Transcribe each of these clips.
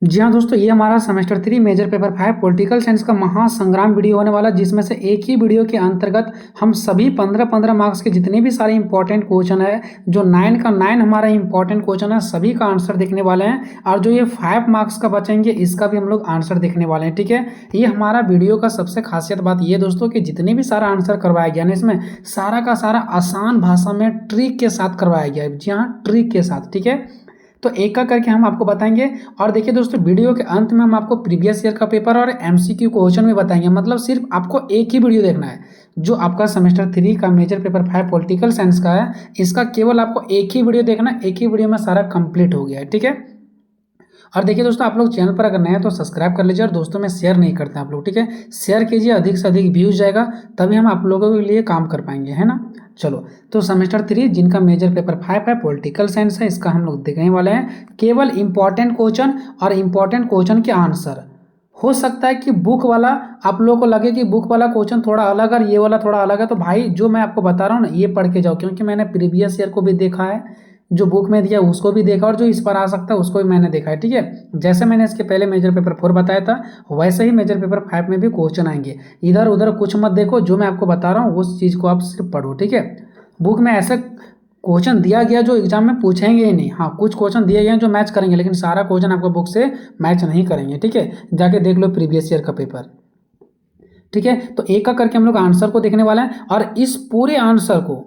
जी हाँ दोस्तों, ये हमारा semester 3 major paper 5 political science का महासंग्राम वीडियो होने वाला, जिसमें से एक ही वीडियो के अंतर्गत हम सभी 15-15 मार्क्स के जितने भी सारे इंपॉर्टेंट क्वेश्चन है, जो 9 का 9 हमारा इंपॉर्टेंट क्वेश्चन है, सभी का आंसर देखने वाले हैं। और जो ये 5 मार्क्स का बचेंगे, इसका भी हम लोग आंसर देखने वाले हैं। ठीक है, ये हमारा वीडियो का सबसे खासियत बात ये दोस्तों कि जितने भी सारा आंसर करवाया गया ना, इसमें सारा का सारा आसान भाषा में ट्रिक के साथ करवाया गया है। जी हाँ, ट्रिक के साथ। ठीक है, तो एक का करके हम आपको बताएंगे। और देखिए दोस्तों, वीडियो के अंत में हम आपको प्रीवियस ईयर का पेपर और एमसीक्यू क्वेश्चन भी बताएंगे। मतलब सिर्फ आपको एक ही वीडियो देखना है, जो आपका सेमेस्टर 3 का मेजर पेपर 5 पॉलिटिकल साइंस का है, इसका केवल आपको एक ही वीडियो देखना है। एक ही वीडियो में सारा कंप्लीट हो गया है। ठीक है, और देखिए दोस्तों, आप लोग चैनल पर अगर नए हैं तो सब्सक्राइब कर लीजिए, और दोस्तों में शेयर नहीं करते हैं आप लोग। ठीक है, शेयर कीजिए, अधिक से अधिक व्यूज जाएगा, तभी हम आप लोगों के लिए काम कर पाएंगे, है ना। चलो, तो सेमेस्टर 3 जिनका मेजर पेपर 5 है, पॉलिटिकल साइंस है, इसका हम लोग देखने वाले हैं केवल इंपॉर्टेंट क्वेश्चन और इंपॉर्टेंट क्वेश्चन के आंसर। हो सकता है कि बुक वाला आप लोगों को लगे कि बुक वाला क्वेश्चन थोड़ा अलग और ये वाला थोड़ा अलग है, तो भाई जो मैं आपको बता रहा हूँ ना, ये पढ़ के जाओ, क्योंकि मैंने प्रीवियस ईयर को भी देखा है, जो बुक में दिया उसको भी देखा, और जो इस पर आ सकता है उसको भी मैंने देखा है। ठीक है, जैसे मैंने इसके पहले मेजर पेपर 4 बताया था, वैसे ही मेजर पेपर 5 में भी क्वेश्चन आएंगे। इधर उधर कुछ मत देखो, जो मैं आपको बता रहा हूँ उस चीज़ को आप सिर्फ पढ़ो। ठीक है, बुक में ऐसे क्वेश्चन दिया गया जो एग्जाम में पूछेंगे ही नहीं। हाँ, कुछ क्वेश्चन दिए गए हैं जो मैच करेंगे, लेकिन सारा क्वेश्चन आपको बुक से मैच नहीं करेंगे। ठीक है, जाके देख लो प्रीवियस ईयर का पेपर। ठीक है, तो एक का करके हम लोग आंसर को देखने वाले हैं, और इस पूरे आंसर को,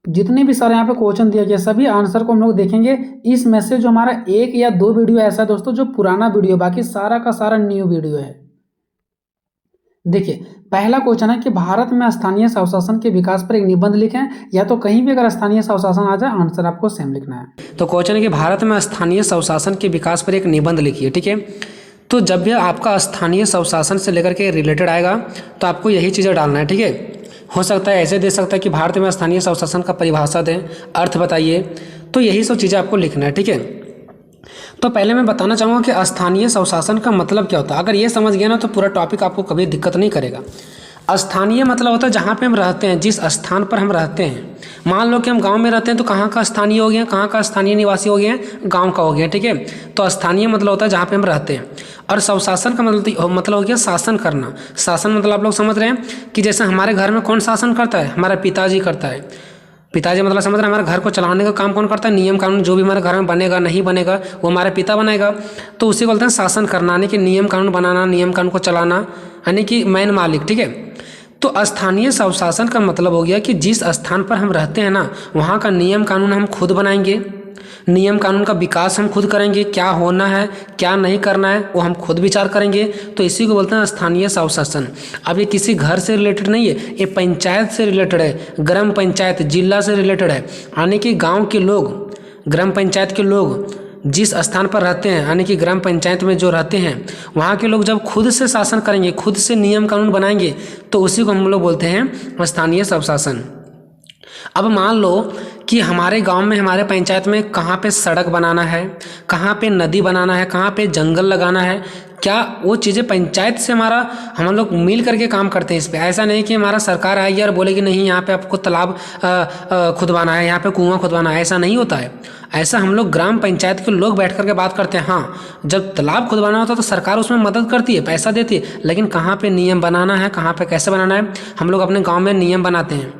जितने भी सारे यहाँ पे क्वेश्चन दिया गया, सभी आंसर को हम लोग देखेंगे। इसमें से जो हमारा 1 या 2 वीडियो ऐसा है दोस्तों जो पुराना वीडियो, बाकी सारा का सारा न्यू वीडियो है। देखिए, पहला क्वेश्चन है कि भारत में स्थानीय स्वशासन के विकास पर एक निबंध लिखें, या तो कहीं भी अगर स्थानीय स्वशासन आ जाए, आंसर आपको सेम लिखना है। तो क्वेश्चन है कि भारत में स्थानीय स्वशासन के विकास पर एक निबंध लिखिए। ठीक है, तो जब भी आपका स्थानीय स्वशासन से लेकर के रिलेटेड आएगा, तो आपको यही चीज़ें डालना है। ठीक है, हो सकता है ऐसे दे सकता है कि भारत में स्थानीय स्वशासन का परिभाषा दें, अर्थ बताइए, तो यही सब चीज़ें आपको लिखना है। ठीक है, तो पहले मैं बताना चाहूँगा कि स्थानीय स्वशासन का मतलब क्या होता है। अगर ये समझ गया ना, तो पूरा टॉपिक आपको कभी दिक्कत नहीं करेगा। स्थानीय मतलब होता है जहाँ पे हम रहते हैं, जिस स्थान पर हम रहते हैं। मान लो कि हम गांव में रहते हैं, तो कहाँ का स्थानीय हो गया, कहाँ का स्थानीय निवासी हो गया, गांव का हो गया। ठीक है, तो स्थानीय मतलब होता है जहाँ पे हम रहते हैं। और स्वशासन का मतलब हो गया शासन करना। शासन मतलब आप लोग समझ रहे हैं कि जैसे हमारे घर में कौन शासन करता है, हमारा पिताजी करता है। पिताजी मतलब समझ रहे हैं, हमारे घर को चलाने का काम कौन करता है, नियम कानून जो भी हमारे घर में बनेगा नहीं बनेगा वो हमारे पिता बनाएगा, तो उसी को बोलते हैं शासन करना, यानी कि नियम कानून बनाना, नियम कानून को चलाना, यानी कि मैन मालिक। ठीक है, तो स्थानीय स्वशासन का मतलब हो गया कि जिस स्थान पर हम रहते हैं ना, वहाँ का नियम कानून हम खुद बनाएंगे, नियम कानून का विकास हम खुद करेंगे, क्या होना है क्या नहीं करना है वो हम खुद विचार करेंगे, तो इसी को बोलते हैं स्थानीय स्वशासन। अब ये किसी घर से रिलेटेड नहीं है, ये पंचायत से रिलेटेड है, ग्राम पंचायत जिला से रिलेटेड है, यानी कि गांव के लोग, ग्राम पंचायत के लोग जिस स्थान पर रहते हैं, यानी कि ग्राम पंचायत में जो रहते हैं, वहाँ के लोग जब खुद से शासन करेंगे, खुद से नियम कानून बनाएंगे, तो उसी को हम लोग बोलते हैं स्थानीय स्वशासन। अब मान लो कि हमारे गांव में, हमारे पंचायत में कहाँ पे सड़क बनाना है, कहाँ पे नदी बनाना है, कहाँ पे जंगल लगाना है, क्या वो चीज़ें पंचायत से हम लोग मिल करके काम करते हैं इस पे। ऐसा नहीं कि हमारा सरकार आएगी और बोलेगी नहीं यहाँ पे आपको तालाब खुदवाना है, यहाँ पे कुआं खुदवाना है, ऐसा नहीं होता है। ऐसा हम लोग ग्राम पंचायत के लोग बैठ करके बात करते हैं। हाँ, जब तालाब खुदवाना होता है तो सरकार उसमें मदद करती है, पैसा देती है, लेकिन कहाँ पे नियम बनाना है, कहाँ पे कैसे बनाना है, हम लोग अपने गाँव में नियम बनाते हैं।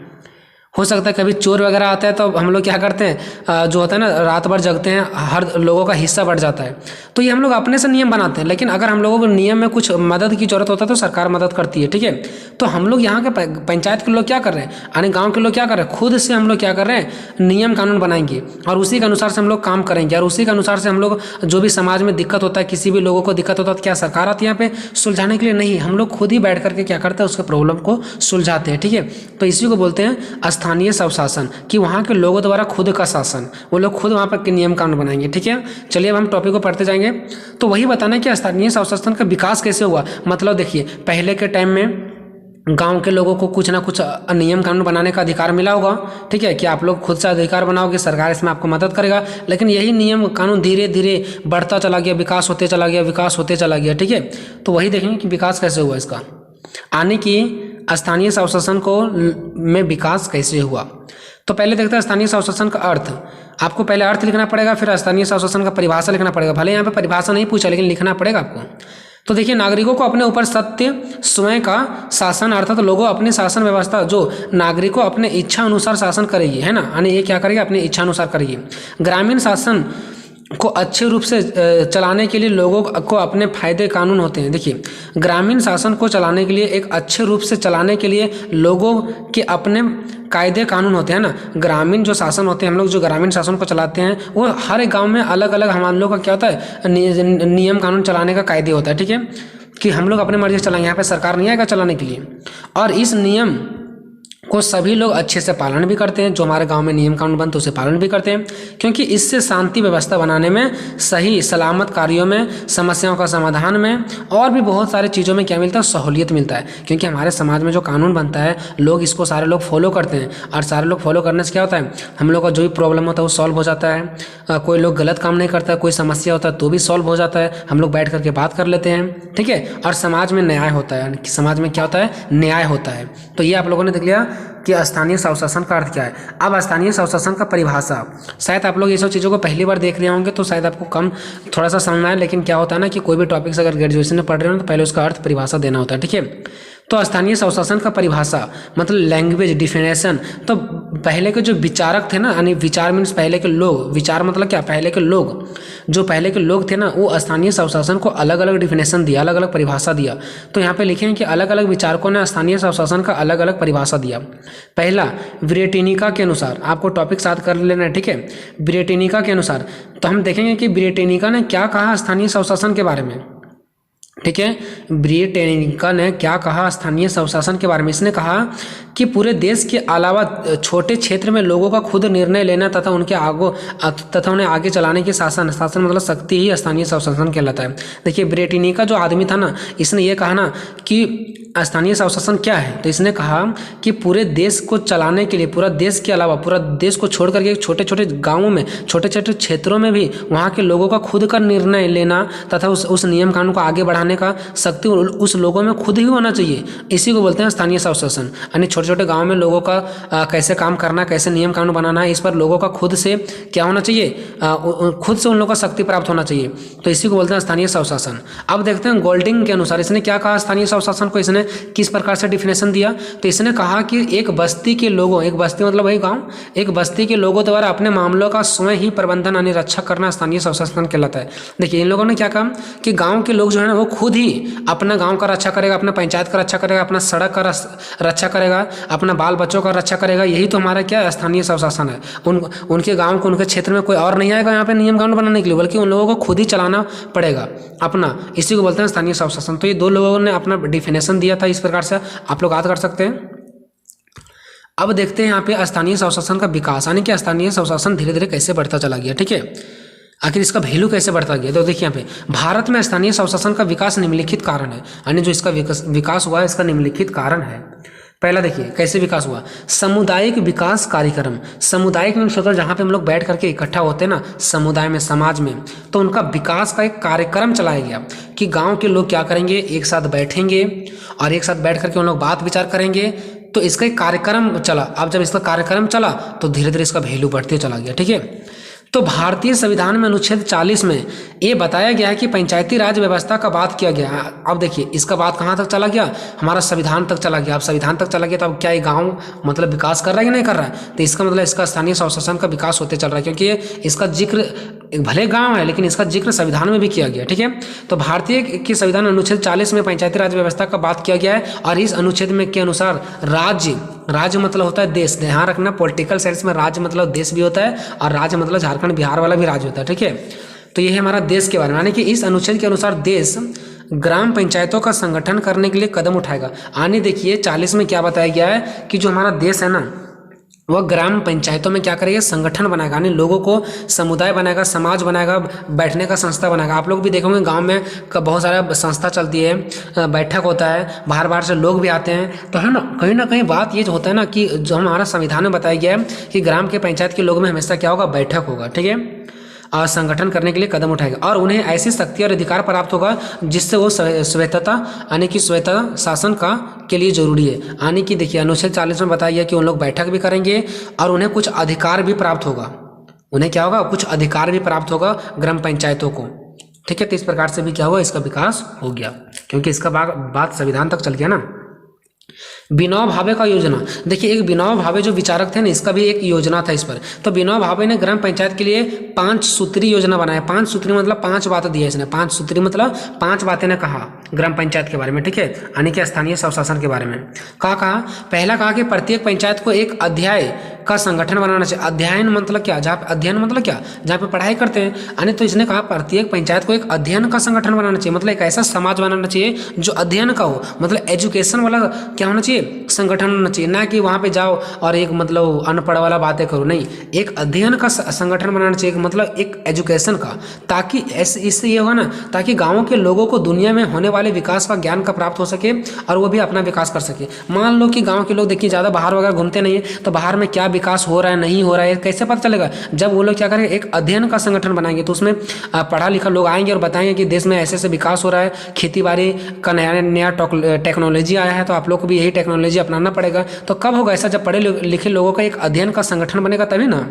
हो सकता है कभी चोर वगैरह आता है, तो हम लोग क्या करते हैं, जो होता है ना, रात भर जगते हैं, हर लोगों का हिस्सा बढ़ जाता है, तो ये हम लोग अपने से नियम बनाते हैं। लेकिन अगर हम लोगों को नियम में कुछ मदद की जरूरत होता है तो सरकार मदद करती है। ठीक है, तो हम लोग यहाँ के पंचायत के लोग क्या कर रहे हैं, यानी गाँव के लोग क्या कर रहे हैं, खुद से हम लोग क्या कर रहे हैं, नियम कानून बनाएंगे, और उसी के अनुसार से हम लोग काम करेंगे, और उसी के अनुसार से हम लोग जो भी समाज में दिक्कत होता है, किसी भी लोगों को दिक्कत होता है, तो क्या सरकार आती है यहाँ पे सुलझाने के लिए? नहीं, हम लोग खुद ही बैठ करके क्या करते हैं, उसके प्रॉब्लम को सुलझाते हैं। ठीक है, तो इसी को बोलते हैं स्थानीय स्वशासन, कि वहाँ के लोगों द्वारा खुद का शासन, वो लोग खुद वहाँ पर नियम कानून बनाएंगे। ठीक है, चलिए अब हम टॉपिक को पढ़ते जाएंगे। तो वही बताना है कि स्थानीय स्वशासन का विकास कैसे हुआ। मतलब देखिए, पहले के टाइम में गांव के लोगों को कुछ ना कुछ नियम कानून बनाने का अधिकार मिला होगा। ठीक है, कि आप लोग खुद से अधिकार बनाओगे, सरकार इसमें आपको मदद करेगा, लेकिन यही नियम कानून धीरे धीरे बढ़ता चला गया, विकास होते चला गया, विकास होते चला गया। ठीक है, तो वही देखेंगे कि विकास कैसे हुआ इसका, आने की स्थानीय स्वशासन को में विकास कैसे हुआ। तो पहले देखते हैं स्थानीय स्वशासन का अर्थ। आपको पहले अर्थ लिखना पड़ेगा, फिर स्थानीय स्वशासन का परिभाषा लिखना पड़ेगा। भले यहाँ पे परिभाषा नहीं पूछा, लेकिन लिखना पड़ेगा आपको। तो देखिए, नागरिकों को अपने ऊपर सत्य स्वयं का शासन, अर्थात लोगों अपनी शासन व्यवस्था जो नागरिकों अपने इच्छा अनुसार शासन करेगी, है ना, यानी ये क्या करेगी, अपनी इच्छा अनुसार करेगी। ग्रामीण शासन को अच्छे रूप से चलाने के लिए लोगों को अपने फायदे कानून होते हैं। देखिए, ग्रामीण शासन को चलाने के लिए, एक अच्छे रूप से चलाने के लिए लोगों के अपने कायदे कानून होते हैं ना। ग्रामीण जो शासन होते हैं, हम लोग जो ग्रामीण शासन को चलाते हैं, वो हर एक गांव में अलग अलग हम लोग का क्या होता है, नियम कानून चलाने का कायदे होता है, ठीक है, कि हम लोग अपने मर्जी से चलाएंगे, यहाँ पे सरकार नहीं आएगा चलाने के लिए। और इस नियम को सभी लोग अच्छे से पालन भी करते हैं, जो हमारे गांव में नियम कानून बनते हैं उसे पालन भी करते हैं, क्योंकि इससे शांति व्यवस्था बनाने में, सही सलामत कार्यों में, समस्याओं का समाधान में और भी बहुत सारी चीज़ों में क्या मिलता है, सहूलियत मिलता है। क्योंकि हमारे समाज में जो कानून बनता है, लोग इसको सारे लोग फॉलो करते हैं, और सारे लोग फॉलो करने से क्या होता है, हम लोग का जो भी प्रॉब्लम होता है वो सॉल्व हो जाता है। कोई लोग गलत काम नहीं करता, कोई समस्या होता है तो भी सॉल्व हो जाता है, हम लोग बैठ करके बात कर लेते हैं, ठीक है, और समाज में न्याय होता है। समाज में क्या होता है, न्याय होता है। तो ये आप लोगों ने देख लिया कि स्थानीय स्वशासन का अर्थ क्या है। अब स्थानीय स्वशासन का परिभाषा, शायद आप लोग ये सब चीज़ों को पहली बार देख रहे होंगे तो शायद आपको कम थोड़ा सा समझ में आए, लेकिन क्या होता है ना कि कोई भी टॉपिक से अगर ग्रेजुएशन में पढ़ रहे हो तो पहले उसका अर्थ परिभाषा देना होता है, ठीक है। तो स्थानीय स्वशासन का परिभाषा मतलब लैंग्वेज डिफिनेशन। तो पहले के जो विचारक थे ना, यानी विचार मीन्स पहले के लोग, विचार मतलब क्या, पहले के लोग, जो पहले के लोग थे ना, वो स्थानीय स्वशासन को अलग अलग डिफिनेशन दिया, अलग अलग परिभाषा दिया। तो यहाँ पे लिखे हैं कि अलग अलग विचारकों ने स्थानीय स्वशासन का अलग अलग परिभाषा दिया। पहला, ब्रिटेनिका के अनुसार, आपको टॉपिक साथ कर लेना है, ठीक है। ब्रिटेनिका के अनुसार तो हम देखेंगे कि ब्रिटेनिका ने क्या कहा स्थानीय स्वशासन के बारे में, ठीक है। ब्रिटेनिका ने क्या कहा स्थानीय स्वशासन के बारे में। इसने कहा कि पूरे देश के अलावा छोटे क्षेत्र में लोगों का खुद निर्णय लेना तथा उन्हें आगे चलाने की शासन मतलब शक्ति ही स्थानीय स्वशासन कहलाता है। देखिए, ब्रिटेनिका जो आदमी था ना, इसने ये कहा ना कि स्थानीय स्वशासन क्या है, तो इसने कहा कि पूरे देश को चलाने के लिए, पूरा देश के अलावा पूरा देश को छोड़ करके छोटे छोटे गाँवों में, छोटे छोटे क्षेत्रों में भी वहाँ के लोगों का खुद का निर्णय लेना तथा उस नियम कानून को आगे बढ़ाने का शक्ति उस लोगों में खुद ही होना चाहिए। इसी को बोलते हैं स्थानीय स्वशासन। यानी छोटे छोटे गाँव में लोगों का कैसे काम करना, कैसे नियम कानून बनाना है, इस पर लोगों का खुद से क्या होना चाहिए, खुद से उन लोगों का शक्ति प्राप्त होना चाहिए। तो इसी को बोलते हैं स्थानीय स्वशासन। अब देखते हैं गोल्डिंग के अनुसार इसने क्या कहा स्थानीय स्वशासन को, इसने किस प्रकार से डिफिनेशन दिया। तो इसने कहा कि एक बस्ती के लोगों, एक बस्ती मतलब वही गांव, एक बस्ती के लोगों द्वारा अपने मामलों का स्वयं ही प्रबंधन यानी रक्षा करना स्थानीय स्वशासन कहलाता है। देखिए, इन लोगों ने क्या कहा कि गांव के लोग जो है ना, वो खुद ही अपना गांव का रक्षा करेगा, अपना पंचायत का रक्षा करेगा, अपना सड़क का रक्षा करेगा, अपना बाल बच्चों का रक्षा करेगा। यही तो हमारा क्या स्थानीय स्वशासन है। उनके गाँव को, उनके क्षेत्र में कोई और नहीं आएगा यहाँ पे नियम कानून बनाने के लिए, बल्कि उन लोगों को खुद ही चलाना पड़ेगा अपना। इसी को बोलते हैं स्थानीय स्वशासन। तो ये दो लोगों ने अपना डिफिनेशन दिया था, इस प्रकार से आप लोग याद कर सकते हैं। अब देखते हैं यहाँ पे स्थानीय स्वशासन का विकास, यानी कि स्थानीय स्वशासन धीरे धीरे कैसे बढ़ता चला गया, ठीक है, आखिर इसका वैल्यू कैसे बढ़ता गया। तो देखिए, यहाँ पे भारत में स्थानीय स्वशासन का विकास निम्नलिखित कारण है, यानी जो इसका विकास हुआ है इसका निम्नलिखित कारण है। पहला देखिए कैसे विकास हुआ, सामुदायिक विकास कार्यक्रम। सामुदायिक में सोचो जहाँ पे हम लोग बैठ करके इकट्ठा होते हैं ना, समुदाय में, समाज में, तो उनका विकास का एक कार्यक्रम चलाया गया कि गांव के लोग क्या करेंगे, एक साथ बैठेंगे और एक साथ बैठ करके उन लोग बात विचार करेंगे। तो इसका एक कार्यक्रम चला। अब जब इसका कार्यक्रम चला तो धीरे धीरे इसका वैल्यू बढ़ते चला गया, ठीक है। तो भारतीय संविधान में अनुच्छेद 40 में ये बताया गया है कि पंचायती राज व्यवस्था का बात किया गया है। अब देखिए, इसका बात कहाँ तक चला गया, हमारा संविधान तक चला गया। अब संविधान तक चला गया तो अब क्या ये गांव मतलब विकास कर रहा है कि नहीं कर रहा है, तो इसका मतलब इसका स्थानीय स्वशासन का विकास होते चल रहा है, क्योंकि इसका जिक्र भले गांव है लेकिन इसका जिक्र संविधान में भी किया गया, ठीक है। तो भारतीय के संविधान अनुच्छेद 40 में पंचायती राज व्यवस्था का बात किया गया है, और इस अनुच्छेद में के अनुसार राज्य मतलब होता है देश, ध्यान रखना, पॉलिटिकल साइंस में राज्य मतलब देश भी होता है और राज्य मतलब झारखंड बिहार वाला भी राज्य होता है, ठीक है। तो ये है हमारा देश के बारे में, यानी कि इस अनुच्छेद के अनुसार देश ग्राम पंचायतों का संगठन करने के लिए कदम उठाएगा। आने देखिए 40 में क्या बताया गया है कि जो हमारा देश है ना, वह ग्राम पंचायतों में क्या करेगा, संगठन बनाएगा, यानी लोगों को समुदाय बनाएगा, समाज बनाएगा, बैठने का संस्था बनाएगा। आप लोग भी देखोगे गांव में बहुत सारा संस्था चलती है, बैठक होता है, बाहर बाहर से लोग भी आते हैं, तो है ना कहीं बात ये जो होता है ना कि जो हमारा संविधान में बताया गया है कि ग्राम के पंचायत के लोगों में हमेशा क्या होगा, बैठक होगा, ठीक है, और संगठन करने के लिए कदम उठाएगा, और उन्हें ऐसी शक्ति और अधिकार प्राप्त होगा जिससे वो स्वायत्तता यानी कि स्वायत्तता शासन का के लिए जरूरी है। यानी कि देखिए अनुच्छेद 40 में बताया गया कि उन लोग बैठक भी करेंगे और उन्हें कुछ अधिकार भी प्राप्त होगा, उन्हें क्या होगा, कुछ अधिकार भी प्राप्त होगा ग्राम पंचायतों को। ठीक है, तो इस प्रकार से भी क्या हुआ, इसका विकास हो गया, क्योंकि इसका बात संविधान तक चल गया ना। विनोबा भावे का योजना, देखिए एक विनोबा भावे जो विचारक थे ना, इसका भी एक योजना था इस पर। तो विनोबा भावे ने ग्राम पंचायत के लिए 5 सूत्री योजना बनाया। 5 सूत्री मतलब 5 बातें दी है इसने। 5 सूत्री मतलब 5 बातें ने कहा ग्राम पंचायत के बारे में। ठीक है, यानी कि स्थानीय स्वशासन के बारे में कहा। पहला कहा कि प्रत्येक पंचायत को एक अध्याय का संगठन बनाना चाहिए। अध्ययन मतलब क्या, जहाँ अध्ययन मतलब क्या, जहाँ पे पढ़ाई करते हैं, यानी तो इसने कहा प्रत्येक पंचायत को एक अध्ययन का संगठन बनाना चाहिए, मतलब एक ऐसा समाज बनाना चाहिए जो अध्ययन का हो, मतलब एजुकेशन वाला क्या होना चाहिए, संगठन होना चाहिए। ना कि वहाँ पे जाओ और एक मतलब अनपढ़ वाला बातें करो, नहीं, एक अध्ययन का संगठन बनाना चाहिए, मतलब एक एजुकेशन का, ताकि इससे ये होगा ना, ताकि गाँव के लोगों को दुनिया में होने वाले विकास का ज्ञान का प्राप्त हो सके और वो भी अपना विकास कर सके। मान लो कि गाँव के लोग देखिए ज़्यादा बाहर वगैरह घूमते नहीं है, तो बाहर में क्या विकास हो रहा है नहीं हो रहा है कैसे पता चलेगा, जब वो लोग क्या करेंगे, एक अध्ययन का संगठन बनाएंगे। तो उसमें पढ़ा लिखा लोग आएंगे और बताएंगे कि देश में ऐसे ऐसे विकास हो रहा है, खेती बाड़ी का नया टेक्नोलॉजी आया है, तो आप लोग को भी यही टेक्नोलॉजी अपनाना पड़ेगा। तो कब होगा ऐसा, जब पढ़े लिखे लोगों का एक अध्ययन का संगठन बनेगा तभी ना।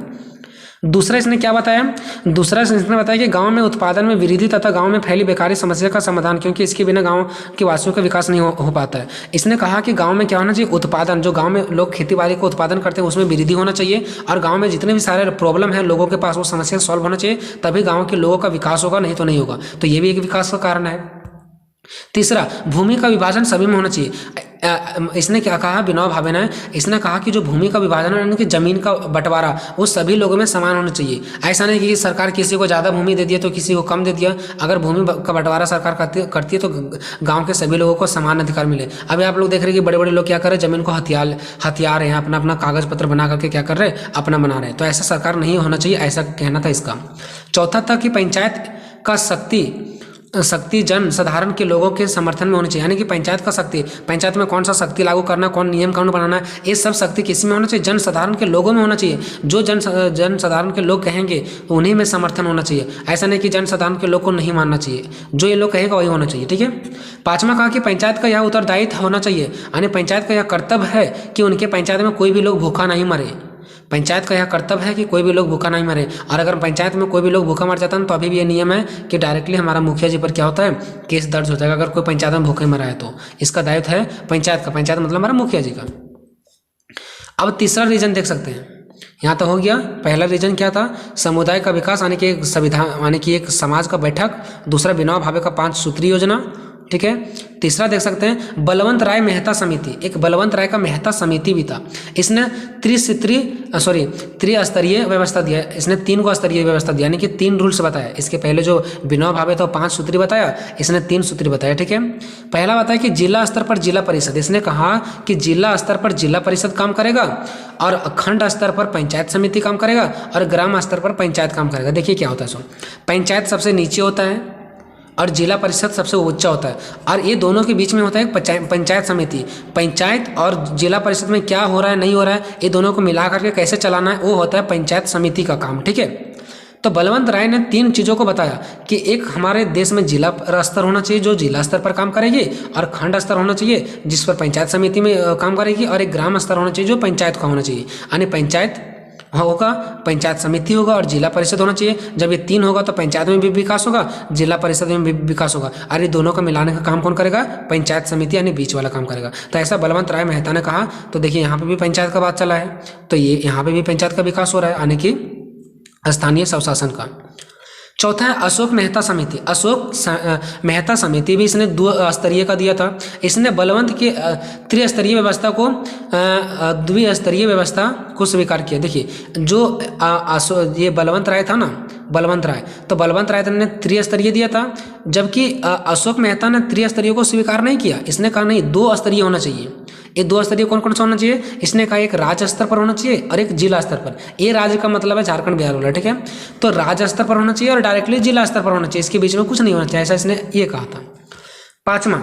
दूसरा इसने क्या बताया, दूसरा इसने बताया कि गांव में उत्पादन में वृद्धि तथा गांव में फैली बेकारी समस्या का समाधान, क्योंकि इसके बिना गांव के वासियों का विकास नहीं हो पाता है। इसने कहा कि गांव में क्या होना चाहिए, उत्पादन, जो गांव में लोग खेती बाड़ी को उत्पादन करते हैं उसमें वृद्धि होना चाहिए, और गांव में जितने भी सारे प्रॉब्लम है लोगों के पास वो समस्या सॉल्व होना चाहिए, तभी गाँव के लोगों का विकास होगा, नहीं तो नहीं होगा। तो ये भी एक विकास का कारण है। तीसरा, भूमि का विभाजन सभी में होना चाहिए। इसने क्या कहा, विनोबा भावे ने, इसने कहा कि जो भूमि का विभाजन है, यानी कि जमीन का बंटवारा, वो सभी लोगों में समान होना चाहिए। ऐसा नहीं कि सरकार किसी को ज़्यादा भूमि दे दिया तो किसी को कम दे दिया। अगर भूमि का बंटवारा सरकार करती है तो गांव के सभी लोगों को समान अधिकार मिले। अभी आप लोग देख रहे हैं कि बड़े बड़े लोग क्या कर रहे हैं, जमीन को हथिया रहे हैं, अपना अपना कागज पत्र बना करके क्या कर रहे हैं, अपना बना रहे हैं। तो ऐसा सरकार नहीं होना चाहिए, ऐसा कहना था इसका। चौथा था कि पंचायत का शक्ति जन साधारण के लोगों के समर्थन में होनी चाहिए, यानी कि पंचायत का शक्ति, पंचायत में कौन सा शक्ति लागू करना, कौन नियम कानून बनाना है, ये सब शक्ति किस में होना चाहिए, जन साधारण के लोगों में होना चाहिए। जो जन साधारण के लोग कहेंगे उन्हीं में समर्थन होना चाहिए। ऐसा नहीं कि जन साधारण के लोग को नहीं मानना चाहिए, जो ये लोग कहेगा वही होना चाहिए। ठीक है। पांचवा कहा कि पंचायत का यह उत्तरदायित्व होना चाहिए, यानी पंचायत का यह कर्तव्य है कि उनके पंचायत में कोई भी लोग भूखा नहीं मरे। पंचायत का यह कर्तव्य है कि कोई भी लोग भूखा नहीं मरे, और अगर पंचायत में कोई भी लोग भूखा मर जाता है तो अभी भी ये नियम है कि डायरेक्टली हमारा मुखिया जी पर क्या होता है, केस दर्ज हो जाएगा अगर कोई पंचायत में भूखे मरा है तो। इसका दायित्व है पंचायत का, पंचायत मतलब हमारा मुखिया जी का। अब तीसरा रीजन देख सकते हैं, यहाँ तो हो गया। पहला रीजन क्या था, समुदाय का विकास, यानी कि एक संविधान, यानी कि एक समाज का बैठक। दूसरा, विनोबा भावे का 5 सूत्री योजना। ठीक है। तीसरा देख सकते हैं बलवंत राय मेहता समिति, एक बलवंत राय का मेहता समिति भी था। इसने त्रिस्तरीय व्यवस्था दिया, इसने 3 को स्तरीय व्यवस्था दिया, यानी कि 3 रूल्स बताया। इसके पहले जो विनोबा भावे था 5 सूत्री बताया, इसने 3 सूत्री बताया। ठीक है। पहला बताया कि जिला स्तर पर जिला परिषद, इसने कहा कि जिला स्तर पर जिला परिषद काम करेगा, और खंड स्तर पर पंचायत समिति काम करेगा, और ग्राम स्तर पर पंचायत काम करेगा। देखिए क्या होता है, सो पंचायत सबसे नीचे होता है और जिला परिषद सबसे ऊंचा होता है, और ये दोनों के बीच में होता है पंचायत समिति। पंचायत और जिला परिषद में क्या हो रहा है नहीं हो रहा है, ये दोनों को मिला करके कैसे चलाना है, वो होता है पंचायत समिति का काम। ठीक है। तो बलवंत राय ने 3 चीज़ों को बताया कि एक हमारे देश में जिला स्तर होना चाहिए जो जिला स्तर पर काम करेगी, और खंड स्तर होना चाहिए जिस पर पंचायत समिति में काम करेगी, और एक ग्राम स्तर होना चाहिए जो पंचायत का होना चाहिए, यानी पंचायत होगा, पंचायत समिति होगा और जिला परिषद होना चाहिए। जब ये 3 होगा तो पंचायत में भी विकास होगा, जिला परिषद में भी विकास होगा, और ये दोनों को मिलाने का काम कौन करेगा, पंचायत समिति यानी बीच वाला काम करेगा। तो ऐसा बलवंत राय मेहता ने कहा। तो देखिए यहाँ पे भी पंचायत का बात चला है, तो ये यहाँ पे भी पंचायत का विकास हो रहा है, यानी कि स्थानीय स्वशासन का। चौथा है अशोक मेहता समिति। अशोक मेहता समिति भी इसने 2 स्तरीय का दिया था। इसने बलवंत के त्रिस्तरीय व्यवस्था को द्विस्तरीय व्यवस्था को स्वीकार किया। देखिए जो ये बलवंत राय था ना, बलवंत राय, तो बलवंत राय ने त्रिस्तरीय दिया था, जबकि अशोक मेहता ने त्रिस्तरीय को स्वीकार नहीं किया। इसने कहा नहीं, 2 स्तरीय होना चाहिए। ये 2 स्तरीय कौन कौन सा होना चाहिए, इसने कहा एक राज्य स्तर पर होना चाहिए और एक जिला स्तर पर। ये राज्य का मतलब है झारखंड बिहार वाला। ठीक है। तो राज्य स्तर पर होना चाहिए और डायरेक्टली जिला स्तर पर होना चाहिए, इसके बीच में कुछ नहीं होना चाहिए, ऐसा इसने ये कहा था। पांचवा,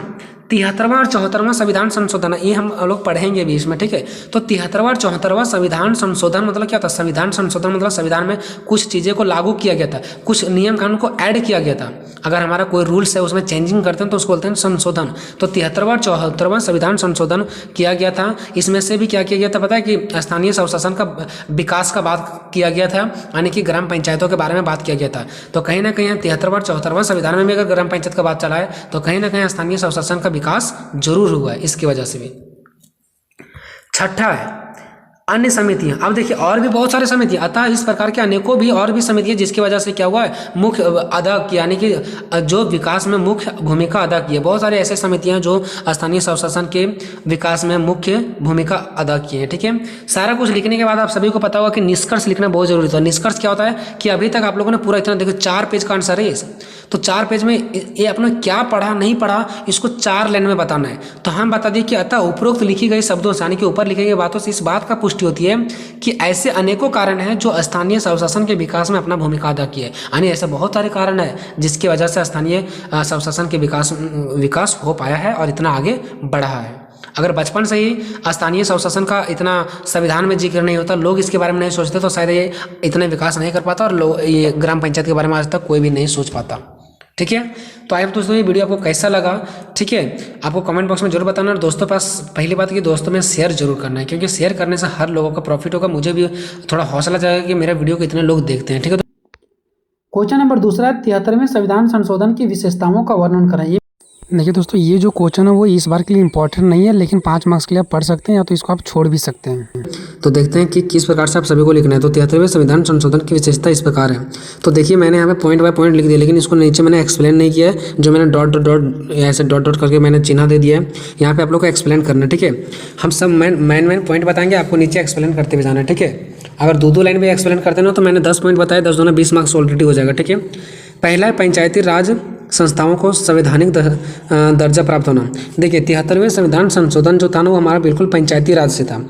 73वां और 74वां संविधान संशोधन, ये हम लोग पढ़ेंगे भी इसमें, ठीक है। तो 73वां और 74वां संविधान संशोधन मतलब क्या था? संविधान संशोधन मतलब संविधान में कुछ चीज़ें को लागू किया गया था, कुछ नियम कानून को ऐड किया गया था। अगर हमारा कोई रूल्स है उसमें चेंजिंग करते हैं तो उसको बोलते हैं संशोधन। तो 73वां और 74वां संविधान संशोधन किया गया था। इसमें से भी क्या किया गया था पता है कि स्थानीय स्वशासन का विकास का बात किया गया था, यानी कि ग्राम पंचायतों के बारे में बात किया गया था। तो कहीं ना कहीं 73वां और 74वां संविधान में भी अगर ग्राम पंचायत का बात चला है तो कहीं ना कहीं स्थानीय स्वशासन का विकास जरूर हुआ है, इसकी वजह से भी। छठा है अन्य समितियां। अब देखिए और भी बहुत सारे समितियां, अतः इस प्रकार के अनेकों भी और भी समितियां जिसकी वजह से क्या हुआ है, मुख्य अदा किया, यानी कि जो विकास में मुख्य भूमिका अदा की है। बहुत सारे ऐसे समितियां जो स्थानीय स्वशासन के विकास में मुख्य भूमिका अदा की है, ठीक है। सारा कुछ लिखने के बाद आप सभी को पता होगा कि निष्कर्ष लिखना बहुत जरूरी था। निष्कर्ष क्या होता है कि अभी तक आप लोगों ने पूरा इतना देखो 4 पेज का आंसर है, तो 4 पेज में ये आपने क्या पढ़ा नहीं पढ़ा इसको 4 लाइन में बताना है। तो हम बता दिए कि अतः उपरोक्त लिखी गई शब्दों से, यानी कि ऊपर लिखी गई बातों से इस बात का पुष्टि होती है कि ऐसे अनेकों कारण हैं जो स्थानीय स्वशासन के विकास में अपना भूमिका अदा की है। यानी ऐसे बहुत सारे कारण है जिसकी वजह से स्थानीय स्वशासन के विकास हो पाया है और इतना आगे बढ़ा है। अगर बचपन से ही स्थानीय स्वशासन का इतना संविधान में जिक्र नहीं होता, लोग इसके बारे में नहीं सोचते, तो शायद ये इतने विकास नहीं कर पाता और लोग ये ग्राम पंचायत के बारे में आज तक कोई भी नहीं सोच पाता, ठीक है। तो आइए दोस्तों ये वीडियो आपको कैसा लगा, ठीक है, आपको कमेंट बॉक्स में जरूर बताना। और दोस्तों पास पहली बात कि दोस्तों में शेयर जरूर करना है, क्योंकि शेयर करने से हर लोगों का प्रॉफिट होगा, मुझे भी थोड़ा हौसला जाएगा कि मेरा वीडियो को इतने लोग देखते हैं, ठीक है। क्वेश्चन नंबर दूसरा, 73वें संविधान संशोधन की विशेषताओं का वर्णन करें। देखिए दोस्तों ये जो क्वेश्चन है वो इस बार के लिए इंपॉर्टेंट नहीं है, लेकिन 5 मार्क्स के लिए आप पढ़ सकते हैं या तो इसको आप छोड़ भी सकते हैं। तो देखते हैं कि किस प्रकार से आप सभी को लिखना है। तो 73वें संविधान संशोधन की विशेषता इस प्रकार है। तो देखिए मैंने यहाँ पे पॉइंट बाय पॉइंट लिख दिया, लेकिन इसको नीचे मैंने एक्सप्लेन नहीं किया है। जो मैंने डॉट डॉट डॉट ऐसे डॉट डॉट करके मैंने चिन्ह दे दिया है, यहाँ पे आप लोग को एक्सप्लेन करना है, ठीक है। हम सब मेन पॉइंट बताएंगे, आपको नीचे एक्सप्लेन करते हुए जाना है, ठीक है। अगर 2 लाइन में एक्सप्लेन करते ना तो मैंने 10 पॉइंट बताया, 10 दूना 20 मार्क्स ऑलरेडी हो जाएगा, ठीक है। पहला है पंचायती राज संस्थाओं को संवैधानिक दर्जा प्राप्त होना। देखिए 73वें संविधान संशोधन जो था ना वो हमारा बिल्कुल पंचायती राज से था।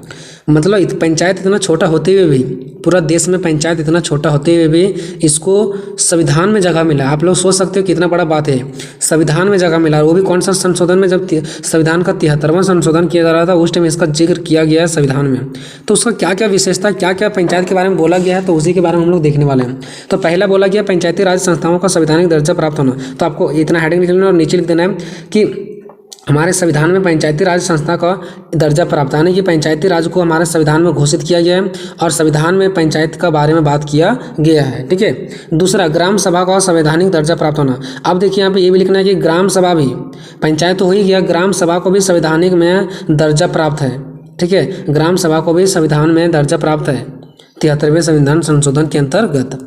मतलब पंचायत इतना छोटा होते हुए भी, पूरा देश में पंचायत इतना छोटा होते हुए भी इसको संविधान में जगह मिला। आप लोग सोच सकते हो कितना बड़ा बात है, संविधान में जगह मिला, वो भी कौन सा संशोधन में, जब संविधान का 73वां संशोधन किया जा रहा था उस टाइम इसका जिक्र किया गया है संविधान में। तो उसका क्या क्या विशेषता, क्या क्या पंचायत के बारे में बोला गया है, तो उसी के बारे में हम लोग देखने वाले हैं। तो पहला बोला गया पंचायती राज संस्थाओं का संवैधानिक दर्जा प्राप्त होना। तो आपको इतना हेडिंग लिख लेना और नीचे लिख देना है कि हमारे संविधान में पंचायती राज संस्था का दर्जा प्राप्त, यानी कि पंचायती राज को हमारे संविधान में घोषित किया गया है और संविधान में पंचायत का बारे में बात किया गया है, ठीक है। दूसरा, ग्राम सभा का संवैधानिक दर्जा प्राप्त होना। अब देखिए यहाँ पे ये भी लिखना है कि ग्राम सभा भी, पंचायत तो हो ही गया, ग्राम सभा को भी संवैधानिक में दर्जा प्राप्त है, ठीक है। ग्राम सभा को भी संविधान में दर्जा प्राप्त है 73वें संविधान संशोधन के अंतर्गत।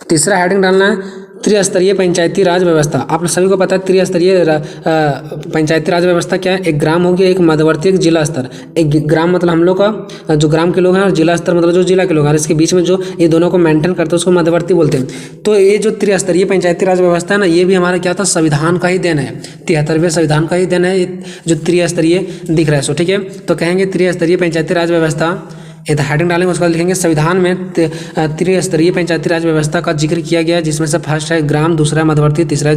तीसरा हेडिंग डालना है त्रिस्तरीय पंचायती राज व्यवस्था। आप सभी को पता है त्रिस्तरीय पंचायती राज व्यवस्था क्या है। एक ग्राम हो गया, एक मध्यवर्ती, एक जिला स्तर। एक ग्राम मतलब हम लोग का जो ग्राम के लोग हैं, और जिला स्तर मतलब जो जिला के लोग हैं, इसके बीच में जो ये दोनों को मेंटेन करते हैं उसको मध्यवर्ती बोलते हैं। तो ये जो त्रिस्तरीय पंचायती राज व्यवस्था है ना, ये भी हमारा क्या था, संविधान का ही देन है, 73वें संविधान का ही देन है जो त्रिस्तरीय दिख रहा है। सो ठीक है, तो कहेंगे त्रिस्तरीय पंचायती राज व्यवस्था, ये हेडिंग डालेंगे, उसके बाद लिखेंगे संविधान में त्रिस्तरीय पंचायती राज व्यवस्था का जिक्र किया गया है, जिसमें से फर्स्ट है ग्राम, दूसरा मध्यवर्ती, तीसरा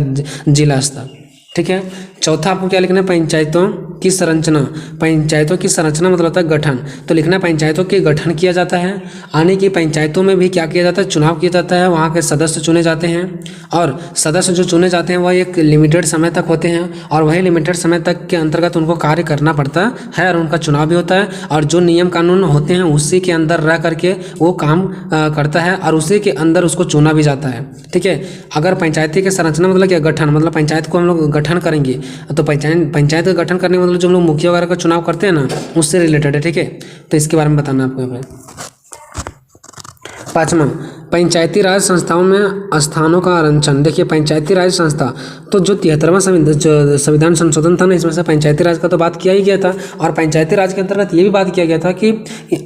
जिला स्तर, ठीक है। चौथा आपको क्या लिखना है, पंचायतों की संरचना। पंचायतों की संरचना मतलब होता है गठन, तो लिखना पंचायतों के गठन किया जाता है, यानी कि पंचायतों में भी क्या किया जाता है, चुनाव किया जाता है, वहाँ के सदस्य चुने जाते हैं, और सदस्य जो चुने जाते हैं वह एक लिमिटेड समय तक होते हैं, और वही लिमिटेड समय तक के अंतर्गत उनको कार्य करना पड़ता है और उनका चुनाव भी होता है, और जो नियम कानून होते हैं उसी के अंदर रह करके वो काम करता है, और उसी के अंदर उसको चुना भी जाता है, ठीक है। अगर पंचायती की संरचना मतलब क्या, गठन, मतलब पंचायत को हम लोग गठन करेंगे, तो पंचायत का गठन करने मतलब जो हम लोग मुखिया वगैरह का चुनाव करते हैं ना, उससे रिलेटेड है, ठीक है। तो इसके बारे में बताना आपको यहाँ पे। पाँचवा, पंचायती राज संस्थाओं में स्थानों का आरक्षण। देखिए पंचायती राज संस्था, तो जो 73वां संविधान संशोधन था ना, इसमें से पंचायती राज का तो बात किया ही गया था, और पंचायती राज के अंतर्गत ये भी बात किया गया था कि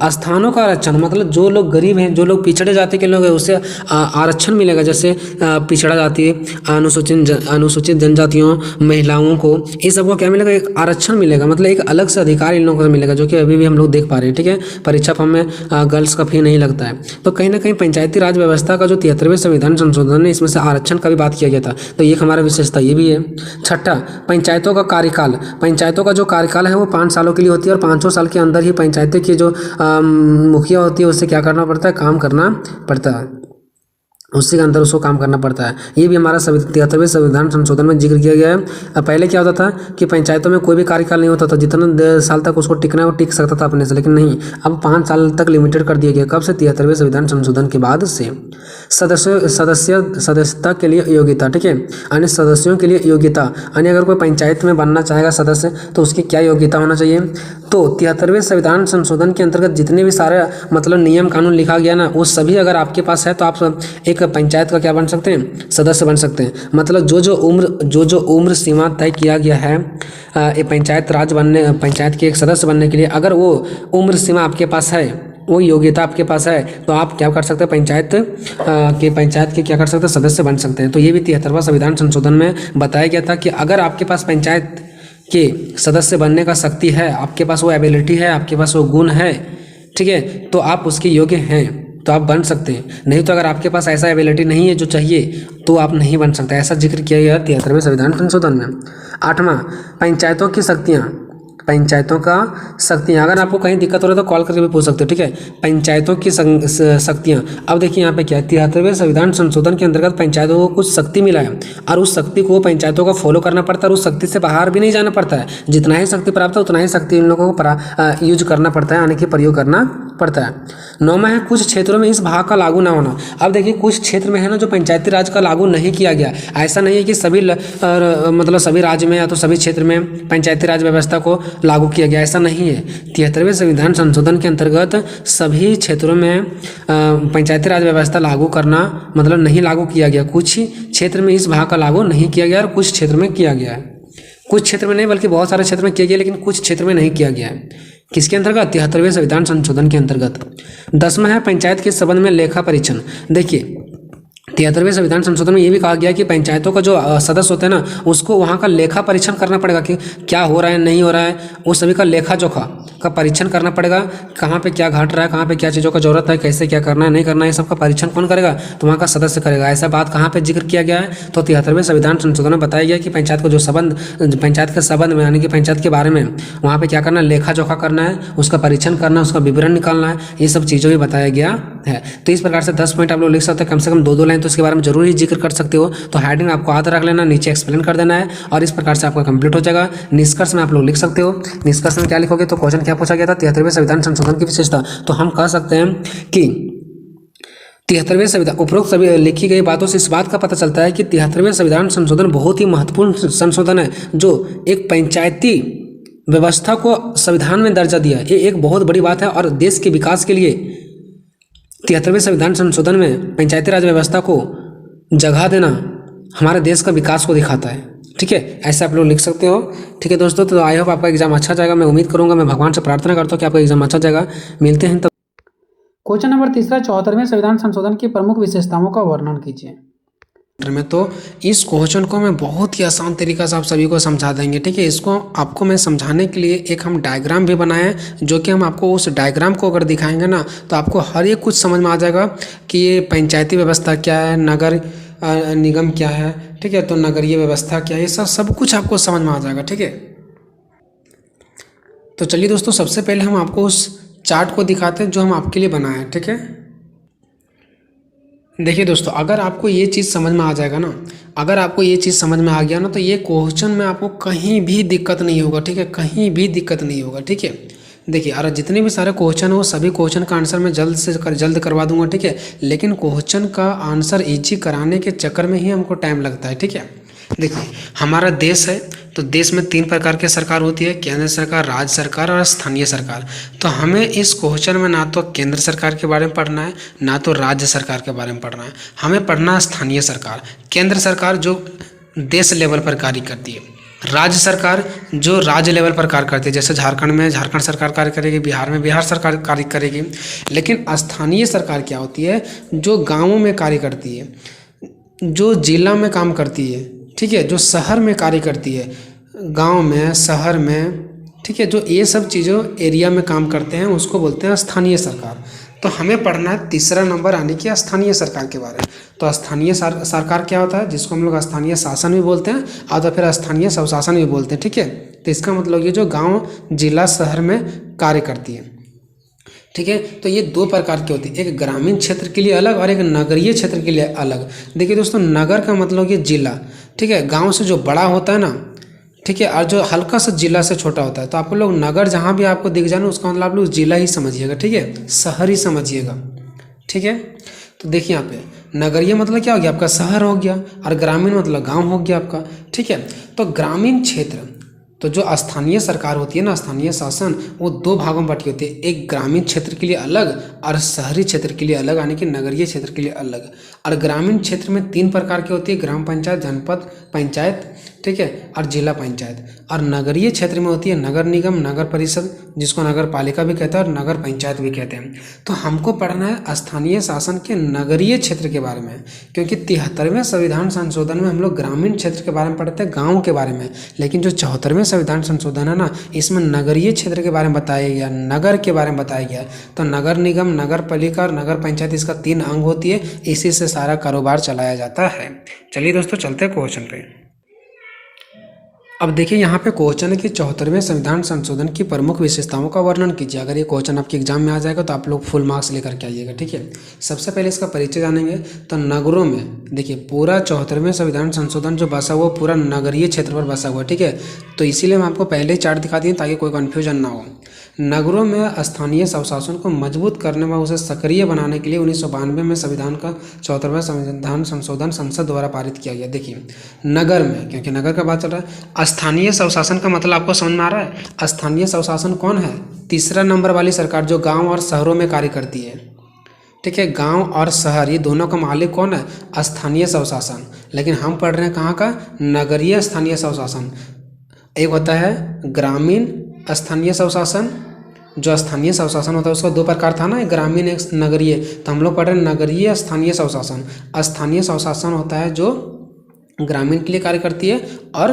स्थानों का आरक्षण, मतलब जो लोग गरीब हैं, जो लोग पिछड़े जाति के लोग हैं, उससे आरक्षण मिलेगा। जैसे पिछड़ा जाति, अनुसूचित जनजातियों, महिलाओं को, ये सबको क्या मिलेगा, एक आरक्षण मिलेगा, मतलब एक अलग से अधिकार इन लोगों को मिलेगा, जो कि अभी भी हम लोग देख पा रहे हैं, ठीक है। परीक्षा फॉर्म में गर्ल्स का फी नहीं लगता है। तो कहीं ना कहीं पंचायती राज व्यवस्था का जो 73वें संविधान संशोधन है, इसमें से आरक्षण का भी बात किया गया था, तो ये हमारा विशेषता ये भी है। छठा, पंचायतों का कार्यकाल। पंचायतों का जो कार्यकाल है वो 5 सालों के लिए होती है और 5 साल के अंदर ही पंचायतें की जो मुखिया होती है उससे क्या करना पड़ता है, काम करना पड़ता है, उसी के अंदर उसको काम करना पड़ता है। ये भी हमारा 73वें संविधान संशोधन में जिक्र किया गया है। पहले क्या होता था कि पंचायतों में कोई भी कार्यकाल नहीं होता था, जितना साल तक उसको टिकना है वो टिक सकता था अपने से, लेकिन नहीं, अब 5 साल तक लिमिटेड कर दिया गया। कब से? 73वें संविधान संशोधन के बाद से। सदस्यता के लिए योग्यता, ठीक है, अन्य सदस्यों के लिए योग्यता, यानी अगर कोई पंचायत में बनना चाहेगा सदस्य तो उसकी क्या योग्यता होना चाहिए। तो 73वें संविधान संशोधन के अंतर्गत जितने भी सारे मतलब नियम कानून लिखा गया ना, वो सभी अगर आपके पास है तो आप एक पंचायत का क्या बन सकते हैं, सदस्य बन सकते हैं। मतलब जो उम्र सीमा तय किया गया है ये पंचायत के एक सदस्य बनने के लिए, अगर वो उम्र सीमा आपके पास है, वो योग्यता आपके पास है, तो आप क्या कर सकते हैं, पंचायत के क्या कर सकते हैं, सदस्य बन सकते हैं। तो ये भी 73वां संविधान संशोधन में बताया गया था कि अगर आपके पास पंचायत के सदस्य बनने का शक्ति है, आपके पास वो एबिलिटी है, आपके पास वो गुण है, ठीक है, तो आप उसके योग्य हैं तो आप बन सकते हैं। नहीं तो अगर आपके पास ऐसा एबिलिटी नहीं है जो चाहिए तो आप नहीं बन सकते। ऐसा जिक्र किया गया 73वें संविधान संशोधन में। 8वां, पंचायतों की शक्तियाँ। पंचायतों का शक्तियाँ, अगर आपको कहीं दिक्कत हो रहा है तो कॉल करके भी पूछ सकते हो, ठीक है। पंचायतों की शक्तियाँ, अब देखिए यहाँ पे क्या है, 73वें संविधान संशोधन के अंतर्गत पंचायतों को कुछ शक्ति मिला है और उस शक्ति को पंचायतों को फॉलो करना पड़ता है और उस शक्ति से बाहर भी नहीं जाना पड़ता है। जितना ही शक्ति प्राप्त है उतना ही शक्ति इन लोगों को यूज करना पड़ता है, यानी कि प्रयोग करना पड़ता है। 9वां है, कुछ क्षेत्रों में इस भाग का लागू ना होना। अब देखिए कुछ क्षेत्र में है ना जो पंचायती राज का लागू नहीं किया गया। ऐसा नहीं है कि सभी राज्य में या तो सभी क्षेत्र में पंचायती राज व्यवस्था को लागू किया गया, ऐसा नहीं है। 73वें संविधान संशोधन के अंतर्गत सभी क्षेत्रों में पंचायती राज व्यवस्था लागू करना मतलब नहीं लागू किया गया। कुछ क्षेत्र में इस भाग का लागू नहीं किया गया और कुछ क्षेत्र में किया गया है। कुछ क्षेत्र में नहीं बल्कि बहुत सारे क्षेत्र में किया गया, लेकिन कुछ क्षेत्र में नहीं किया गया है। किसके अंतर्गत? 73वें संविधान संशोधन के अंतर्गत। 10वां है, पंचायत के संबंध में लेखा परीक्षण। देखिए 73वें संविधान संशोधन में ये भी कहा गया कि पंचायतों का जो सदस्य होते हैं ना, उसको वहाँ का लेखा परीक्षण करना पड़ेगा कि क्या हो रहा है नहीं हो रहा है, वो सभी का लेखा जोखा का परीक्षण करना पड़ेगा। कहाँ पे क्या घट रहा है, कहाँ पे क्या चीज़ों का जरूरत है, कैसे क्या करना है नहीं करना है, ये सबका परीक्षण कौन करेगा? तो वहाँ का सदस्य करेगा। ऐसा बात कहाँ पर जिक्र किया गया है? तो 73वें संविधान संशोधन में बताया गया कि पंचायत को जो पंचायत के संबंध में यानी कि पंचायत के बारे में वहाँ पर क्या करना है, लेखा जोखा करना है, उसका परीक्षण करना है, उसका विवरण निकालना है, ये सब चीज़ों भी बताया गया है। तो इस प्रकार से 10 पॉइंट आप लोग लिख सकते हैं, कम से कम 2-2 लाइन तो इसके बारे में जरूर ही जिक्र कर सकते हो। तो हेडिंग आपको आधा रख लेना, नीचे एक्सप्लेन कर देना है और इस प्रकार से आपका कंप्लीट हो जाएगा। निष्कर्ष में आप लोग लिख सकते हो। निष्कर्ष में क्या लिखोगे? तो क्वेश्चन क्या पूछा गया था, 73वें संविधान संशोधन की विशेषता। तो हम कह सकते हैं कि 73वें संविधान उपरोक्त सभी लिखी गई बातों से इस बात का पता चलता है कि 73वें संविधान संशोधन बहुत ही महत्वपूर्ण संशोधन है, जो एक पंचायती व्यवस्था को संविधान में दर्जा दिया। ये एक बहुत बड़ी बात है और देश के विकास के लिए 73वें संविधान संशोधन में पंचायती राज व्यवस्था को जगह देना हमारे देश का विकास को दिखाता है। ठीक है, ऐसे आप लोग लिख सकते हो। ठीक है दोस्तों, तो आई होप आपका एग्जाम अच्छा जाएगा। मैं उम्मीद करूंगा, मैं भगवान से प्रार्थना करता हूँ कि आपका एग्जाम अच्छा जाएगा। मिलते हैं तब। क्वेश्चन नंबर 3, 74वें संविधान संशोधन की प्रमुख विशेषताओं का वर्णन कीजिए। में तो इस क्वेश्चन को मैं बहुत ही आसान तरीका से आप सभी को समझा देंगे। ठीक है, इसको आपको मैं समझाने के लिए एक हम डायग्राम भी बनाए हैं, जो कि हम आपको उस डायग्राम को अगर दिखाएंगे ना तो आपको हर एक कुछ समझ में आ जाएगा कि ये पंचायती व्यवस्था क्या है, नगर निगम क्या है। ठीक है, तो नगरीय व्यवस्था क्या है, ये सब कुछ आपको समझ में आ जाएगा। ठीक है, तो चलिए दोस्तों, सबसे पहले हम आपको उस चार्ट को दिखाते हैं जो हम आपके लिए बनाए हैं। ठीक है, देखिए दोस्तों, अगर आपको ये चीज़ समझ में आ जाएगा ना, अगर आपको ये चीज़ समझ में आ गया ना, तो ये क्वेश्चन में आपको कहीं भी दिक्कत नहीं होगा। ठीक है, कहीं भी दिक्कत नहीं होगा। ठीक है, देखिए अरे जितने भी सारे क्वेश्चन हो सभी क्वेश्चन का आंसर मैं जल्द करवा दूंगा। ठीक है, लेकिन क्वेश्चन का आंसर इजी कराने के चक्कर में ही हमको टाइम लगता है। ठीक है, देखिए हमारा देश है, तो देश में 3 प्रकार की सरकार होती है, केंद्र सरकार, राज्य सरकार और स्थानीय सरकार। तो हमें इस क्वेश्चन में ना तो केंद्र सरकार के बारे में पढ़ना है, ना तो राज्य सरकार के बारे में पढ़ना है, हमें पढ़ना है स्थानीय सरकार। केंद्र सरकार जो देश लेवल पर कार्य करती है, राज्य सरकार जो राज्य लेवल पर कार्य करती है, जैसे झारखंड में झारखंड सरकार कार्य करेगी, बिहार में बिहार सरकार कार्य करेगी। लेकिन स्थानीय सरकार क्या होती है, जो गाँवों में कार्य करती है, जो जिला में काम करती है। ठीक है, जो शहर में कार्य करती है, गांव में, शहर में। ठीक है, जो ये सब चीज़ों एरिया में काम करते हैं उसको बोलते हैं स्थानीय सरकार। तो हमें पढ़ना है तीसरा नंबर यानी कि स्थानीय सरकार के बारे में। तो स्थानीय सरकार क्या होता है, जिसको हम लोग स्थानीय शासन भी बोलते हैं और तो फिर स्थानीय स्वशासन भी बोलते हैं, ठीक है। तो इसका मतलब ये जो गांव, जिला, शहर में कार्य करती है, ठीक है। तो ये दो प्रकार की होती है, एक ग्रामीण क्षेत्र के लिए अलग और एक नगरीय क्षेत्र के लिए अलग। देखिए दोस्तों, नगर का मतलब ये जिला, ठीक है, गाँव से जो बड़ा होता है ना, ठीक है, और जो हल्का सा जिला से छोटा होता है। तो आप लोग नगर जहाँ भी आपको दिख जाए ना, उसका मतलब आप लोग जिला ही समझिएगा, ठीक है, शहर ही समझिएगा, ठीक है। तो देखिए यहाँ पे नगरीय मतलब क्या हो गया, आपका शहर हो गया, और ग्रामीण मतलब गांव हो गया आपका, ठीक है। तो ग्रामीण क्षेत्र, तो जो स्थानीय सरकार होती है ना, स्थानीय शासन, वो दो भागों में बटी होती है, एक ग्रामीण क्षेत्र के लिए अलग और शहरी क्षेत्र के लिए अलग, यानी कि नगरीय क्षेत्र के लिए अलग। और ग्रामीण क्षेत्र में 3 प्रकार की होती है, ग्राम पंचायत, जनपद पंचायत, ठीक है, और जिला पंचायत। और नगरीय क्षेत्र में होती है नगर निगम, नगर परिषद, जिसको नगर पालिका भी कहते हैं और नगर पंचायत भी कहते हैं। तो हमको पढ़ना है स्थानीय शासन के नगरीय क्षेत्र के बारे में, क्योंकि 73वें संविधान संशोधन में हम लोग ग्रामीण क्षेत्र के बारे में पढ़ते हैं, गाँव के बारे में, लेकिन जो 74वें संविधान संशोधन है ना, इसमें नगरीय क्षेत्र के बारे में बताया गया, नगर के बारे में बताया गया। तो नगर निगम, नगर पालिका और नगर पंचायत, इसका 3 अंग होती है, इसी से सारा कारोबार चलाया जाता है। चलिए दोस्तों, चलते हैं क्वेश्चन पे। अब देखिए यहाँ पे क्वेश्चन है कि 74वें संविधान संशोधन की प्रमुख विशेषताओं का वर्णन कीजिए। अगर ये क्वेश्चन आपके एग्जाम में आ जाएगा तो आप लोग फुल मार्क्स लेकर के आइएगा, ठीक है। सबसे पहले इसका परिचय जानेंगे। तो नगरों में देखिए, पूरा 74वें संविधान संशोधन जो बसा हुआ पूरा नगरीय क्षेत्र पर बसा हुआ, ठीक है। तो इसीलिए हम आपको पहले ही चार्ट दिखा दिए ताकि कोई कन्फ्यूजन ना हो। नगरों में स्थानीय स्वशासन को मजबूत करने व उसे सक्रिय बनाने के लिए 1992 में संविधान का 74वां संविधान संशोधन संसद द्वारा पारित किया गया। देखिए नगर में, क्योंकि नगर का बात चल रहा है, स्थानीय स्वशासन का मतलब आपको समझ में आ रहा है। स्थानीय स्वशासन कौन है, तीसरा नंबर वाली सरकार जो गांव और शहरों में कार्य करती है, ठीक है। गांव और शहर ये दोनों का मालिक कौन है, स्थानीय स्वशासन। लेकिन हम पढ़ रहे हैं कहाँ का, नगरीय स्थानीय स्वशासन। एक होता है ग्रामीण स्थानीय स्वशासन, जो स्थानीय स्वशासन होता है उसका 2 प्रकार था ना, एक ग्रामीण एक नगरीय। तो हम लोग पढ़ रहे हैं नगरीय स्थानीय स्वशासन। स्थानीय स्वशासन होता है जो ग्रामीण के लिए कार्य करती है और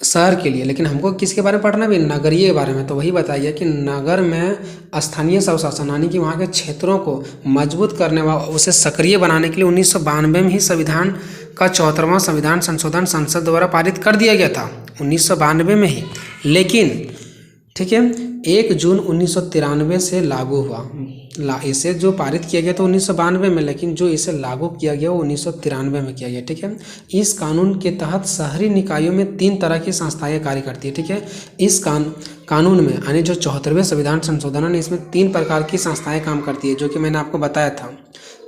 शहर के लिए। लेकिन हमको किसके बारे में पढ़ना भी, नगरीय के बारे में। तो वही बताइए कि नगर में स्थानीय स्वशासन यानी कि वहाँ के क्षेत्रों को मजबूत करने व उसे सक्रिय बनाने के लिए 1992 में ही संविधान का 74वां संविधान संशोधन संसद द्वारा पारित कर दिया गया था, 1992 में ही। लेकिन ठीक है, 1 जून 1993 से लागू हुआ। इसे जो पारित किया गया था 1992 में, लेकिन जो इसे लागू किया गया वो 1993 में किया गया, ठीक है। इस कानून के तहत शहरी निकायों में 3 तरह की संस्थाएं कार्य करती है, ठीक है। इस कानून में यानी जो 74वें संविधान संशोधन है, इसमें 3 प्रकार की संस्थाएं काम करती है, जो कि मैंने आपको बताया था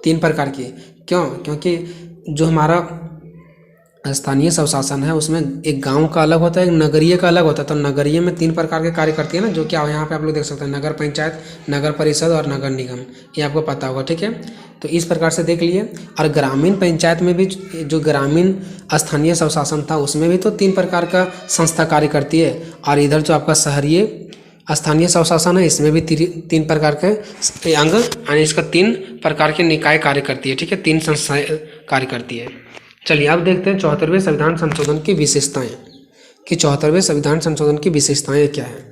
3 प्रकार की। क्यों, क्योंकि जो हमारा स्थानीय स्वशासन है उसमें एक गांव का अलग होता है, एक नगरीय का अलग होता है। तो नगरीय में 3 प्रकार के कार्य करती है ना, जो कि यहाँ पे आप लोग देख सकते हैं, नगर पंचायत, नगर परिषद और नगर निगम, ये आपको पता होगा, ठीक है। तो इस प्रकार से देख लिए। और ग्रामीण पंचायत में भी जो ग्रामीण स्थानीय स्वशासन था उसमें भी तो 3 प्रकार का संस्था कार्य करती है। और इधर जो आपका शहरीय स्थानीय स्वशासन है इसमें भी 3 प्रकार के अंग यानी इसका 3 प्रकार के निकाय कार्य करती है, ठीक है, 3 संस्थाएं कार्य करती है। चलिए अब देखते हैं 74वें संविधान संशोधन की विशेषताएं, कि 74वें संविधान संशोधन की विशेषताएं क्या है,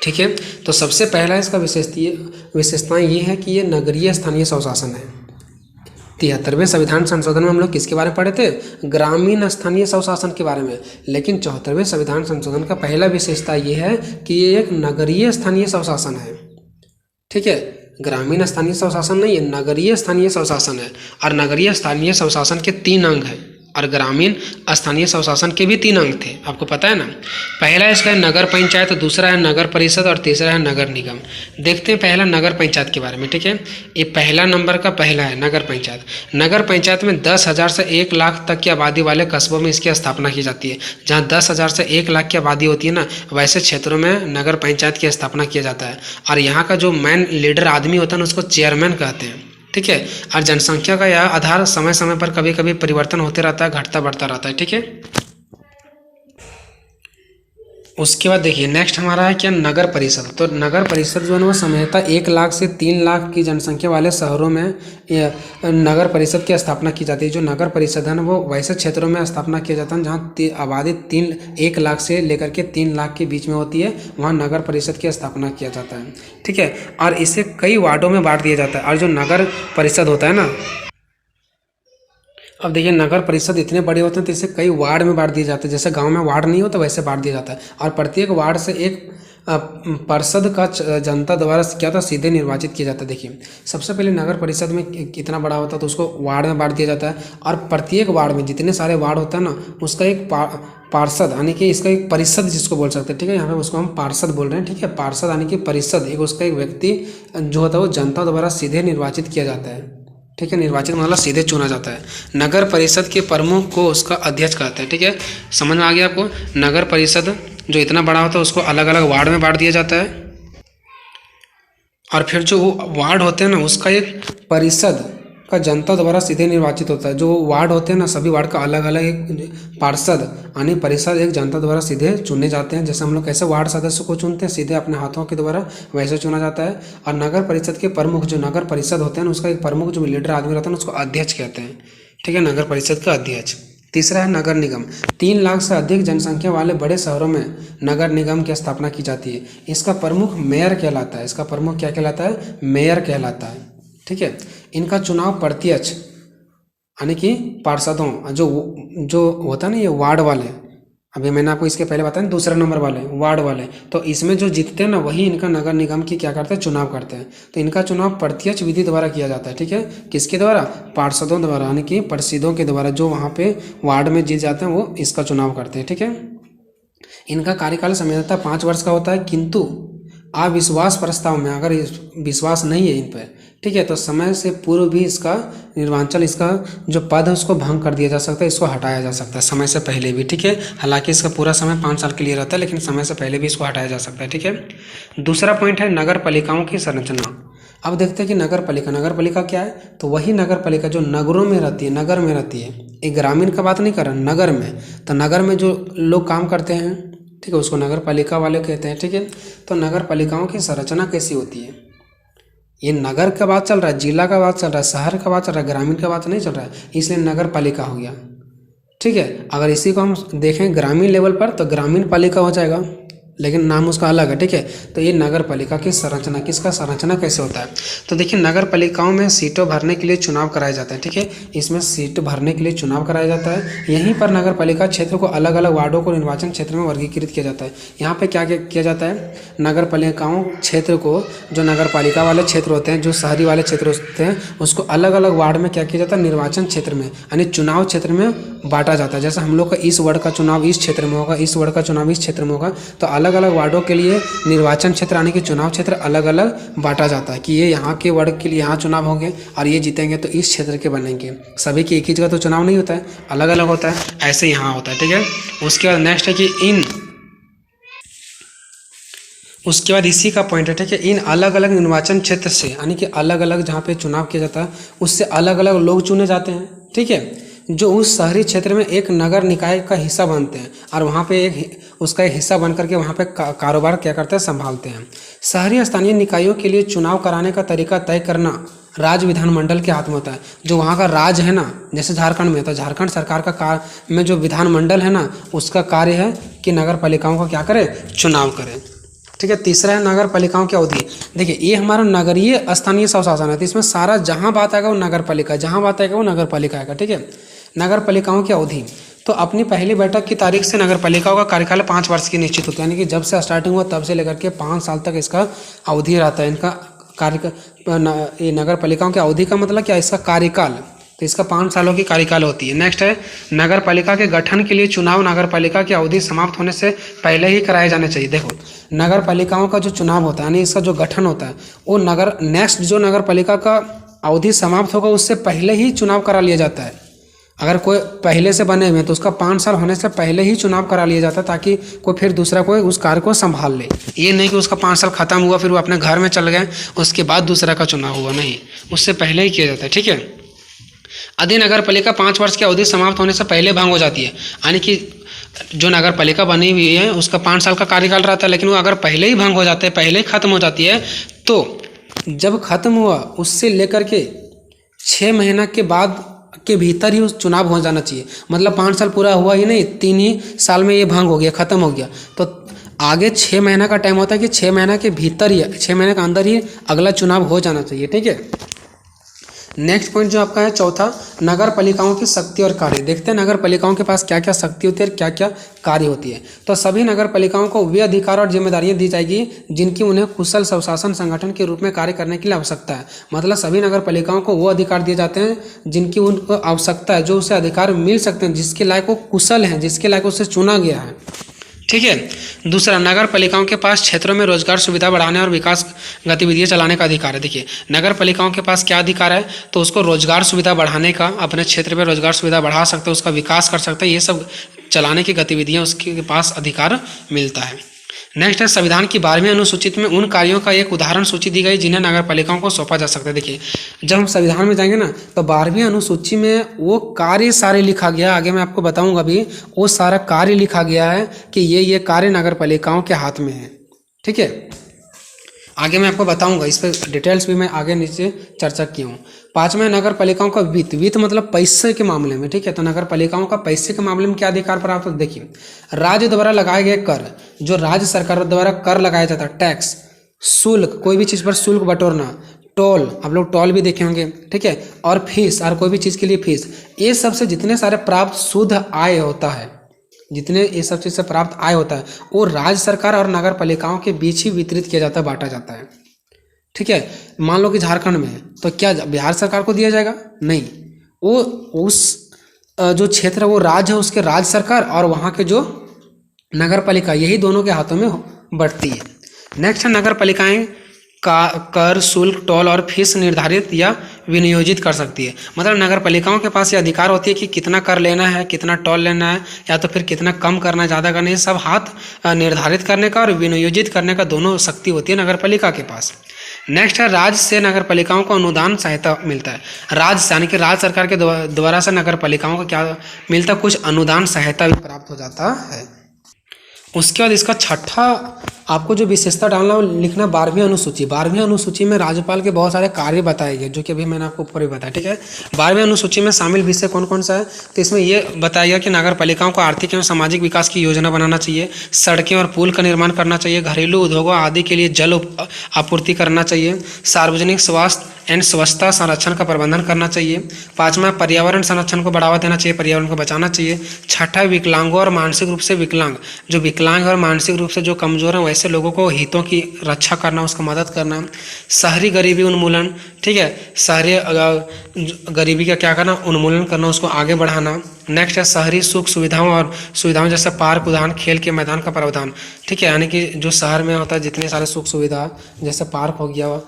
ठीक है। तो सबसे पहला इसका विशेषताएं ये है कि ये नगरीय स्थानीय स्वशासन है। 73वें संविधान संशोधन में हम लोग किसके बारे में पढ़े थे, ग्रामीण स्थानीय स्वशासन के बारे में। लेकिन 74वें संविधान संशोधन का पहला विशेषता ये है कि ये एक नगरीय स्थानीय स्वशासन है, ठीक है। ग्रामीण स्थानीय स्वशासन नहीं है, नगरीय स्थानीय स्वशासन है। और नगरीय स्थानीय स्वशासन के 3 अंग हैं और ग्रामीण स्थानीय स्वशासन के भी 3 अंग थे, आपको पता है ना। पहला इसका है नगर पंचायत, दूसरा है नगर परिषद और तीसरा है नगर निगम। देखते हैं पहला नगर पंचायत के बारे में, ठीक है। ये पहला नंबर का पहला है नगर पंचायत। नगर पंचायत में 10,000 से 1 लाख तक की आबादी वाले कस्बों में इसकी स्थापना की जाती है। जहाँ 10,000 से 1 लाख की आबादी होती है ना, वैसे क्षेत्रों में नगर पंचायत की स्थापना किया जाता है। और यहाँ का जो मेन लीडर आदमी होता है ना, उसको चेयरमैन कहते हैं, ठीक है। और जनसंख्या का यह आधार समय समय पर कभी कभी परिवर्तन होते रहता है, घटता बढ़ता रहता है, ठीक है। उसके बाद देखिए नेक्स्ट हमारा है क्या, नगर परिषद। तो नगर परिषद जो है ना वो सामान्यतः 1 लाख से 3 लाख की जनसंख्या वाले शहरों में नगर परिषद की स्थापना की जाती है। जो नगर परिषद है ना वो वैसे क्षेत्रों में स्थापना किया जाता है जहाँ आबादी 1 लाख से लेकर के 3 लाख के बीच में होती है, वहाँ नगर परिषद की स्थापना किया जाता है। ठीक है, और इसे कई वार्डों में बांट दिया जाता है। और जो नगर परिषद होता है ना, अब देखिए नगर परिषद इतने बड़े होते हैं तो इसे कई वार्ड में बांट दिए जाते हैं। जैसे गांव में वार्ड नहीं होता वैसे बांट दिया जाता है। और प्रत्येक वार्ड से एक पार्षद का जनता द्वारा क्या था, सीधे निर्वाचित किया जाता है। देखिए सबसे पहले नगर परिषद में कितना बड़ा होता है तो उसको वार्ड में बांट दिया जाता है। और प्रत्येक वार्ड में जितने सारे वार्ड होता है ना उसका एक पार्षद यानी कि इसका एक परिषद जिसको बोल सकते हैं। ठीक है, यहाँ पे उसको हम पार्षद बोल रहे हैं। ठीक है, पार्षद यानी कि परिषद एक उसका एक व्यक्ति जो होता है वो जनता द्वारा सीधे निर्वाचित किया जाता है। ठीक है, निर्वाचित मतलब सीधे चुना जाता है। नगर परिषद के प्रमुख को उसका अध्यक्ष कहते हैं। ठीक है, समझ में आ गया आपको। नगर परिषद जो इतना बड़ा होता है उसको अलग अलग वार्ड में बांट दिया जाता है। और फिर जो वार्ड होते हैं ना उसका एक परिषद का जनता द्वारा सीधे निर्वाचित होता है। जो वार्ड होते हैं ना सभी वार्ड का अलग अलग एक पार्षद यानी परिषद एक जनता द्वारा सीधे चुने जाते हैं। जैसे हम लोग कैसे वार्ड सदस्य को चुनते हैं सीधे अपने हाथों के द्वारा, वैसे चुना जाता है। और नगर परिषद के प्रमुख जो नगर परिषद होते हैं उसका एक प्रमुख जो लीडर आदमी रहता है उसको अध्यक्ष कहते हैं। ठीक है, नगर परिषद का अध्यक्ष। तीसरा है नगर निगम। 3 लाख से अधिक जनसंख्या वाले बड़े शहरों में नगर निगम की स्थापना की जाती है। इसका प्रमुख मेयर कहलाता है। इसका प्रमुख क्या कहलाता है, मेयर कहलाता है। ठीक है, इनका चुनाव प्रत्यक्ष यानी कि पार्षदों जो होता है ना ये वार्ड वाले, अभी मैंने आपको इसके पहले बताया दूसरा नंबर वाले वार्ड वाले, तो इसमें जो जीतते हैं ना वही इनका नगर निगम की क्या करते हैं, चुनाव करते हैं। तो इनका चुनाव प्रत्यक्ष विधि द्वारा किया जाता है। ठीक है, किसके द्वारा, पार्षदों द्वारा यानी कि पार्षदों के द्वारा जो वहाँ पे वार्ड में जीत जाते हैं वो इसका चुनाव करते हैं। ठीक है, इनका कार्यकाल सामान्यतः 5 वर्ष का होता है, किंतु अविश्वास प्रस्ताव में अगर विश्वास नहीं है इन पर, ठीक है, तो समय से पूर्व भी इसका निर्वाचन, इसका जो पद है उसको भंग कर दिया जा सकता है, इसको हटाया जा सकता है समय से पहले भी। ठीक है, हालांकि इसका पूरा समय 5 साल के लिए रहता है लेकिन समय से पहले भी इसको हटाया जा सकता है। ठीक है, दूसरा पॉइंट है नगर पालिकाओं की संरचना। अब देखते हैं कि नगर पालिका क्या है। तो वही नगर पालिका जो नगरों में रहती है, नगर में रहती है, एक ग्रामीण का बात नहीं कर रहा, नगर में। तो नगर में जो लोग काम करते हैं, ठीक है, उसको नगर पालिका वाले कहते हैं। ठीक है, तो नगर पालिकाओं की संरचना कैसी होती है, ये नगर का बात चल रहा है, जिला का बात चल रहा है, शहर का बात चल रहा है, ग्रामीण का बात नहीं चल रहा है, इसलिए नगर पालिका हो गया। ठीक है, अगर इसी को हम देखें ग्रामीण लेवल पर तो ग्रामीण पालिका हो जाएगा, लेकिन नाम उसका अलग है। ठीक है, तो ये नगर पालिका की संरचना, किसका संरचना कैसे होता है। तो देखिए नगर पालिकाओं में सीटों भरने के लिए चुनाव कराया जाता है। ठीक है, इसमें सीट भरने के लिए चुनाव कराया जाता है। यहीं पर नगर पालिका क्षेत्र को अलग अलग वार्डों को निर्वाचन क्षेत्र में वर्गीकृत किया जाता है। यहाँ पे क्या किया जाता है, नगर पालिकाओं क्षेत्र को, जो नगर पालिका वाले क्षेत्र होते हैं, जो शहरी वाले क्षेत्र होते हैं, उसको अलग अलग वार्ड में क्या किया जाता है, निर्वाचन क्षेत्र में यानी चुनाव क्षेत्र में बांटा जाता है। जैसे हम लोग का इस वार्ड का चुनाव इस क्षेत्र में होगा, इस वार्ड का चुनाव इस क्षेत्र में होगा, तो अलग अलग वार्डों के लिए निर्वाचन क्षेत्र यानी कि चुनाव क्षेत्र अलग अलग बांटा जाता है कि ये यहाँ के वार्ड के लिए यहाँ चुनाव होंगे और ये जीतेंगे तो इस क्षेत्र के बनेंगे। सभी की एक ही जगह तो चुनाव नहीं होता है, अलग अलग होता है, ऐसे यहाँ होता है। ठीक है, उसके बाद नेक्स्ट है कि उसके बाद इसी का पॉइंट है, ठीक है, इन अलग अलग निर्वाचन क्षेत्र से यानी कि अलग अलग जहाँ पे चुनाव किया जाता है उससे अलग अलग लोग चुने जाते हैं। ठीक है, जो उस शहरी क्षेत्र में एक नगर निकाय का हिस्सा बनते हैं और वहाँ पे उसका एक हिस्सा बन करके वहाँ पे कारोबार क्या करते हैं, संभालते हैं। शहरी स्थानीय निकायों के लिए चुनाव कराने का तरीका तय करना राज्य विधानमंडल के हाथ में होता है। जो वहाँ का राज्य है ना, जैसे झारखंड में, तो झारखंड सरकार का में जो विधानमंडल है ना उसका कार्य है कि नगर पालिकाओं का क्या करे, चुनाव करे। ठीक है, तीसरा है नगर पालिकाओं की अवधि। देखिए ये हमारा नगरीय स्थानीय स्वशासन है, तो इसमें सारा जहाँ बात आएगा वो नगर पालिका, जहाँ बात आएगा वो नगर पालिका आएगा। ठीक है, नगर पालिकाओं की अवधि, तो अपनी पहली बैठक की तारीख से नगर पालिकाओं का कार्यकाल 5 वर्ष की निश्चित होता है, यानी कि जब से स्टार्टिंग हुआ तब से लेकर के 5 साल तक इसका अवधि रहता है। इनका ये नगर पालिकाओं की अवधि का मतलब क्या है, इसका कार्यकाल, तो इसका 5 सालों की कार्यकाल होती है। नेक्स्ट है नगर पालिका के गठन के लिए चुनाव नगर पालिका की अवधि समाप्त होने से पहले ही कराए जाने चाहिए। देखो नगर पालिकाओं का जो चुनाव होता है यानी इसका जो गठन होता है वो नेक्स्ट जो नगर पालिका का अवधि समाप्त होगा उससे पहले ही चुनाव करा लिया जाता है। अगर कोई पहले से बने हुए तो उसका 5 साल होने से पहले ही चुनाव करा लिया जाता है ताकि कोई फिर दूसरा कोई उस कार्य को संभाल ले। ये नहीं कि उसका 5 साल खत्म हुआ फिर वो अपने घर में चल गए उसके बाद दूसरा का चुनाव हुआ, नहीं, उससे पहले ही किया जाता है। ठीक है, यदि नगर पालिका 5 वर्ष की अवधि समाप्त होने से पहले भंग हो जाती है यानी कि जो नगर पालिका बनी हुई है उसका 5 साल का कार्यकाल रहता है, लेकिन वो अगर पहले ही भंग हो जाते हैं, पहले ही खत्म हो जाती है, तो जब खत्म हुआ उससे लेकर के 6 महीना के बाद के भीतर ही उस चुनाव हो जाना चाहिए। मतलब 5 साल पूरा हुआ ही नहीं, 3 ही साल में ये भंग हो गया, खत्म हो गया, तो आगे 6 महीना का टाइम होता है कि 6 महीना के भीतर ही, 6 महीने के अंदर ही अगला चुनाव हो जाना चाहिए। ठीक है, नेक्स्ट पॉइंट जो आपका है चौथा, नगर पालिकाओं की शक्ति और कार्य। देखते हैं नगर पालिकाओं के पास क्या क्या शक्ति होती है और क्या क्या कार्य होती है। तो सभी नगर पालिकाओं को वे अधिकार और जिम्मेदारियां दी जाएगी जिनकी उन्हें कुशल स्वशासन संगठन के रूप में कार्य करने के लिए आवश्यकता है। मतलब सभी नगर पालिकाओं को वो अधिकार दिए जाते हैं जिनकी उनको आवश्यकता है, जो उसे अधिकार मिल सकते हैं, जिसके लायक वो कुशल है, जिसके लायक उसे चुना गया है। ठीक है। दूसरा, नगर पालिकाओं के पास क्षेत्रों में रोजगार सुविधा बढ़ाने और विकास गतिविधियां चलाने का अधिकार है। देखिए, नगर पालिकाओं के पास क्या अधिकार है, तो उसको रोजगार सुविधा बढ़ाने का, अपने क्षेत्र में रोजगार सुविधा बढ़ा सकते हैं, उसका विकास कर सकते हैं, ये सब चलाने की गतिविधियां उसके पास अधिकार मिलता है। नेक्स्ट है, संविधान की 12वीं अनुसूचित में उन कार्यों का एक उदाहरण सूची दी गई जिन्हें नगर पालिकाओं को सौंपा जा सकता है। देखिए, जब हम संविधान में जाएंगे ना, तो 12वीं अनुसूची में वो कार्य सारे लिखा गया, आगे मैं आपको बताऊंगा अभी, वो सारा कार्य लिखा गया है कि ये कार्य नगर पालिकाओं के हाथ में है। ठीक है, आगे मैं आपको बताऊंगा, इस पर डिटेल्स भी मैं आगे नीचे चर्चा की हूँ। 5वां, नगर पालिकाओं का वित्त। वित्त मतलब पैसे के मामले में। ठीक है, तो नगर पालिकाओं का पैसे के मामले में क्या अधिकार प्राप्त होता है। देखिए, राज्य द्वारा लगाए गए कर, जो राज्य सरकार द्वारा कर लगाया जाता है, टैक्स, शुल्क, कोई भी चीज़ पर शुल्क बटोरना, टोल, आप लोग टोल भी देखे होंगे। ठीक है, और फीस, और कोई भी चीज़ के लिए फीस, ये सब से जितने सारे प्राप्त शुद्ध आय होता है, जितने ये सब चीज़ से प्राप्त आय होता है, वो राज्य सरकार और नगर पालिकाओं के बीच ही वितरित किया जाता है, बांटा जाता है। ठीक है, मान लो कि झारखंड में है, तो क्या बिहार सरकार को दिया जाएगा? नहीं, वो उस जो क्षेत्र है वो राज्य है, उसके राज्य सरकार और वहाँ के जो नगर पालिका, यही दोनों के हाथों में बढ़ती है। नेक्स्ट है, नगर पालिकाएं का कर, शुल्क, टोल और फीस निर्धारित या विनियोजित कर सकती है। मतलब नगर पालिकाओं के पास ये अधिकार होती है कि कितना कर लेना है, कितना टोल लेना है, या तो फिर कितना कम करना है, ज़्यादा करना है, सब हाथ निर्धारित करने का और विनियोजित करने का दोनों शक्ति होती है नगर पालिका के पास। नेक्स्ट है, राज्य से नगर पालिकाओं को अनुदान सहायता मिलता है। राज्य से यानी कि राज्य सरकार के द्वारा से नगर पालिकाओं को क्या मिलता है, कुछ अनुदान सहायता भी प्राप्त हो जाता है। उसके बाद इसका छठा आपको जो विशेषता डालना है लिखना 12वीं अनुसूची। 12वीं अनुसूची में राज्यपाल के बहुत सारे कार्य बताए गए, जो कि अभी मैंने आपको ऊपर ही बताया। ठीक है, 12वीं अनुसूची में शामिल विषय कौन कौन सा है, तो इसमें ये बताया गया कि नगर पालिकाओं को आर्थिक एवं सामाजिक विकास की योजना बनाना चाहिए, सड़कें और पुल का निर्माण करना चाहिए, घरेलू उद्योगों आदि के लिए जल आपूर्ति करना चाहिए, सार्वजनिक स्वास्थ्य एंड स्वच्छता संरक्षण का प्रबंधन करना चाहिए। 5वां, पर्यावरण संरक्षण को बढ़ावा देना चाहिए, पर्यावरण को बचाना चाहिए। 6ठा, विकलांगों और मानसिक रूप से विकलांग, जो विकलांग और मानसिक रूप से जो कमजोर हैं वैसे लोगों को हितों की रक्षा करना, उसको मदद करना। शहरी गरीबी उन्मूलन, ठीक है, शहरी गरीबी का क्या करना, उन्मूलन करना, उसको आगे बढ़ाना। नेक्स्ट है, शहरी सुख सुविधाओं जैसे पार्क, उद्यान, खेल के मैदान का प्रावधान। ठीक है, यानी कि जो शहर में होता है जितने सारे सुख सुविधा, जैसे पार्क हो गया,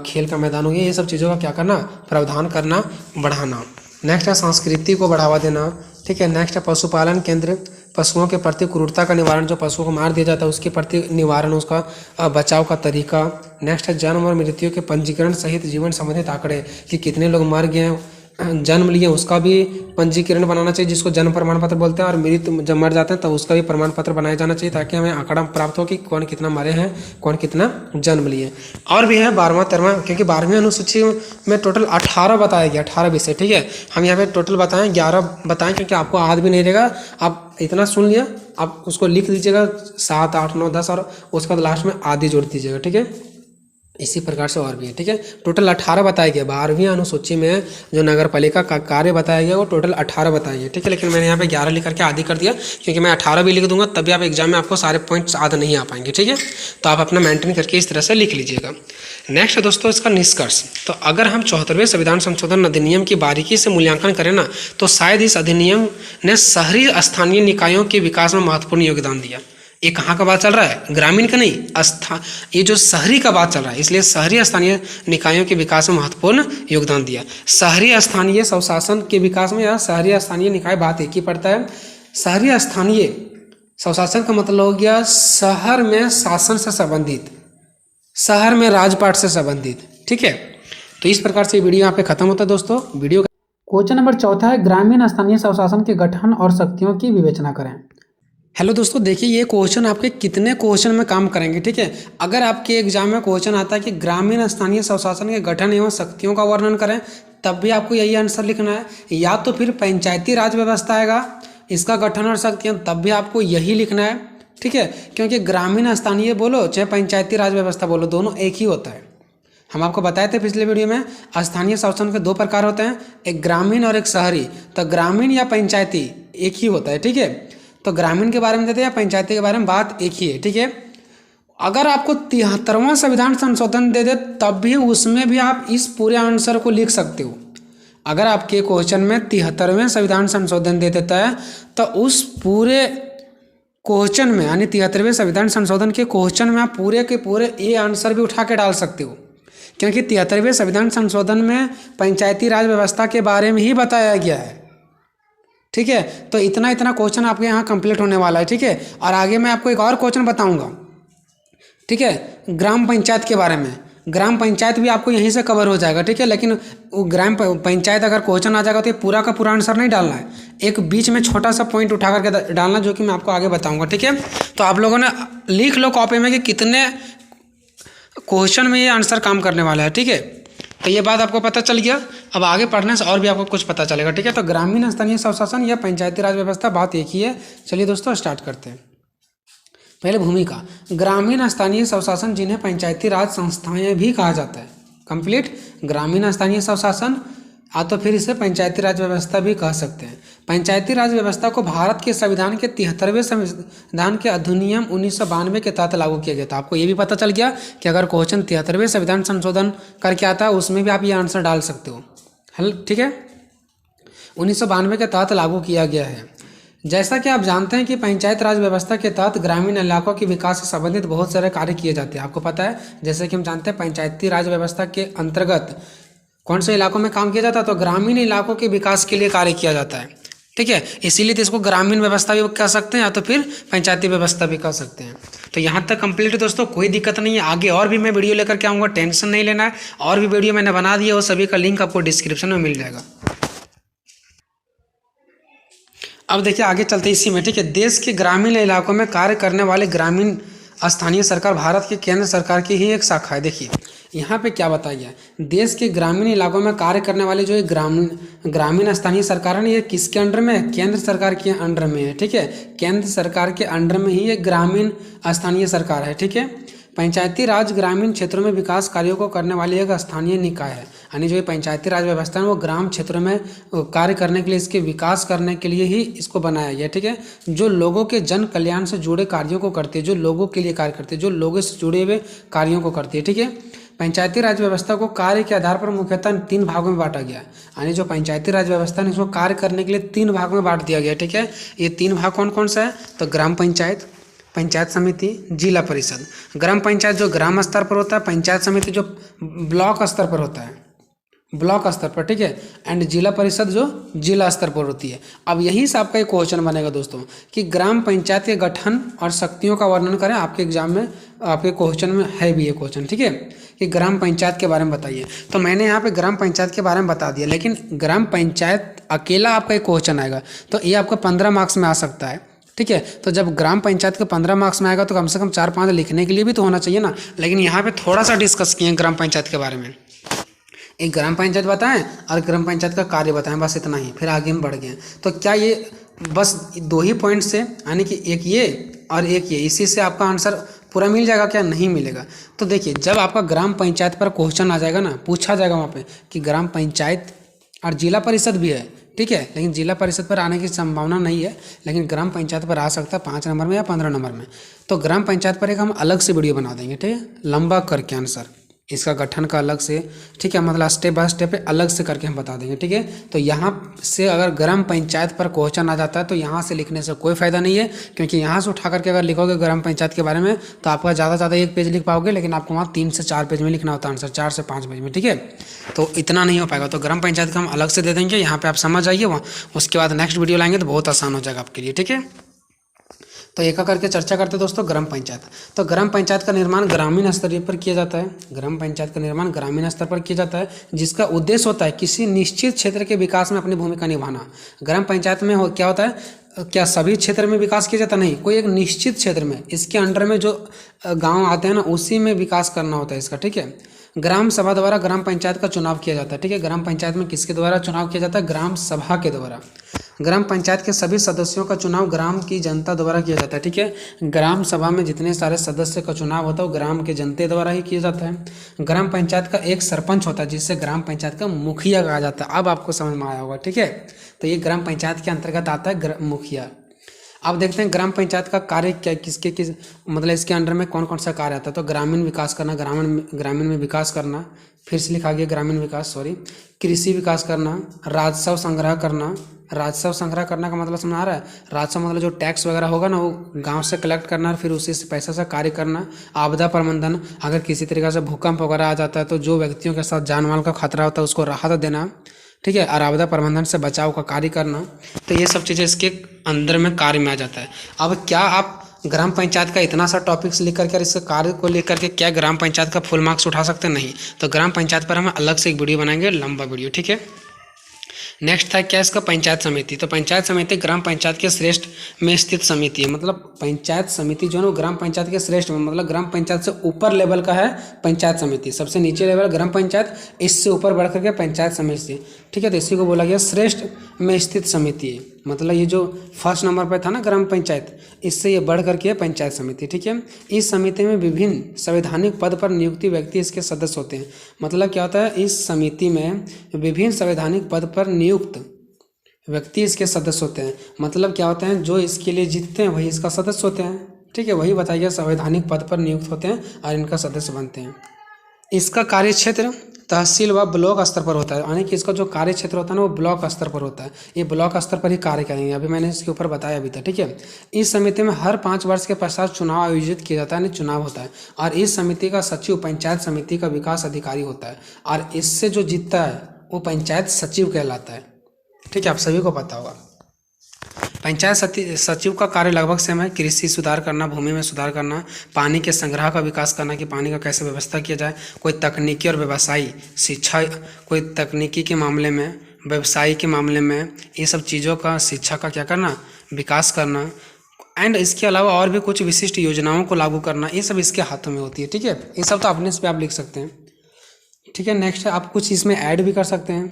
खेल का मैदान हो गया, ये सब चीज़ों का क्या करना, प्रावधान करना, बढ़ाना। नेक्स्ट है, संस्कृति को बढ़ावा देना। ठीक है, नेक्स्ट है, पशुपालन केंद्र, पशुओं के प्रति क्रूरता का निवारण, जो पशुओं को मार दिया जाता है उसके प्रति निवारण, उसका बचाव का तरीका। नेक्स्ट है, जन्म और मृत्यु के पंजीकरण सहित जीवन संबंधित आंकड़े, कि कितने लोग मर गए हैं, जन्म लिए, उसका भी पंजीकरण बनाना चाहिए, जिसको जन्म प्रमाण पत्र बोलते हैं, और मृत्यु जब मर जाते हैं तब उसका भी प्रमाण पत्र बनाया जाना चाहिए, ताकि हमें आंकड़ा प्राप्त हो कि कौन कितना मरे हैं, कौन कितना जन्म लिए। और भी है 12वां 13वां, क्योंकि 12वीं अनुसूची में टोटल 18 बताया गया, 18 विषय। ठीक है, हम यहाँ पे टोटल बताएं 11 बताएं, क्योंकि आपको याद भी नहीं रहेगा। आप इतना सुन लिया, आप उसको लिख दीजिएगा 7, 8, 9, 10, और उसके बाद लास्ट में आदि जोड़ दीजिएगा। ठीक है, इसी प्रकार से और भी है। ठीक है, टोटल 18 बताया गया। 12वीं अनुसूची में जो नगर पालिका का कार्य बताया गया वो टोटल 18 बताया गया। ठीक है, लेकिन मैंने यहाँ पे 11 लिख करके आदि कर दिया, क्योंकि मैं 18 भी लिख दूंगा तब भी आप एग्जाम में आपको सारे पॉइंट्स याद नहीं आ पाएंगे। ठीक है, तो आप अपना मेंटेन करके इस तरह से लिख लीजिएगा। नेक्स्ट दोस्तों, इसका निष्कर्ष। तो अगर हम 74वें संविधान संशोधन अधिनियम की बारीकी से मूल्यांकन करें ना, तो शायद इस अधिनियम ने शहरी स्थानीय निकायों के विकास में महत्वपूर्ण योगदान दिया। ये कहाँ का बात चल रहा है, ग्रामीण का नहीं, ये जो शहरी का बात चल रहा है, इसलिए शहरी स्थानीय निकायों के विकास में महत्वपूर्ण योगदान दिया। शहरी स्थानीय स्वशासन के विकास में या शहरी स्थानीय निकाय बात एक ही पड़ता है। शहरी स्थानीय स्वशासन का मतलब हो गया शहर में शासन से संबंधित, शहर में राजपाट से संबंधित। ठीक है, तो इस प्रकार से वीडियो यहाँ पे खत्म होता है दोस्तों। वीडियो क्वेश्चन नंबर 4 है, ग्रामीण स्थानीय स्वशासन के गठन और शक्तियों की विवेचना करें। हेलो दोस्तों, देखिए ये क्वेश्चन आपके कितने क्वेश्चन में काम करेंगे। ठीक है, अगर आपके एग्जाम में क्वेश्चन आता है कि ग्रामीण स्थानीय स्वशासन के गठन एवं शक्तियों का वर्णन करें, तब भी आपको यही आंसर लिखना है। या तो फिर पंचायती राज व्यवस्था आएगा, इसका गठन और शक्तियाँ, तब भी आपको यही लिखना है। ठीक है, क्योंकि ग्रामीण स्थानीय बोलो चाहे पंचायती राज व्यवस्था बोलो, दोनों एक ही होता है। हम आपको बताए थे पिछले वीडियो में, स्थानीय शासन के दो प्रकार होते हैं, एक ग्रामीण और एक शहरी। तो ग्रामीण या पंचायती एक ही होता है। ठीक है, तो ग्रामीण के बारे में देते हैं या पंचायती के बारे में, बात एक ही है। ठीक है, अगर आपको 73वां संविधान संशोधन दे दे तब भी उसमें भी आप इस पूरे आंसर को लिख सकते हो। अगर आपके क्वेश्चन में 73वें संविधान संशोधन दे देता है तो उस पूरे क्वेश्चन में, यानी 73वें संविधान संशोधन के क्वेश्चन में आप पूरे के पूरे ये आंसर भी उठा के डाल सकते हो, क्योंकि 73वें संविधान संशोधन में पंचायती राज व्यवस्था के बारे में ही बताया गया है। ठीक है, तो इतना क्वेश्चन आपके यहाँ कंप्लीट होने वाला है। ठीक है, और आगे मैं आपको एक और क्वेश्चन बताऊंगा। ठीक है, ग्राम पंचायत के बारे में। ग्राम पंचायत भी आपको यहीं से कवर हो जाएगा। ठीक है, लेकिन वो ग्राम पंचायत अगर क्वेश्चन आ जाएगा तो ये पूरा का पूरा आंसर नहीं डालना है, एक बीच में छोटा सा पॉइंट उठा करके डालना, जो कि मैं आपको आगे बताऊंगा। ठीक है, तो आप लोगों ने लिख लो कॉपी में कि कितने क्वेश्चन में ये आंसर काम करने वाला है। ठीक है, तो ये बात आपको पता चल गया। अब आगे पढ़ने से और भी आपको कुछ पता चलेगा। ठीक है, तो ग्रामीण स्थानीय स्वशासन या पंचायती राज व्यवस्था, बात एक ही है। चलिए दोस्तों स्टार्ट करते हैं। पहले भूमिका। ग्रामीण स्थानीय स्वशासन, जिन्हें पंचायती राज संस्थाएं भी कहा जाता है, कंप्लीट ग्रामीण स्थानीय स्वशासन, या तो फिर इसे पंचायती राज व्यवस्था भी कह सकते हैं। पंचायती राज व्यवस्था को भारत के संविधान के 73वें संविधान के अधिनियम 1992 के तहत लागू किया गया था। आपको ये भी पता चल गया कि अगर क्वेश्चन 73वें संविधान संशोधन करके आता है, उसमें भी आप ये आंसर डाल सकते हो। हल, ठीक है, 1992 के तहत लागू किया गया है। जैसा कि आप जानते हैं कि पंचायत राज व्यवस्था के तहत ग्रामीण इलाकों के विकास से संबंधित बहुत सारे कार्य किए जाते हैं। आपको पता है, जैसे कि हम जानते हैं पंचायती राज व्यवस्था के अंतर्गत कौन से इलाकों में काम किया जाता है, तो ग्रामीण इलाकों के विकास के लिए कार्य किया जाता है। ठीक है, इसीलिए तो इसको ग्रामीण व्यवस्था भी कह सकते हैं या तो फिर पंचायती व्यवस्था भी कह सकते हैं। तो यहाँ तक कंप्लीट है दोस्तों, कोई दिक्कत नहीं है। आगे और भी मैं वीडियो लेकर के आऊँगा, टेंशन नहीं लेना है। और भी वीडियो मैंने बना दिया, वो सभी का लिंक आपको डिस्क्रिप्शन में मिल जाएगा। अब देखिए आगे चलते इसी में। ठीक है, देश के ग्रामीण इलाकों में कार्य करने वाले ग्रामीण स्थानीय सरकार भारत के केंद्र सरकार की ही एक शाखा है। देखिए यहाँ पे क्या बताया गया है, देश के ग्रामीण इलाकों में कार्य करने वाले जो ग्रामीण स्थानीय सरकार है, ये किसके अंडर में है, केंद्र सरकार के अंडर में है। ठीक है, केंद्र सरकार के अंडर में ही ये ग्रामीण स्थानीय सरकार है। ठीक है, पंचायती राज ग्रामीण क्षेत्रों में विकास कार्यों को करने वाली एक स्थानीय निकाय है। यानी जो ये पंचायती राज व्यवस्था है वो ग्राम क्षेत्रों में कार्य करने के लिए, इसके विकास करने के लिए ही इसको बनाया गया। ठीक है, जो लोगों के जन कल्याण से जुड़े कार्यों को करती है, जो लोगों के लिए कार्य करती है, जो लोगों से जुड़े हुए कार्यों को करती है। ठीक है, पंचायती राज व्यवस्था को कार्य के आधार पर मुख्यतः 3 भागों में बांटा गया है। यानी जो पंचायती राज व्यवस्था है इसको कार्य करने के लिए 3 भागों में बांट दिया गया। ठीक है, ये 3 भाग कौन कौन सा है, तो ग्राम पंचायत, पंचायत समिति, जिला परिषद। ग्राम पंचायत जो ग्राम स्तर पर होता है, पंचायत समिति जो ब्लॉक स्तर पर होता है, ब्लॉक स्तर पर। ठीक है, एंड जिला परिषद जो जिला स्तर पर होती है। अब यहीं से आपका एक क्वेश्चन बनेगा दोस्तों कि ग्राम पंचायत के गठन और शक्तियों का वर्णन करें। आपके एग्जाम में, आपके क्वेश्चन में है भी ये क्वेश्चन। ठीक है, कि ग्राम पंचायत के बारे में बताइए। तो मैंने यहाँ पे ग्राम पंचायत के बारे में बता दिया, लेकिन ग्राम पंचायत अकेला आपका एक क्वेश्चन आएगा तो ये आपका 15 मार्क्स में आ सकता है। ठीक है, तो जब ग्राम पंचायत के 15 मार्क्स में आएगा तो कम से कम 4-5 लिखने के लिए भी तो होना चाहिए ना। लेकिन यहाँ पे थोड़ा सा डिस्कस किए ग्राम पंचायत के बारे में, एक ग्राम पंचायत बताएं और ग्राम पंचायत का कार्य बताएं, बस इतना ही। फिर आगे हम बढ़ गए। तो क्या ये बस 2 ही पॉइंट से, यानी कि एक ये और एक ये, इसी से आपका आंसर पूरा मिल जाएगा क्या, नहीं मिलेगा। तो देखिए जब आपका ग्राम पंचायत पर क्वेश्चन आ जाएगा ना, पूछा जाएगा वहाँ पे कि ग्राम पंचायत और जिला परिषद भी है। ठीक है, लेकिन जिला परिषद पर आने की संभावना नहीं है, लेकिन ग्राम पंचायत पर आ सकता है 5 नंबर में या 15 नंबर में। तो ग्राम पंचायत पर एक हम अलग से वीडियो बना देंगे। ठीक है, लंबा करके आंसर, इसका गठन का अलग से। ठीक है, मतलब स्टेप बाय स्टेप अलग से करके हम बता देंगे। ठीक है, तो यहाँ से अगर ग्राम पंचायत पर क्वेश्चन आ जाता है तो यहाँ से लिखने से कोई फायदा नहीं है, क्योंकि यहाँ से उठा करके अगर लिखोगे ग्राम पंचायत के बारे में तो आपका ज़्यादा से ज़्यादा 1 पेज लिख पाओगे, लेकिन आपको वहाँ 3 से 4 पेज में लिखना होता है आंसर, 4 से 5 पेज में। ठीक है, तो इतना नहीं हो पाएगा। तो ग्राम पंचायत का हम अलग से दे देंगे, यहाँ पर आप समझ आइए। वहाँ उसके बाद नेक्स्ट वीडियो लाएंगे तो बहुत आसान हो जाएगा आपके लिए। ठीक है, तो एक करके चर्चा करते हैं दोस्तों ग्राम पंचायत। तो ग्राम पंचायत का निर्माण ग्रामीण स्तर पर किया जाता है। ग्राम पंचायत का निर्माण ग्रामीण स्तर पर किया जाता है, जिसका उद्देश्य होता है किसी निश्चित क्षेत्र के विकास में अपनी भूमिका निभाना। ग्राम पंचायत में क्या होता है, क्या सभी क्षेत्र में विकास किया जाता नहीं, कोई एक निश्चित क्षेत्र में, इसके अंडर में जो गाँव आते हैं ना, उसी में विकास करना होता है इसका, ठीक है। ग्राम सभा द्वारा ग्राम पंचायत का चुनाव किया जाता है, ठीक है। ग्राम पंचायत में किसके द्वारा चुनाव किया जाता है, ग्राम सभा के द्वारा। ग्राम पंचायत के सभी सदस्यों का चुनाव ग्राम की जनता द्वारा किया जाता है, ठीक है। ग्राम सभा में जितने सारे सदस्य का चुनाव होता है वो ग्राम के जनता द्वारा ही किया जाता है। ग्राम पंचायत का एक सरपंच होता है, जिससे ग्राम पंचायत का मुखिया कहा जाता है। अब आपको समझ में आया होगा, ठीक है। तो ये ग्राम पंचायत के अंतर्गत आता है मुखिया। अब देखते हैं ग्राम पंचायत का कार्य क्या, किस मतलब इसके अंडर में कौन कौन सा कार्य आता है। तो ग्रामीण विकास करना, ग्रामीण में विकास करना, फिर से लिखा गया ग्रामीण विकास, कृषि विकास करना, राजस्व संग्रह करना। राजस्व संग्रह करना का मतलब समझ आ रहा है, राजस्व मतलब जो टैक्स वगैरह होगा ना, वो गांव से कलेक्ट करना और फिर उसी से पैसा से कार्य करना। आपदा प्रबंधन, अगर किसी तरीके से भूकंप वगैरह आ जाता है तो जो व्यक्तियों के साथ जान माल का खतरा होता है उसको राहत देना, ठीक है। और आपदा प्रबंधन से बचाव का कार्य करना। तो ये सब चीज़ें इसके अंदर में कार्य में आ जाता है। अब क्या आप ग्राम पंचायत का इतना सा टॉपिक्स लिख करके इसके कार्य को लेकर के क्या ग्राम पंचायत का फुल मार्क्स उठा सकते नहीं। तो ग्राम पंचायत पर हम अलग से एक वीडियो बनाएंगे, लंबा वीडियो, ठीक है। नेक्स्ट था क्या इसका, पंचायत समिति। तो पंचायत समिति ग्राम पंचायत के श्रेष्ठ में स्थित समिति है। मतलब पंचायत समिति जो है वो ग्राम पंचायत के श्रेष्ठ में, मतलब ग्राम पंचायत से ऊपर लेवल का है पंचायत समिति। सबसे नीचे लेवल ग्राम पंचायत, इससे ऊपर बढ़ करके पंचायत समिति, ठीक है। तो इसी को बोला गया श्रेष्ठ में स्थित समिति। मतलब ये जो फर्स्ट नंबर पर था ना ग्राम पंचायत, इससे ये बढ़ करके पंचायत समिति, ठीक है। इस समिति में विभिन्न संवैधानिक पद पर नियुक्त व्यक्ति इसके सदस्य होते हैं। मतलब क्या होता है, इस समिति में विभिन्न संवैधानिक पद पर नियुक्त व्यक्ति इसके सदस्य होते हैं। मतलब क्या होते हैं, जो इसके लिए जीतते हैं वही इसका सदस्य होते हैं, ठीक है। वही बताया गया, संवैधानिक पद पर नियुक्त होते हैं और इनका सदस्य बनते हैं। इसका कार्य क्षेत्र तहसील व ब्लॉक स्तर पर होता है, यानी कि इसका जो कार्य क्षेत्र होता है ना वो ब्लॉक स्तर पर होता है। ये ब्लॉक स्तर पर ही कार्य करेंगे, अभी मैंने इसके ऊपर बताया अभी तक, ठीक है। इस समिति में हर 5 वर्ष के पश्चात चुनाव आयोजित किया जाता है, यानी चुनाव होता है। और इस समिति का सचिव पंचायत समिति का विकास अधिकारी होता है, और इससे जो जीतता है वो पंचायत सचिव कहलाता है, ठीक है। आप सभी को पता होगा। पंचायत सचिव का कार्य लगभग सेम है, कृषि सुधार करना, भूमि में सुधार करना, पानी के संग्रह का विकास करना कि पानी का कैसे व्यवस्था किया जाए, कोई तकनीकी और व्यवसायी शिक्षा, कोई तकनीकी के मामले में, व्यवसायी के मामले में, ये सब चीज़ों का शिक्षा का क्या करना, विकास करना। एंड इसके अलावा और भी कुछ विशिष्ट योजनाओं को लागू करना, ये सब इसके हाथों में होती है, ठीक है। ये सब तो अपने पे आप लिख सकते हैं, ठीक है। नेक्स्ट है, आप कुछ इसमें ऐड भी कर सकते हैं,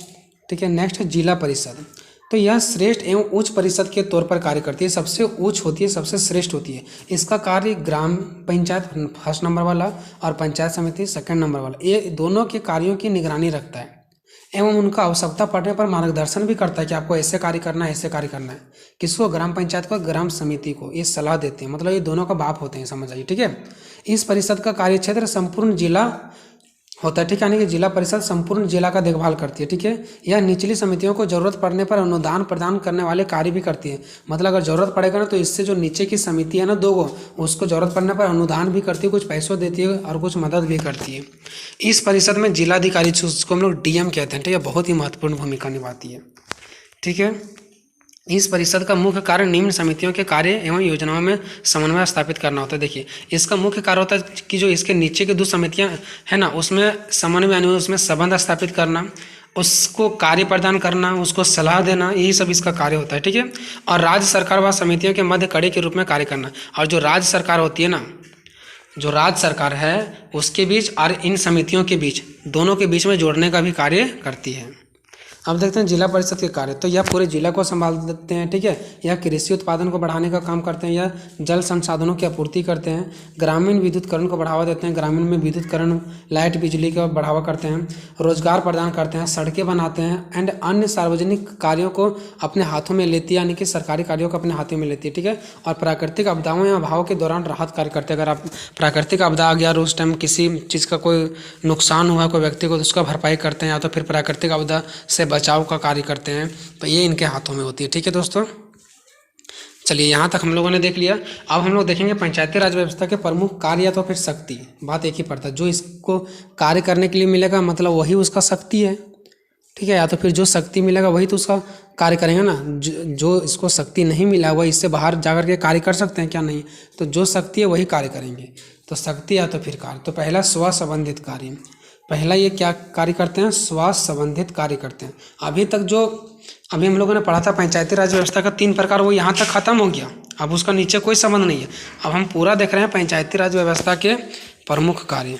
ठीक है। नेक्स्ट है जिला परिषद। तो यह श्रेष्ठ एवं उच्च परिषद के तौर पर कार्य करती है, सबसे उच्च होती है, सबसे श्रेष्ठ होती है। इसका कार्य ग्राम पंचायत फर्स्ट नंबर वाला और पंचायत समिति सेकंड नंबर वाला, ये दोनों के कार्यों की निगरानी रखता है एवं उनका आवश्यकता पड़ने पर मार्गदर्शन भी करता है कि आपको ऐसे कार्य करना है, ऐसे कार्य करना है। किसको, ग्राम पंचायत को, ग्राम समिति को ये सलाह देते हैं। मतलब ये दोनों का बाप होते हैं, समझ आइए, ठीक है। इस परिषद का कार्य क्षेत्र संपूर्ण जिला होता है, ठीक है। यानी कि जिला परिषद संपूर्ण जिला का देखभाल करती है, ठीक है। यह निचली समितियों को जरूरत पड़ने पर अनुदान प्रदान करने वाले कार्य भी करती है। मतलब अगर जरूरत पड़ेगा ना तो इससे जो नीचे की समिति है ना, 2 उसको जरूरत पड़ने पर अनुदान भी करती है, कुछ पैसों देती है और कुछ मदद भी करती है। इस परिषद में जिलाधिकारी, जिसको हम लोग DM कहते हैं, ठीक है, बहुत ही महत्वपूर्ण भूमिका निभाती है, ठीक है। इस परिषद का मुख्य कार्य निम्न समितियों के कार्य एवं योजनाओं में समन्वय स्थापित करना होता है। देखिए, इसका मुख्य कार्य होता है कि जो इसके नीचे की 2 समितियां है ना, उसमें समन्वय, यानी उसमें संबंध स्थापित करना, उसको कार्य प्रदान करना, उसको सलाह देना, यही सब इसका कार्य होता है, ठीक है। और राज्य सरकार व समितियों के मध्य कड़ी के रूप में कार्य करना। और जो राज्य सरकार होती है ना, जो राज्य सरकार है उसके बीच और इन समितियों के बीच, दोनों के बीच में जोड़ने का भी कार्य करती है। अब देखते हैं जिला परिषद के कार्य। तो यह पूरे जिला को संभाल देते हैं, ठीक है। यह कृषि उत्पादन को बढ़ाने का काम करते हैं, यह जल संसाधनों की आपूर्ति करते हैं, ग्रामीण विद्युतकरण को बढ़ावा देते हैं, ग्रामीण में विद्युतकरण, लाइट, बिजली का बढ़ावा करते हैं, रोजगार प्रदान करते हैं, सड़कें बनाते हैं एंड अन्य सार्वजनिक कार्यों को अपने हाथों में लेती है, यानी कि सरकारी कार्यों को अपने हाथों में लेती है, ठीक है। और प्राकृतिक आपदाओं या अभाव के दौरान राहत कार्य करते हैं। अगर आप प्राकृतिक आपदा आ गया और उस टाइम किसी चीज़ का कोई नुकसान हुआ कोई व्यक्ति को, तो उसका भरपाई करते हैं, या तो फिर प्राकृतिक आपदा से बचाव का कार्य करते हैं। तो ये इनके हाथों में होती है, ठीक है दोस्तों। चलिए, यहाँ तक हम लोगों ने देख लिया। अब हम लोग देखेंगे पंचायती राज व्यवस्था के प्रमुख कार्य या तो फिर शक्ति। बात एक ही पड़ता है, जो इसको कार्य करने के लिए मिलेगा मतलब वही उसका शक्ति है, ठीक है। या तो फिर जो शक्ति मिलेगा वही तो उसका कार्य करेंगे ना। जो इसको शक्ति नहीं मिला वह इससे बाहर जाकर के कार्य कर सकते हैं क्या? नहीं। तो जो शक्ति है वही कार्य करेंगे। तो शक्ति या तो फिर कार्य। तो पहला स्व संबंधित कार्य, पहला ये क्या कार्य करते हैं? स्व संबंधित कार्य करते हैं। अभी हम लोगों ने पढ़ा था पंचायती राज व्यवस्था का 3 प्रकार, वो यहाँ तक खत्म हो गया। अब उसका नीचे कोई संबंध नहीं है। अब हम पूरा देख रहे हैं पंचायती राज व्यवस्था के प्रमुख कार्य।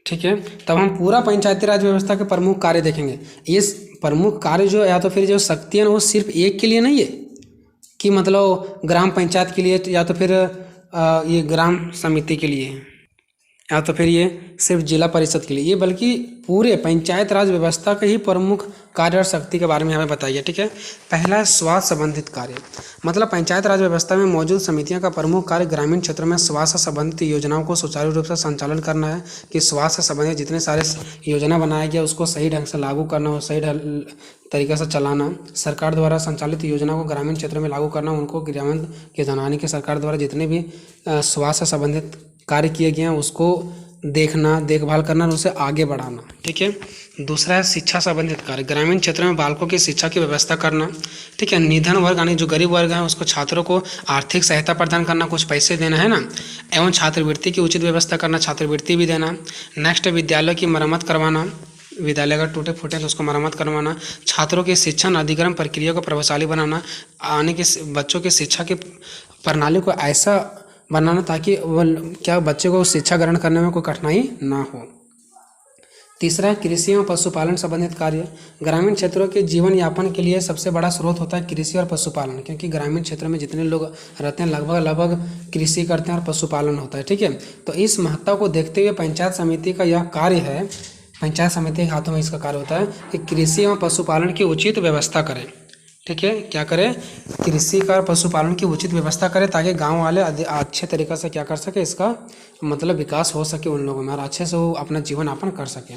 ठीक है, तब हम पूरा पंचायती राज व्यवस्था के प्रमुख कार्य देखेंगे। ये प्रमुख कार्य जो या तो फिर जो शक्ति है वो सिर्फ एक के लिए नहीं है कि मतलब ग्राम पंचायत के लिए या तो फिर ये ग्राम समिति के लिए या तो फिर ये सिर्फ जिला परिषद के लिए, ये बल्कि पूरे पंचायत राज व्यवस्था के ही प्रमुख कार्य और शक्ति के बारे में हमें बताइए। ठीक है, पहला है स्वास्थ्य संबंधित कार्य। मतलब पंचायत राज व्यवस्था में मौजूद समितियों का प्रमुख कार्य ग्रामीण क्षेत्रों में स्वास्थ्य संबंधित योजनाओं को सुचारू रूप से संचालन करना है कि स्वास्थ्य संबंधित जितने सारे योजना बनाया गया उसको सही ढंग से लागू करना और सही तरीके से चलाना, सरकार द्वारा संचालित योजनाओं को ग्रामीण क्षेत्र में लागू करना, उनको क्रियान्वयन किए जाना, यानी कि सरकार द्वारा जितने भी स्वास्थ्य संबंधित कार्य किए गए हैं उसको देखना, देखभाल करना और उसे आगे बढ़ाना। ठीक है, दूसरा है शिक्षा संबंधित कार्य। ग्रामीण क्षेत्र में बालकों की शिक्षा की व्यवस्था करना। ठीक है, निधन वर्ग यानी जो गरीब वर्ग है उसको छात्रों को आर्थिक सहायता प्रदान करना, कुछ पैसे देना है ना, एवं छात्रवृत्ति की उचित व्यवस्था करना, छात्रवृत्ति भी देना। नेक्स्ट, विद्यालय की मरम्मत करवाना, विद्यालय अगर टूटे फूटे तो उसको मरम्मत करवाना। छात्रों की शिक्षण अधिग्रहण प्रक्रिया को प्रभावशाली बनाना, आने के बच्चों की शिक्षा की प्रणाली को ऐसा बनाना ताकि वह बच्चे को शिक्षा ग्रहण करने में कोई कठिनाई ना हो। तीसरा है कृषि एवं पशुपालन संबंधित कार्य। ग्रामीण क्षेत्रों के जीवन यापन के लिए सबसे बड़ा स्रोत होता है कृषि और पशुपालन, क्योंकि ग्रामीण क्षेत्र में जितने लोग रहते हैं लगभग कृषि करते हैं और पशुपालन होता है। ठीक है, तो इस महत्व को देखते हुए पंचायत समिति का यह कार्य है, पंचायत समिति के हाथों में इसका कार्य होता है कि कृषि एवं पशुपालन की उचित व्यवस्था करें। ठीक है, क्या करें? कृषि का पशुपालन की उचित व्यवस्था करें ताकि गांव वाले अच्छे तरीके से क्या कर सके, इसका मतलब विकास हो सके उन लोगों में और अच्छे से वो अपना जीवन यापन कर सकें।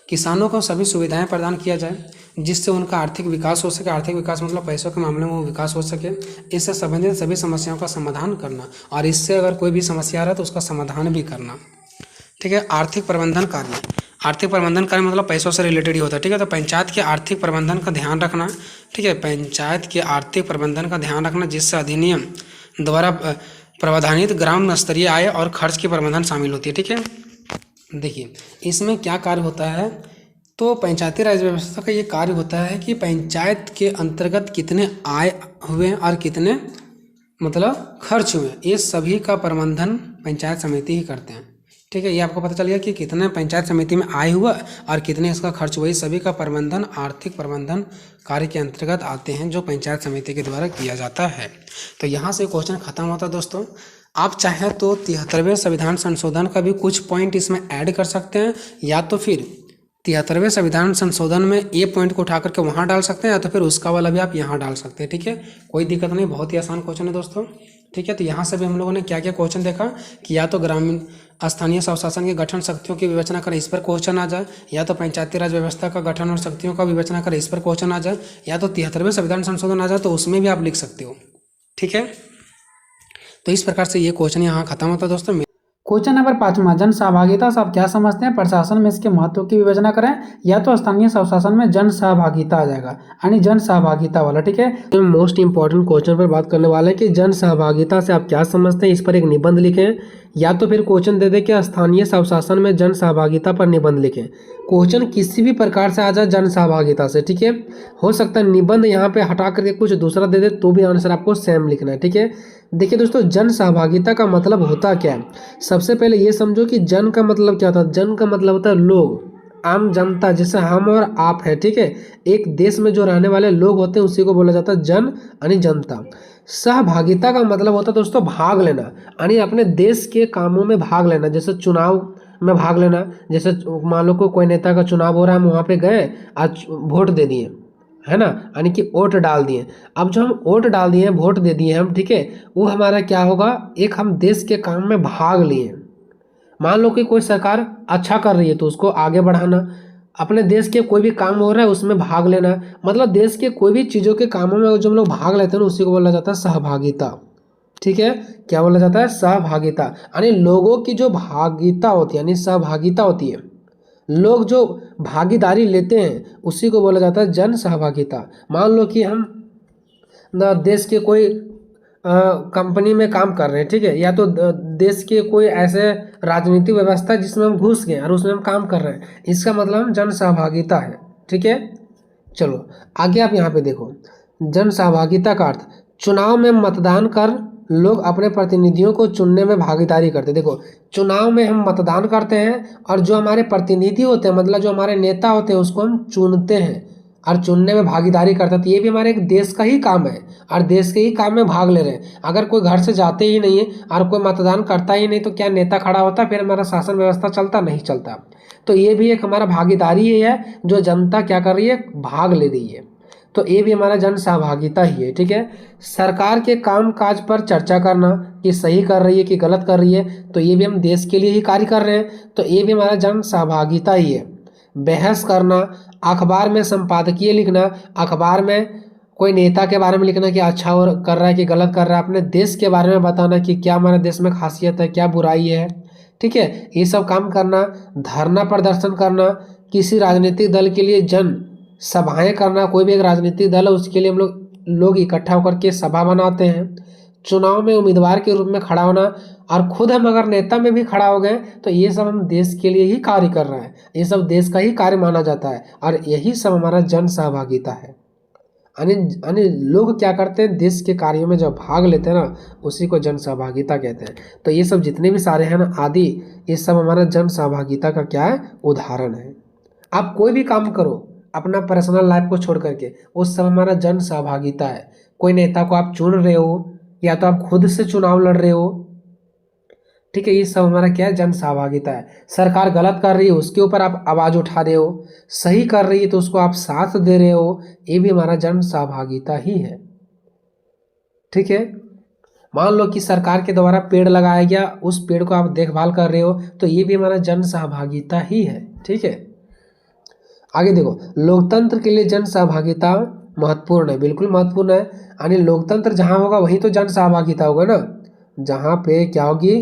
किसानों को सभी सुविधाएं प्रदान किया जाए जिससे उनका आर्थिक विकास हो सके। आर्थिक विकास मतलब पैसों के मामले में वो विकास हो सके। इससे संबंधित सभी समस्याओं का समाधान करना और इससे अगर कोई भी समस्या आ रहा है तो उसका समाधान भी करना। ठीक है, आर्थिक प्रबंधन कार्य। आर्थिक प्रबंधन कार्य मतलब पैसों से रिलेटेड ही होता है। ठीक है, तो पंचायत के आर्थिक प्रबंधन का ध्यान रखना। ठीक है, पंचायत के आर्थिक प्रबंधन का ध्यान रखना जिससे अधिनियम द्वारा प्रावधानित ग्राम स्तरीय आय और खर्च की प्रबंधन शामिल होती है। ठीक है, देखिए इसमें क्या कार्य होता है, तो पंचायती राज व्यवस्था का ये कार्य होता है कि पंचायत के अंतर्गत कितने आय हुए और कितने मतलब खर्च हुए, ये सभी का प्रबंधन पंचायत समिति ही करते हैं। ठीक है, ये आपको पता चल गया कि कितने पंचायत समिति में आय हुआ और कितने इसका खर्च हुआ, सभी का प्रबंधन आर्थिक प्रबंधन कार्य के अंतर्गत आते हैं जो पंचायत समिति के द्वारा किया जाता है। तो यहाँ से क्वेश्चन खत्म होता है दोस्तों। आप चाहे तो 73वें संविधान संशोधन का भी कुछ पॉइंट इसमें ऐड कर सकते हैं, या तो फिर 73वें संविधान संशोधन में ये पॉइंट को उठा करके वहाँ डाल सकते हैं, या तो फिर उसका वाला भी आप यहाँ डाल सकते हैं। ठीक है, कोई दिक्कत नहीं, बहुत ही आसान क्वेश्चन है दोस्तों। ठीक है, तो यहाँ से भी हम लोगों ने क्या क्या क्वेश्चन देखा कि या तो ग्रामीण स्थानीय स्वशासन के गठन शक्तियों की विवेचना करें, इस पर क्वेश्चन आ जाए, या तो पंचायती राज व्यवस्था का गठन और शक्तियों का विवेचना करें, इस पर क्वेश्चन आ जाए, या तो 73वें संविधान संशोधन आ जाए तो उसमें भी आप लिख सकते हो। ठीक है, तो इस प्रकार से ये क्वेश्चन यहाँ खत्म होता है दोस्तों। क्वेश्चन नंबर 5वां, जन सहभागिता से आप क्या समझते हैं? प्रशासन में इसके महत्व की विवेचना करें, या तो स्थानीय स्वशासन में जन सहभागिता आ जाएगा, यानी जन सहभागिता वाला। ठीक है, तो मोस्ट इंपॉर्टेंट क्वेश्चन पर बात करने वाले हैं कि जन सहभागिता से आप क्या समझते हैं, इस पर एक निबंध लिखें, या तो फिर क्वेश्चन दे दे कि स्थानीय स्वशासन में जन सहभागिता पर निबंध लिखें। क्वेश्चन किसी भी प्रकार से आ जाए जन सहभागिता से, ठीक है, हो सकता है निबंध यहाँ पे हटा करके कुछ दूसरा दे दे तो भी आंसर आपको सेम लिखना है। ठीक है, देखिए दोस्तों, जन सहभागिता का मतलब होता क्या है? सबसे पहले ये समझो कि जन का मतलब क्या होता है। जन का मतलब होता है लोग, आम जनता, जैसे हम और आप है। ठीक है, एक देश में जो रहने वाले लोग होते हैं उसी को बोला जाता है जन यानी जनता। सहभागिता का मतलब होता है दोस्तों भाग लेना, यानी अपने देश के कामों में भाग लेना, जैसे चुनाव में भाग लेना। जैसे मान लो कोई नेता का चुनाव हो रहा है, हम वहाँ पे गए, आज वोट दे दिए, है ना, यानी कि वोट डाल दिए। अब जो हम वोट डाल दिए, वोट दे दिए हम, ठीक है, वो हमारा क्या होगा, एक हम देश के काम में भाग लिए। मान लो कि कोई सरकार अच्छा कर रही है तो उसको आगे बढ़ाना, अपने देश के कोई भी काम हो रहा है उसमें भाग लेना, मतलब देश के कोई भी चीज़ों के कामों में जो हम लोग भाग लेते हैं उसी को बोला जाता है सहभागिता। ठीक है, क्या बोला जाता है? सहभागिता, यानी लोगों की जो भागिता होती है, यानी सहभागिता होती है, लोग जो भागीदारी लेते हैं उसी को बोला जाता है जन सहभागिता। मान लो कि हम देश के कोई कंपनी में काम कर रहे हैं, ठीक है, या तो देश के कोई ऐसे राजनीतिक व्यवस्था जिसमें हम घुस गए और उसमें हम काम कर रहे हैं, इसका मतलब हम जन सहभागिता है। ठीक है, चलो आगे आप यहाँ पे देखो, जन सहभागिता का अर्थ, चुनाव में मतदान कर लोग अपने प्रतिनिधियों को चुनने में भागीदारी करते हैं। देखो, चुनाव में हम मतदान करते हैं और जो हमारे प्रतिनिधि होते हैं, मतलब जो हमारे नेता होते हैं, उसको हम चुनते हैं और चुनने में भागीदारी करते हैं। तो ये भी हमारे एक देश का ही काम है और देश के ही काम में भाग ले रहे हैं। अगर कोई घर से जाते ही नहीं है और कोई मतदान करता ही नहीं, तो क्या नेता खड़ा होता, फिर हमारा शासन व्यवस्था चलता? नहीं चलता। तो ये भी एक हमारा भागीदारी ही है, जो जनता क्या कर रही है, भाग ले रही है। तो ये भी हमारा जन सहभागिता ही है। ठीक है, सरकार के काम काज पर चर्चा करना कि सही कर रही है कि गलत कर रही है, तो ये भी हम देश के लिए ही कार्य कर रहे हैं, तो ये भी हमारा जन सहभागिता ही है। बहस करना, अखबार में संपादकीय लिखना, अखबार में कोई नेता के बारे में लिखना कि अच्छा और कर रहा है कि गलत कर रहा है, अपने देश के बारे में बताना कि क्या हमारे देश में खासियत है, क्या बुराई है। ठीक है, ये सब काम करना, धरना प्रदर्शन करना, किसी राजनीतिक दल के लिए जन सभाएं करना, कोई भी एक राजनीतिक दल है उसके लिए हम लोग इकट्ठा होकर के सभा बनाते हैं। चुनाव में उम्मीदवार के रूप में खड़ा होना, और खुद हम अगर नेता में भी खड़ा हो गए तो ये सब हम देश के लिए ही कार्य कर रहे हैं, ये सब देश का ही कार्य माना जाता है, और यही सब हमारा जन सहभागिता है। यानी लोग क्या करते हैं, देश के कार्यों में जब भाग लेते हैं ना, उसी को जन सहभागिता कहते हैं। तो ये सब जितने भी सारे हैं ना आदि, ये सब हमारा जन सहभागिता का क्या है, उदाहरण है। आप कोई भी काम करो अपना पर्सनल लाइफ को छोड़ करके, वो सब हमारा जन सहभागिता है। कोई नेता को आप चुन रहे हो या तो आप खुद से चुनाव लड़ रहे हो, ठीक है, ये सब हमारा क्या है, जन सहभागिता है। सरकार गलत कर रही है उसके ऊपर आप आवाज़ उठा रहे हो, सही कर रही है तो उसको आप साथ दे रहे हो, ये भी हमारा जन सहभागिता ही है। ठीक है, मान लो कि सरकार के द्वारा पेड़ लगाया गया, उस पेड़ को आप देखभाल कर रहे हो, तो ये भी हमारा जन सहभागिता ही है। ठीक है, आगे देखो, लोकतंत्र के लिए जन सहभागिता महत्वपूर्ण है, बिल्कुल महत्वपूर्ण है। यानी लोकतंत्र जहाँ होगा वहीं तो जन सहभागिता होगा ना, जहाँ पे क्या होगी,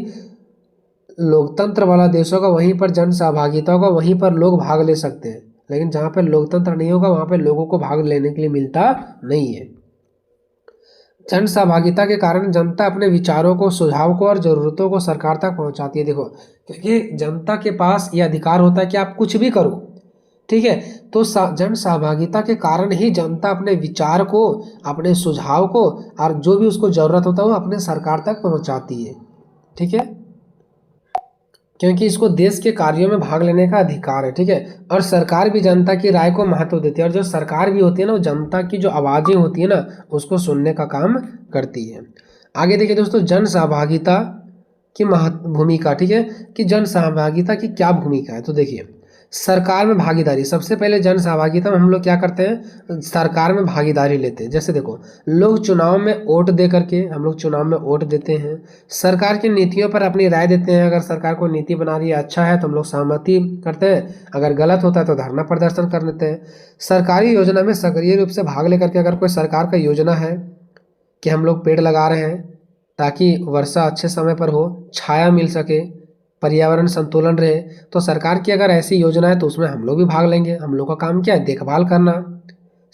लोकतंत्र वाला देश होगा वहीं पर जन सहभागिता होगा, वहीं पर लोग भाग ले सकते हैं। लेकिन जहाँ पर लोकतंत्र नहीं होगा वहाँ पे लोगों को भाग लेने के लिए मिलता नहीं है। जन सहभागिता के कारण जनता अपने विचारों को, सुझाव को और ज़रूरतों को सरकार तक पहुँचाती है। देखो, क्योंकि जनता के पास ये अधिकार होता है कि आप कुछ भी करो, ठीक है, तो जन सहभागिता के कारण ही जनता अपने विचार को, अपने सुझाव को और जो भी उसको ज़रूरत होता है वो अपने सरकार तक पहुंचाती है। ठीक है, क्योंकि इसको देश के कार्यों में भाग लेने का अधिकार है। ठीक है, और सरकार भी जनता की राय को महत्व देती है, और जो सरकार भी होती है ना, वो जनता की जो आवाज़ें होती है ना, उसको सुनने का काम करती है। आगे देखिए दोस्तों, जन सहभागिता की भूमिका। ठीक है, कि जन सहभागिता की क्या भूमिका है, तो देखिए, सरकार में भागीदारी। सबसे पहले जन सहभागिता में हम लोग क्या करते हैं, सरकार में भागीदारी लेते हैं। जैसे देखो, लोग चुनाव में वोट दे करके, हम लोग चुनाव में वोट देते हैं, सरकार की नीतियों पर अपनी राय देते हैं। अगर सरकार कोई नीति बना रही है अच्छा है तो हम लोग सहमति करते हैं, अगर गलत होता है तो धरना प्रदर्शन कर लेते हैं। सरकारी योजना में सक्रिय रूप से भाग लेकर के, अगर कोई सरकार का योजना है कि हम लोग पेड़ लगा रहे हैं ताकि वर्षा अच्छे समय पर हो, छाया मिल सके, पर्यावरण संतुलन रहे, तो सरकार की अगर ऐसी योजना है तो उसमें हम लोग भी भाग लेंगे। हम लोग का काम क्या है, देखभाल करना,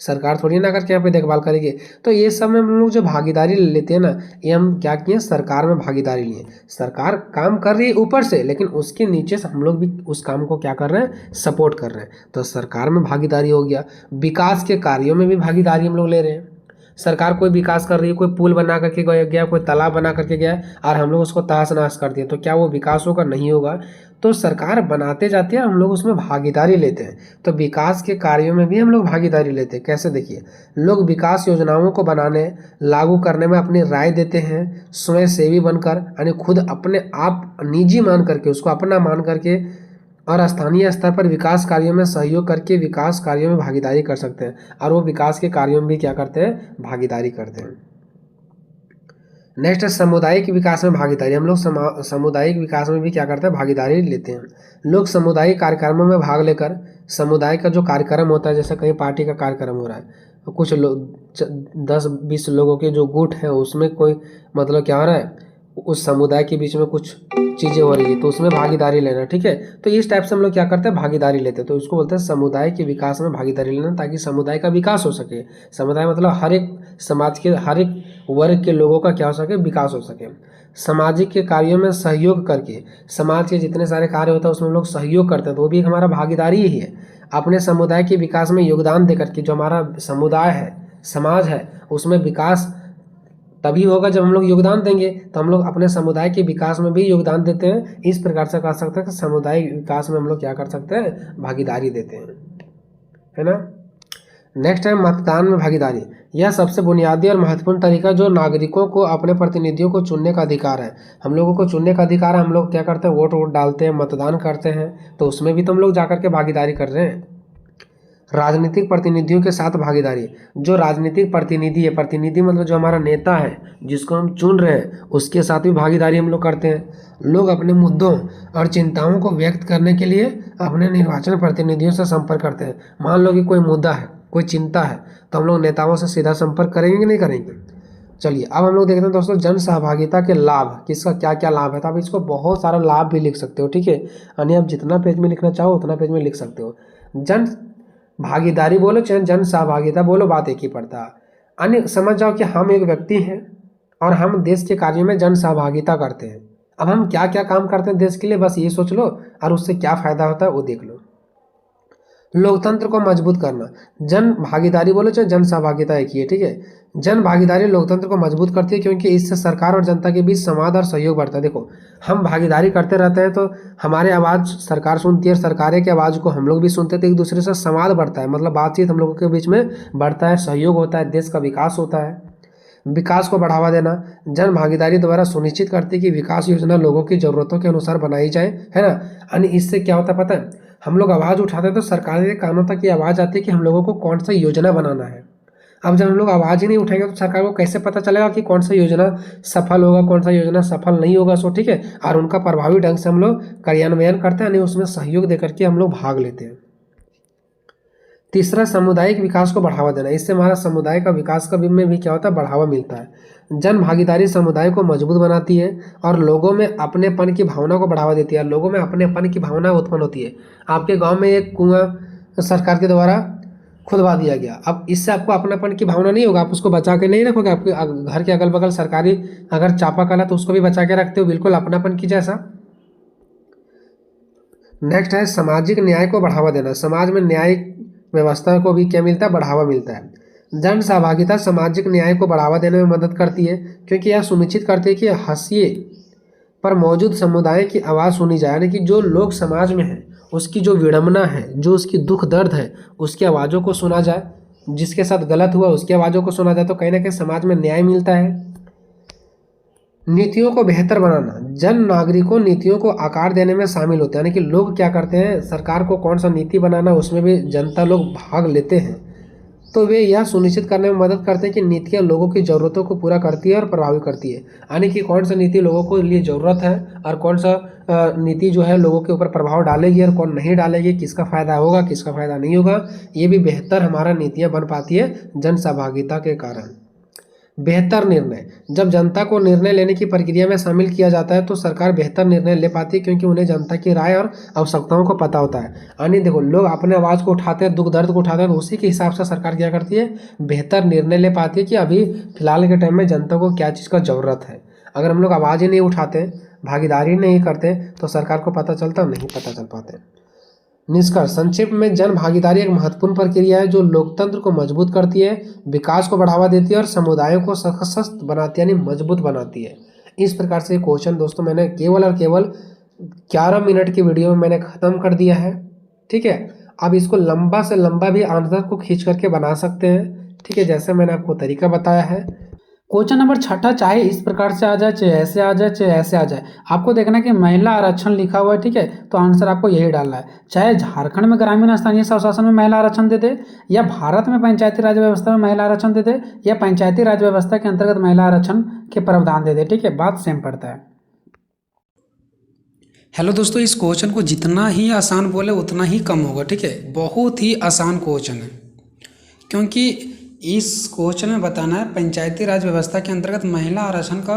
सरकार थोड़ी ना करके यहाँ पे देखभाल करेगी। तो ये सब में हम लोग जो भागीदारी लेते हैं ना, ये हम क्या किए, सरकार में भागीदारी लिए। सरकार काम कर रही है ऊपर से, लेकिन उसके नीचे से हम लोग भी उस काम को क्या कर रहे हैं, सपोर्ट कर रहे हैं। तो सरकार में भागीदारी हो गया। विकास के कार्यों में भी भागीदारी हम लोग ले रहे हैं। सरकार कोई विकास कर रही है, कोई पुल बना करके गया, कोई तालाब बना करके गया, और हम लोग उसको तहस नहस कर दिए, तो क्या वो विकास होगा, नहीं होगा। तो सरकार बनाते जाती है, हम लोग उसमें भागीदारी लेते हैं। तो विकास के कार्यों में भी हम लोग भागीदारी लेते हैं। कैसे, देखिए, लोग विकास योजनाओं को बनाने, लागू करने में अपनी राय देते हैं, स्वयं सेवी बनकर, यानी खुद अपने आप निजी मान करके, उसको अपना मान करके, और स्थानीय स्तर पर विकास कार्यों में सहयोग करके विकास कार्यों में भागीदारी कर सकते हैं। और वो विकास के कार्यों में भी क्या करते हैं, भागीदारी करते हैं। नेक्स्ट है सामुदायिक विकास में भागीदारी। हम लोग सामुदायिक विकास में भी क्या करते हैं, भागीदारी लेते हैं। लोग सामुदायिक कार्यक्रमों में भाग लेकर, समुदाय का जो कार्यक्रम होता है, जैसे कहीं पार्टी का कार्यक्रम हो रहा है, तो कुछ लोग 10-20 लोगों के जो गुट है उसमें कोई मतलब क्या हो रहा है, उस समुदाय के बीच में कुछ चीज़ें हो रही है तो उसमें भागीदारी लेना, ठीक है। तो इस टाइप से हम लोग क्या करते हैं, भागीदारी लेते हैं। तो इसको बोलते हैं समुदाय के विकास में भागीदारी लेना, ताकि समुदाय का विकास हो सके। समुदाय मतलब हर एक समाज के हर एक वर्ग के लोगों का क्या हो सके, विकास हो सके। सामाजिक के कार्यों में सहयोग करके, समाज के जितने सारे कार्य होते हैं उसमें हम लोग सहयोग करते हैं तो वो भी एक हमारा भागीदारी ही है। अपने समुदाय के विकास में योगदान देकर के, जो हमारा समुदाय है, समाज है, उसमें विकास तभी होगा जब हम लोग योगदान देंगे। तो हम लोग अपने समुदाय के विकास में भी योगदान देते हैं। इस प्रकार से कह सकते हैं कि सामुदायिक विकास में हम लोग क्या कर सकते हैं, भागीदारी देते हैं, है ना। नेक्स्ट है मतदान में भागीदारी। यह सबसे बुनियादी और महत्वपूर्ण तरीका जो नागरिकों को अपने प्रतिनिधियों को चुनने का अधिकार है। हम लोगों को चुनने का अधिकार है, हम लोग क्या करते हैं, वोट डालते हैं, मतदान करते हैं, तो उसमें भी तो हम लोग जाकर के भागीदारी कर रहे हैं। राजनीतिक प्रतिनिधियों के साथ भागीदारी। जो राजनीतिक प्रतिनिधि है, प्रतिनिधि मतलब जो हमारा नेता है जिसको हम चुन रहे हैं, उसके साथ भी भागीदारी हम लोग करते हैं। लोग अपने मुद्दों और चिंताओं को व्यक्त करने के लिए अपने निर्वाचन प्रतिनिधियों से संपर्क करते हैं। मान लो कि कोई मुद्दा है, कोई चिंता है, तो हम लोग नेताओं से सीधा संपर्क करेंगे कि नहीं करेंगे। चलिए अब हम लोग देखते हैं दोस्तों जन सहभागिता के लाभ, किसका क्या क्या लाभ है। तो आप इसको बहुत सारा लाभ भी लिख सकते हो, ठीक है। यानी आप जितना पेज में लिखना चाहो उतना पेज में लिख सकते हो। जन भागीदारी बोलो चाहे जन सहभागिता बोलो, बात एक ही पड़ता है। अन्य समझ जाओ कि हम एक व्यक्ति हैं और हम देश के कार्यों में जन सहभागिता करते हैं। अब हम क्या क्या काम करते हैं देश के लिए, बस ये सोच लो और उससे क्या फायदा होता है वो देख लो। लोकतंत्र को मजबूत करना। जन भागीदारी बोलो चाहे जन सहभागिता एक ही है, ठीक है। जन भागीदारी लोकतंत्र को मजबूत करती है क्योंकि इससे सरकार और जनता के बीच संवाद और सहयोग बढ़ता है। देखो हम भागीदारी करते रहते हैं तो हमारे आवाज़ सरकार सुनती है और सरकारें की आवाज़ को हम लोग भी सुनते हैं, तो एक दूसरे से संवाद बढ़ता है, मतलब बातचीत हम लोगों के बीच में बढ़ता है, सहयोग होता है, देश का विकास होता है। विकास को बढ़ावा देना। जन भागीदारी द्वारा सुनिश्चित करती है कि विकास योजना लोगों की ज़रूरतों के अनुसार बनाई जाए, है ना। यानी इससे क्या होता है पता है, हम लोग आवाज़ उठाते हैं तो सरकार के कानों तक ये आवाज़ आती है कि हम लोगों को कौन सा योजना बनाना है। अब जब हम लोग आवाज़ ही नहीं उठाएंगे तो सरकार को कैसे पता चलेगा कि कौन सा योजना सफल होगा, कौन सा योजना सफल नहीं होगा। सो ठीक है, और उनका प्रभावी ढंग से हम लोग कार्यान्वयन करते हैं, यानी उसमें सहयोग देकर के हम लोग भाग लेते हैं। तीसरा, सामुदायिक विकास को बढ़ावा देना। इससे हमारा समुदाय का विकास का में भी क्या होता है, बढ़ावा मिलता है। जन भागीदारी समुदाय को मजबूत बनाती है और लोगों में अपनेपन की भावना को बढ़ावा देती है। लोगों में अपनेपन की भावना उत्पन्न होती है। आपके गांव में एक कुआं सरकार के द्वारा खुदवा दिया गया, अब इससे आपको अपनापन की भावना नहीं होगा, आप उसको बचा के नहीं रखोगे। आपके घर के अगल बगल सरकारी अगर चापाकल है तो उसको भी बचा के रखते हो, बिल्कुल अपनापन की जैसा। नेक्स्ट है सामाजिक न्याय को बढ़ावा देना। समाज में न्यायिक व्यवस्था को भी क्या मिलता है, बढ़ावा मिलता है। जन सहभागिता सामाजिक न्याय को बढ़ावा देने में मदद करती है क्योंकि यह सुनिश्चित करती है कि हाशिए पर मौजूद समुदाय की आवाज़ सुनी जाए, यानी कि जो लोग समाज में हैं उसकी जो विडंबना है, जो उसकी दुख दर्द है, उसकी आवाज़ों को सुना जाए। जिसके साथ गलत हुआ उसकी आवाज़ों को सुना जाए, तो कहीं ना कहीं समाज में न्याय मिलता है। नीतियों को बेहतर बनाना। जन नागरिकों नीतियों को आकार देने में शामिल होते हैं, यानी कि लोग क्या करते हैं, सरकार को कौन सा नीति बनाना उसमें भी जनता लोग भाग लेते हैं। तो वे यह सुनिश्चित करने में मदद करते हैं कि नीतियाँ लोगों की ज़रूरतों को पूरा करती है और प्रभावित करती है, यानी कि कौन सा नीति लोगों को लिए ज़रूरत है और कौन सा नीति जो है लोगों के ऊपर प्रभाव डालेगी और कौन नहीं डालेगी, किसका फ़ायदा होगा किसका फ़ायदा नहीं होगा। ये भी बेहतर हमारा नीतियाँ बन पाती है जन सहभागिता के कारण। बेहतर निर्णय। जब जनता को निर्णय लेने की प्रक्रिया में शामिल किया जाता है तो सरकार बेहतर निर्णय ले पाती है क्योंकि उन्हें जनता की राय और आवश्यकताओं को पता होता है। यानी देखो लोग अपने आवाज़ को उठाते हैं, दुख दर्द को उठाते हैं, तो उसी के हिसाब से सरकार क्या करती है, बेहतर निर्णय ले पाती है कि अभी फिलहाल के टाइम में जनता को क्या चीज़ का ज़रूरत है। अगर हम लोग आवाज़ ही नहीं उठाते, भागीदारी नहीं करते, तो सरकार को पता चलता नहीं पता चल पाते। निष्कर्ष संक्षेप में, जन भागीदारी एक महत्वपूर्ण प्रक्रिया है जो लोकतंत्र को मजबूत करती है, विकास को बढ़ावा देती है और समुदायों को सशक्त बनाती है, यानी मजबूत बनाती है। इस प्रकार से क्वेश्चन दोस्तों मैंने केवल और केवल 11 मिनट की वीडियो में मैंने ख़त्म कर दिया है, ठीक है। अब इसको लंबा से लंबा भी आंसर को खींच करके बना सकते हैं, ठीक है, जैसे मैंने आपको तरीका बताया है। क्वेश्चन नंबर 6 चाहे इस प्रकार से आ जाए, चाहे ऐसे आ जाए, चाहे ऐसे आ जाए, आपको देखना है कि महिला आरक्षण लिखा हुआ है, ठीक है, तो आंसर आपको यही डालना है। चाहे झारखंड में ग्रामीण स्थानीय स्वशासन में महिला आरक्षण दे दे, या भारत में पंचायती राज व्यवस्था में महिला आरक्षण दे दे, या पंचायती राज व्यवस्था के अंतर्गत महिला आरक्षण के प्रावधान दे दे, ठीक है, बात सेम पड़ता है। हेलो दोस्तों, इस क्वेश्चन को जितना ही आसान बोले उतना ही कम होगा, ठीक है। बहुत ही आसान क्वेश्चन है क्योंकि इस क्वेश्चन में बताना है पंचायती राज व्यवस्था के अंतर्गत महिला आरक्षण का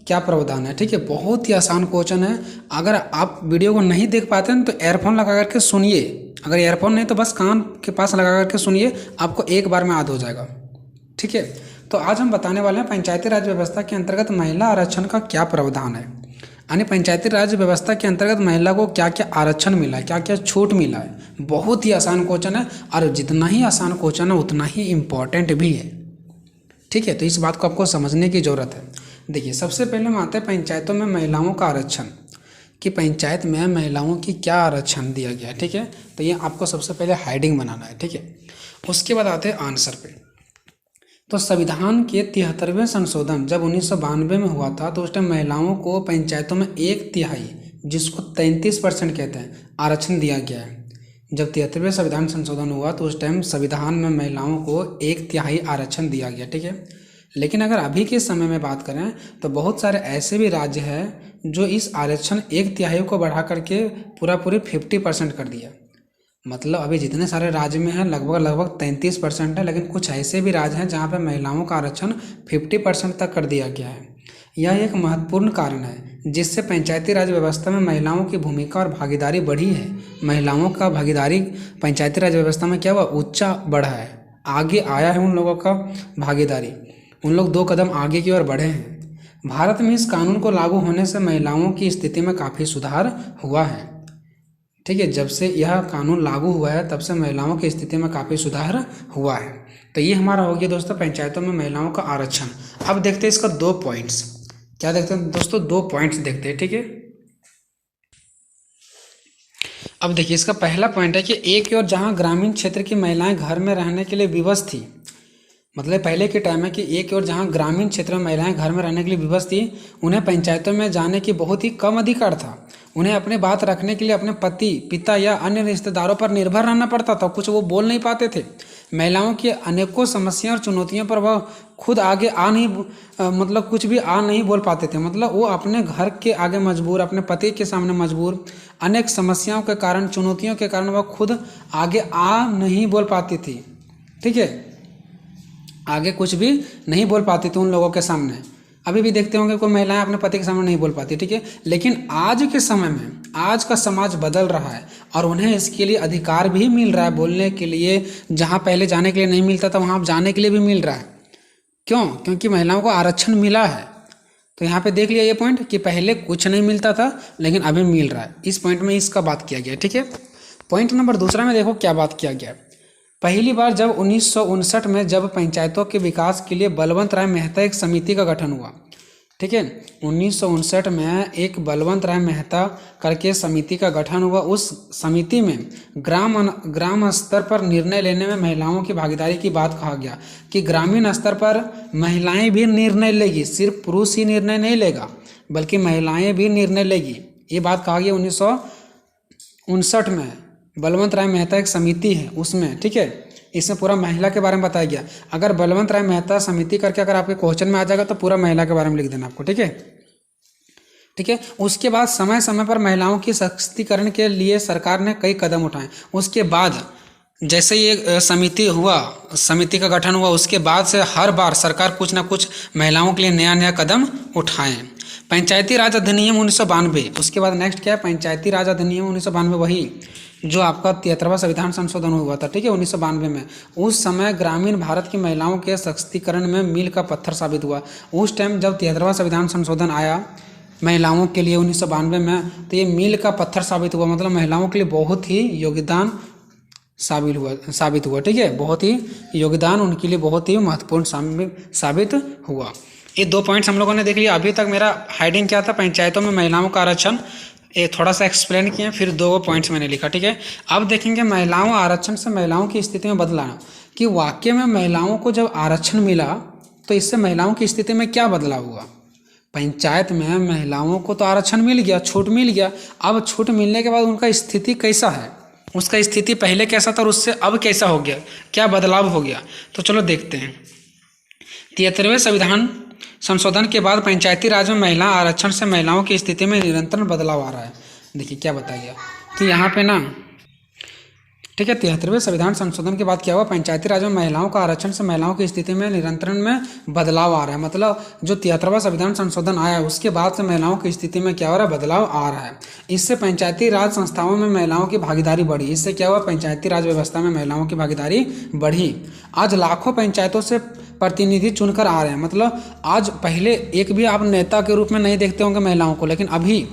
क्या प्रावधान है। ठीक है, बहुत ही आसान क्वेश्चन है। अगर आप वीडियो को नहीं देख पाते हैं तो एयरफोन लगा करके सुनिए, अगर एयरफोन नहीं तो बस कान के पास लगा करके सुनिए, आपको एक बार में याद हो जाएगा। ठीक है, तो आज हम बताने वाले हैं पंचायती राज व्यवस्था के अंतर्गत महिला आरक्षण का क्या प्रावधान है, यानी पंचायती राज व्यवस्था के अंतर्गत महिला को क्या क्या आरक्षण मिला है, क्या क्या छूट मिला है। बहुत ही आसान क्वेश्चन है, और जितना ही आसान क्वेश्चन है उतना ही इम्पोर्टेंट भी है। ठीक है, तो इस बात को आपको समझने की ज़रूरत है। देखिए, सबसे पहले हम आते हैं पंचायतों में महिलाओं का आरक्षण, कि पंचायत में महिलाओं की क्या आरक्षण दिया गया है। ठीक है, तो ये आपको सबसे पहले हेडिंग बनाना है। ठीक है, उसके बाद आते हैं आंसर पे। तो संविधान के 73वें संशोधन जब 1992 में हुआ था, तो उस टाइम महिलाओं को पंचायतों में 1/3, जिसको 33% कहते हैं, आरक्षण दिया गया है। जब 73वें संविधान संशोधन हुआ तो उस टाइम संविधान में महिलाओं को 1/3 आरक्षण दिया गया। ठीक है, लेकिन अगर अभी के समय में बात करें तो बहुत सारे ऐसे भी राज्य हैं जो इस आरक्षण 1/3 को बढ़ा करके पूरी 50% कर दिया। मतलब अभी जितने सारे राज्य में हैं लगभग 33% है, लेकिन कुछ ऐसे भी राज्य हैं जहाँ पे महिलाओं का आरक्षण 50% तक कर दिया गया है। यह एक महत्वपूर्ण कारण है जिससे पंचायती राज व्यवस्था में महिलाओं की भूमिका और भागीदारी बढ़ी है। महिलाओं का भागीदारी पंचायती राज व्यवस्था में क्या हुआ, ऊंचा बढ़ा है, आगे आया है उन लोगों का भागीदारी, उन लोग 2 कदम आगे की ओर बढ़े हैं। भारत में इस कानून को लागू होने से महिलाओं की स्थिति में काफ़ी सुधार हुआ है। ठीक है, जब से यह कानून लागू हुआ है तब से महिलाओं की स्थिति में काफ़ी सुधार हुआ है। तो ये हमारा हो गया दोस्तों पंचायतों में महिलाओं का आरक्षण। अब देखते हैं इसका 2 पॉइंट्स। क्या देखते हैं दोस्तों, 2 पॉइंट्स देखते हैं। ठीक है, अब देखिए इसका पहला पॉइंट है कि एक और जहाँ ग्रामीण क्षेत्र की महिलाएं घर में रहने के लिए विवश थी, मतलब पहले के टाइम में कि एक और जहाँ ग्रामीण क्षेत्र में महिलाएं घर में रहने के लिए विवश थी, उन्हें पंचायतों में जाने की बहुत ही कम अधिकार था। उन्हें अपने बात रखने के लिए अपने पति, पिता या अन्य रिश्तेदारों पर निर्भर रहना पड़ता था, कुछ वो बोल नहीं पाते थे। महिलाओं की अनेकों समस्याओं और चुनौतियों पर वह खुद आगे मतलब कुछ भी नहीं बोल पाते थे। मतलब वो अपने घर के आगे मजबूर, अपने पति के सामने मजबूर, अनेक समस्याओं के कारण, चुनौतियों के कारण वह खुद आगे नहीं बोल पाती थी। ठीक है, आगे कुछ भी नहीं बोल पाती थी उन लोगों के सामने। अभी भी देखते होंगे कोई महिलाएं अपने पति के सामने नहीं बोल पाती। ठीक है, लेकिन आज के समय में आज का समाज बदल रहा है और उन्हें इसके लिए अधिकार भी मिल रहा है बोलने के लिए। जहां पहले जाने के लिए नहीं मिलता था वहां अब जाने के लिए भी मिल रहा है। क्यों? क्योंकि महिलाओं को आरक्षण मिला है। तो यहाँ पे देख लिया ये पॉइंट कि पहले कुछ नहीं मिलता था लेकिन अभी मिल रहा है। इस पॉइंट में इसका बात किया गया। ठीक है, पॉइंट नंबर दूसरा में देखो क्या बात किया गया। पहली बार जब 1959 में जब पंचायतों के विकास के लिए बलवंत राय मेहता एक समिति का गठन हुआ। ठीक है, 1959 में एक बलवंत राय मेहता करके समिति का गठन हुआ। उस समिति में ग्राम स्तर पर निर्णय लेने में महिलाओं की भागीदारी की बात कहा गया कि ग्रामीण स्तर पर महिलाएं भी निर्णय लेगी, सिर्फ पुरुष ही निर्णय नहीं लेगा बल्कि महिलाएं भी निर्णय लेगी। ये बात कहा गया 1959 में। बलवंत राय मेहता एक समिति है उसमें। ठीक है, इसमें पूरा महिला के बारे में बताया गया। अगर बलवंत राय मेहता समिति करके अगर आपके क्वेश्चन में आ जाएगा तो पूरा महिला के बारे में लिख देना आपको। ठीक है, ठीक है। उसके बाद समय समय पर महिलाओं की सशक्तिकरण के लिए सरकार ने कई कदम उठाए। उसके बाद जैसे ये समिति का गठन हुआ, उसके बाद से हर बार सरकार कुछ ना कुछ महिलाओं के लिए नया कदम उठाएं। पंचायती राज अधिनियम 1992, उसके बाद नेक्स्ट क्या है, पंचायती राज अधिनियम 1992, वही जो आपका 73वां संविधान संशोधन हुआ था। ठीक है, 1992 में। उस समय ग्रामीण भारत की महिलाओं के सशक्तिकरण में मील का पत्थर साबित हुआ। उस टाइम जब 73वां संविधान संशोधन आया महिलाओं के लिए 1992 में, तो ये मील का पत्थर साबित हुआ। मतलब महिलाओं के लिए बहुत ही योगदान साबित हुआ। ठीक है, बहुत ही योगदान उनके लिए बहुत ही महत्वपूर्ण साबित हुआ। ये 2 पॉइंट्स हम लोगों ने देख लिया। अभी तक मेरा हेडिंग क्या था, पंचायतों में महिलाओं का आरक्षण, ये थोड़ा सा एक्सप्लेन किए, फिर 2 पॉइंट्स मैंने लिखा। ठीक है, अब देखेंगे महिलाओं आरक्षण से महिलाओं की स्थिति में बदलाव, कि वाकई में महिलाओं को जब आरक्षण मिला तो इससे महिलाओं की स्थिति में क्या बदलाव हुआ। पंचायत में महिलाओं को तो आरक्षण मिल गया, छूट मिल गया। अब छूट मिलने के बाद उनका स्थिति कैसा है, उसका स्थिति पहले कैसा था और उससे अब कैसा हो गया, क्या बदलाव हो गया, तो चलो देखते हैं। 73वें संविधान संशोधन के बाद पंचायती राज में महिला आरक्षण से महिलाओं की स्थिति में निरंतर बदलाव आ रहा है। देखिए क्या बताया गया कि यहाँ पे ना ठीक है। 73वें संविधान संशोधन के बाद क्या हुआ, पंचायती राज में महिलाओं का आरक्षण से महिलाओं की स्थिति में निरंतर में बदलाव आ रहा है। मतलब जो 73वां संविधान संशोधन आया है उसके बाद से महिलाओं की स्थिति में क्या हो रहा है, बदलाव आ रहा है। इससे पंचायती राज संस्थाओं में महिलाओं की भागीदारी बढ़ी। इससे क्या हुआ, पंचायती राज व्यवस्था में महिलाओं की भागीदारी बढ़ी। आज लाखों पंचायतों से प्रतिनिधि चुनकर आ रहे हैं। मतलब आज पहले एक भी आप नेता के रूप में नहीं देखते होंगे महिलाओं को, लेकिन अभी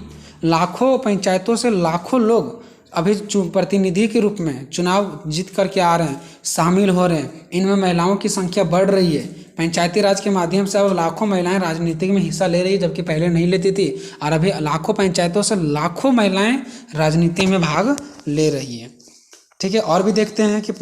लाखों पंचायतों से लाखों लोग अभी प्रतिनिधि के रूप में चुनाव जीत करके आ रहे हैं, शामिल हो रहे हैं। इनमें महिलाओं की संख्या बढ़ रही है। पंचायती राज के माध्यम से अब लाखों महिलाएं राजनीति में हिस्सा ले रही है, जबकि पहले नहीं लेती थी। और अभी लाखों पंचायतों से लाखों महिलाएं राजनीति में भाग ले रही है। ठीक है। और भी देखते हैं कि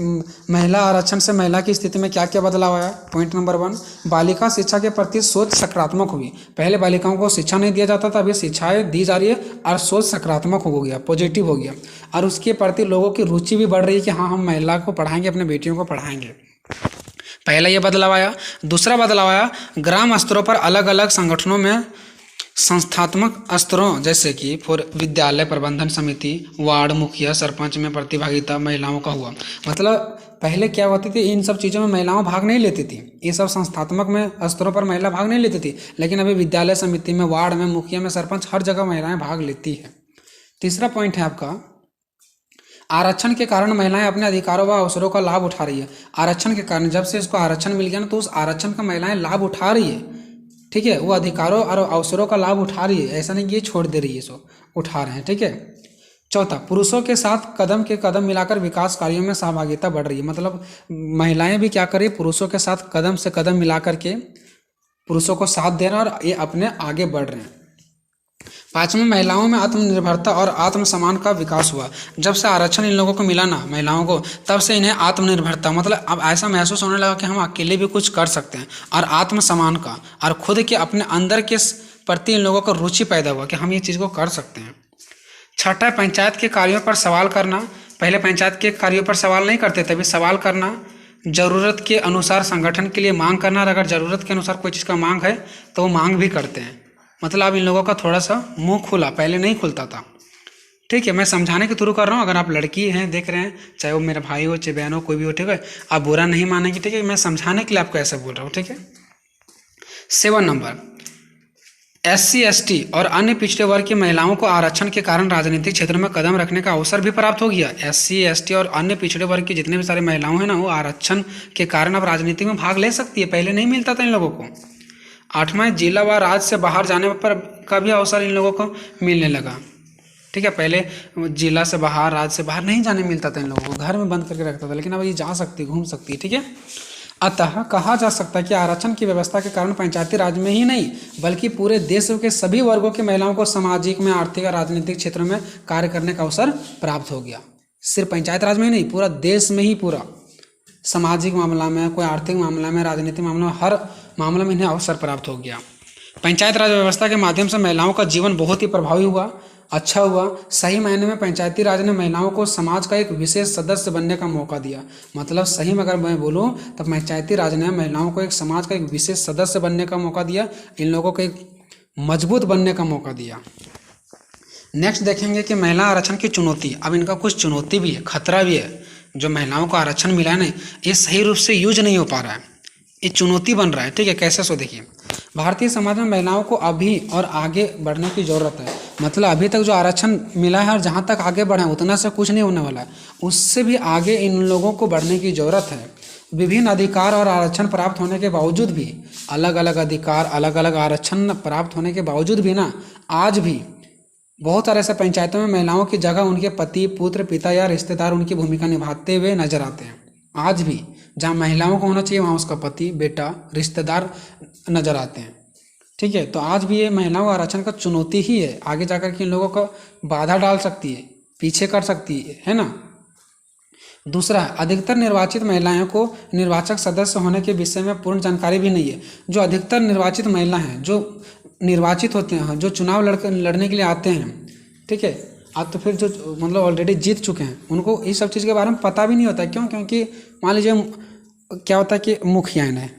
महिला आरक्षण से महिला की स्थिति में क्या क्या बदलाव आया। पॉइंट नंबर 1, बालिका शिक्षा के प्रति सोच सकारात्मक हुई। पहले बालिकाओं को शिक्षा नहीं दिया जाता था, अभी शिक्षाएं दी जा रही है और सोच सकारात्मक हो गया, पॉजिटिव हो गया। और उसके प्रति लोगों की रुचि भी बढ़ रही है कि हाँ, हम महिला को पढ़ाएंगे, अपने बेटियों को पढ़ाएंगे। पहला ये बदलाव आया। दूसरा बदलाव आया, ग्राम स्तरों पर अलग अलग संगठनों में संस्थात्मक स्तरों जैसे कि विद्यालय प्रबंधन समिति, वार्ड मुखिया, सरपंच में प्रतिभागिता महिलाओं का हुआ। मतलब पहले क्या होती थी, इन सब चीज़ों में महिलाओं भाग नहीं लेती थी। ये सब संस्थात्मक में स्तरों पर महिला भाग नहीं लेती थी, लेकिन अभी विद्यालय समिति में, वार्ड में, मुखिया में, सरपंच, हर जगह महिलाएं भाग लेती है। तीसरा पॉइंट है आपका, आरक्षण के कारण महिलाएं अपने अधिकारों व अवसरों का लाभ उठा रही है। आरक्षण के कारण, जब से इसको आरक्षण मिल गया ना, तो उस आरक्षण का महिलाएं लाभ उठा रही है। ठीक है, वो अधिकारों और अवसरों का लाभ उठा रही है, ऐसा नहीं कि ये छोड़ दे रही है, सो उठा रहे हैं। ठीक है। चौथा, पुरुषों के साथ कदम के कदम मिलाकर विकास कार्यों में सहभागिता बढ़ रही है। मतलब महिलाएं भी क्या कर रही है, पुरुषों के साथ कदम से कदम मिला करके पुरुषों को साथ दे रहे हैं और ये अपने आगे बढ़ रहे हैं। पांचवें, महिलाओं में आत्मनिर्भरता और आत्मसम्मान का विकास हुआ। जब से आरक्षण इन लोगों को मिला ना, महिलाओं को, तब से इन्हें आत्मनिर्भरता, मतलब अब ऐसा महसूस होने लगा कि हम अकेले भी कुछ कर सकते हैं, और आत्मसम्मान का और खुद के अपने अंदर के प्रति इन लोगों को रुचि पैदा हुआ कि हम ये चीज़ को कर सकते हैं। छठा, पंचायत के कार्यों पर सवाल करना। पहले पंचायत के कार्यों पर सवाल नहीं करते थे, अभी सवाल करना, जरूरत के अनुसार संगठन के लिए मांग करना, और अगर जरूरत के अनुसार कोई चीज़ का मांग है तो वो मांग भी करते हैं। मतलब इन लोगों का थोड़ा सा मुंह खुला, पहले नहीं खुलता था। ठीक है, मैं समझाने के थ्रू कर रहा हूँ। अगर आप लड़की हैं, देख रहे हैं, चाहे वो मेरा भाई हो, चाहे बहन हो, कोई भी हो, ठीक है, आप बुरा नहीं मानेंगे। ठीक है, मैं समझाने के लिए आपको ऐसा बोल रहा हूँ। ठीक है। 7 नंबर, SC ST और अन्य पिछड़े वर्ग की महिलाओं को आरक्षण के कारण राजनीतिक क्षेत्र में कदम रखने का अवसर भी प्राप्त हो गया। SC ST और अन्य पिछड़े वर्ग की जितने भी सारे महिलाओं हैं ना, वो आरक्षण के कारण अब राजनीति में भाग ले सकती है, पहले नहीं मिलता था इन लोगों को। 8वां, जिला व राज्य से बाहर जाने पर का भी अवसर इन लोगों को मिलने लगा। ठीक है, पहले जिला से बाहर, राज्य से बाहर नहीं जाने मिलता था इन लोगों को, घर में बंद करके रखता था, लेकिन अब ये जा सकती है, घूम सकती है। ठीक है। अतः कहा जा सकता है कि आरक्षण की व्यवस्था के कारण पंचायती राज में ही नहीं, बल्कि पूरे देश के सभी वर्गों की महिलाओं को सामाजिक में, आर्थिक और राजनीतिक क्षेत्रों में कार्य करने का अवसर प्राप्त हो गया। सिर्फ पंचायत राज में ही नहीं, पूरा देश में ही, पूरा सामाजिक मामला में, कोई आर्थिक मामला में, राजनीतिक मामला में, हर मामले में इन्हें अवसर प्राप्त हो गया। पंचायत राज व्यवस्था के माध्यम से महिलाओं का जीवन बहुत ही प्रभावी हुआ, अच्छा हुआ। सही मायने में पंचायती राज ने महिलाओं को समाज का एक विशेष सदस्य बनने का मौका दिया। मतलब सही में अगर मैं बोलूँ तो पंचायती राज ने महिलाओं को एक समाज का एक विशेष सदस्य बनने का मौका दिया, इन लोगों को एक मजबूत बनने का मौका दिया। नेक्स्ट देखेंगे कि महिला आरक्षण की चुनौती। अब इनका कुछ चुनौती भी है, खतरा भी है। जो महिलाओं को आरक्षण मिला है ना, ये सही रूप से यूज नहीं हो पा रहा है, ये चुनौती बन रहा है। ठीक है, कैसे, सो देखिए, भारतीय समाज में महिलाओं को अभी और आगे बढ़ने की ज़रूरत है। मतलब अभी तक जो आरक्षण मिला है और जहाँ तक आगे बढ़े उतना से कुछ नहीं होने वाला है, उससे भी आगे इन लोगों को बढ़ने की ज़रूरत है। विभिन्न अधिकार और आरक्षण प्राप्त होने के बावजूद भी, अलग अलग अधिकार, अलग अलग आरक्षण प्राप्त होने के बावजूद भी ना, आज भी बहुत सारे ऐसे पंचायतों में महिलाओं की जगह उनके पति, पुत्र, पिता या रिश्तेदार उनकी भूमिका निभाते हुए नजर आते हैं। आज भी जहाँ महिलाओं को होना चाहिए वहाँ उसका पति, बेटा, रिश्तेदार नजर आते हैं। ठीक है, तो आज भी ये महिलाओं का आरक्षण का चुनौती ही है, आगे जाकर के इन लोगों को बाधा डाल सकती है, पीछे कर सकती है ना। दूसरा, अधिकतर निर्वाचित महिलाओं को निर्वाचक सदस्य होने के विषय में पूर्ण जानकारी भी नहीं है। जो अधिकतर निर्वाचित महिला हैं, जो निर्वाचित होते हैं, जो चुनाव लड़ने के लिए आते हैं, ठीक है, अब तो फिर जो मतलब ऑलरेडी जीत चुके हैं, उनको इस सब चीज़ के बारे में पता भी नहीं होता है। क्यों? क्योंकि मान लीजिए क्या होता है कि मुखियान है,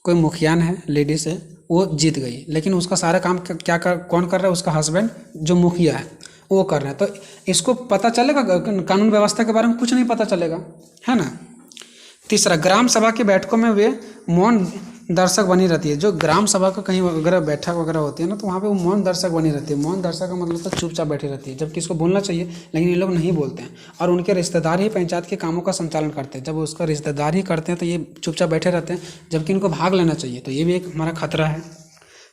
कोई मुखियान है, लेडीज है, वो जीत गई, लेकिन उसका सारा काम कौन कर रहा है? उसका हस्बैंड जो मुखिया है, वो कर रहे हैं, तो इसको पता चलेगा कानून व्यवस्था के बारे में कुछ नहीं पता चलेगा, है ना। तीसरा, ग्राम सभा की बैठकों में वे मौन दर्शक बनी रहती है। जो ग्राम सभा का कहीं वगैरह बैठक वगैरह होती है ना, तो वहाँ पे वो मौन दर्शक बनी रहती है। मौन दर्शक का मतलब तो चुपचाप बैठी रहती है, जबकि इसको बोलना चाहिए, लेकिन ये लोग नहीं बोलते हैं। और उनके रिश्तेदार ही पंचायत के कामों का संचालन करते हैं। जब उसका रिश्तेदार ही करते हैं तो ये चुपचाप बैठे रहते हैं, जबकि इनको भाग लेना चाहिए। तो ये भी एक हमारा खतरा है।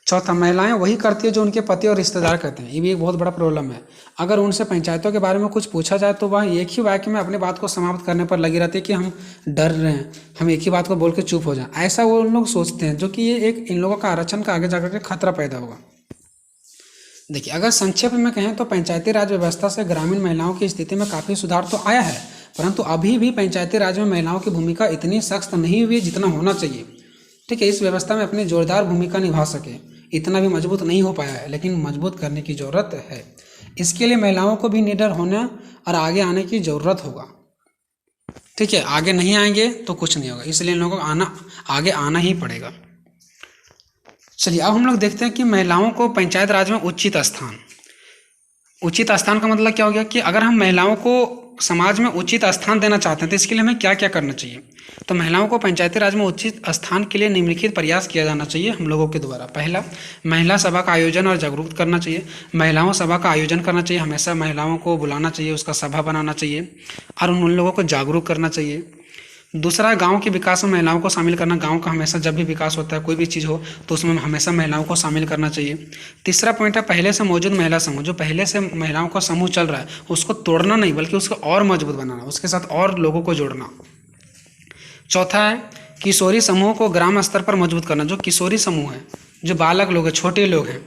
चौथा, महिलाएं वही करती है जो उनके पति और रिश्तेदार करते हैं। ये भी एक बहुत बड़ा प्रॉब्लम है। अगर उनसे पंचायतों के बारे में कुछ पूछा जाए तो वह एक ही वाक्य में अपनी बात को समाप्त करने पर लगी रहती है कि हम डर रहे हैं, हम एक ही बात को बोल के चुप हो जाएं। ऐसा वो लोग सोचते हैं, जो कि ये एक इन लोगों का आरक्षण का आगे जाकर के खतरा पैदा होगा। देखिए, अगर संक्षेप में कहें तो पंचायती राज व्यवस्था से ग्रामीण महिलाओं की स्थिति में काफ़ी सुधार तो आया है, परंतु अभी भी पंचायती राज में महिलाओं की भूमिका इतनी सख्त नहीं हुई जितना होना चाहिए। ठीक है, इस व्यवस्था में अपनी जोरदार भूमिका निभा सके, इतना भी मजबूत नहीं हो पाया है, लेकिन मजबूत करने की ज़रूरत है। इसके लिए महिलाओं को भी निडर होना और आगे आने की ज़रूरत होगा। ठीक है, आगे नहीं आएंगे तो कुछ नहीं होगा, इसलिए इन लोगों को आगे आना ही पड़ेगा। चलिए, अब हम लोग देखते हैं कि महिलाओं को पंचायत राज में उचित स्थान। उचित स्थान का मतलब क्या हो गया कि अगर हम महिलाओं को समाज में उचित स्थान देना चाहते हैं तो इसके लिए हमें क्या क्या करना चाहिए। तो महिलाओं को पंचायती राज में उचित स्थान के लिए निम्नलिखित प्रयास किया जाना चाहिए हम लोगों के द्वारा। पहला, महिला सभा का आयोजन और जागरूक करना चाहिए। महिलाओं सभा का आयोजन करना चाहिए, हमेशा महिलाओं को बुलाना चाहिए, उसका सभा बनाना चाहिए और उन लोगों को जागरूक करना चाहिए। दूसरा, गांव के विकास में महिलाओं को शामिल करना। गांव का हमेशा जब भी विकास होता है, कोई भी चीज़ हो तो उसमें हमेशा महिलाओं को शामिल करना चाहिए। तीसरा पॉइंट है, पहले से मौजूद महिला समूह। जो पहले से महिलाओं का समूह चल रहा है उसको तोड़ना नहीं, बल्कि उसको और मजबूत बनाना, उसके साथ और लोगों को जोड़ना। चौथा है, किशोरी समूह को ग्राम स्तर पर मजबूत करना। जो किशोरी समूह है, जो बालक लोग हैं, छोटे लोग हैं,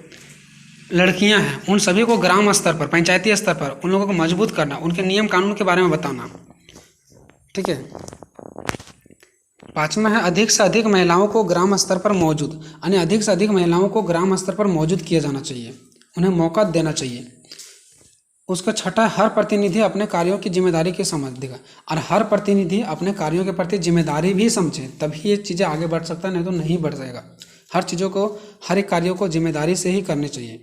लड़कियां हैं, उन सभी को ग्राम स्तर पर, पंचायती स्तर पर उन लोगों को मजबूत करना, उनके नियम कानून के बारे में बताना। ठीक है। पांचवा है, अधिक से अधिक महिलाओं को ग्राम स्तर पर मौजूद, यानी अधिक से अधिक महिलाओं को ग्राम स्तर पर मौजूद किया जाना चाहिए, उन्हें मौका देना चाहिए। उसका छठा, हर प्रतिनिधि अपने कार्यों की जिम्मेदारी की समझ देगा, और हर प्रतिनिधि अपने कार्यों के प्रति जिम्मेदारी भी समझे, तभी ये चीज़ें आगे बढ़ सकता है, नहीं तो नहीं बढ़ जाएगा। हर चीज़ों को, हर एक कार्यों को जिम्मेदारी से ही करने चाहिए।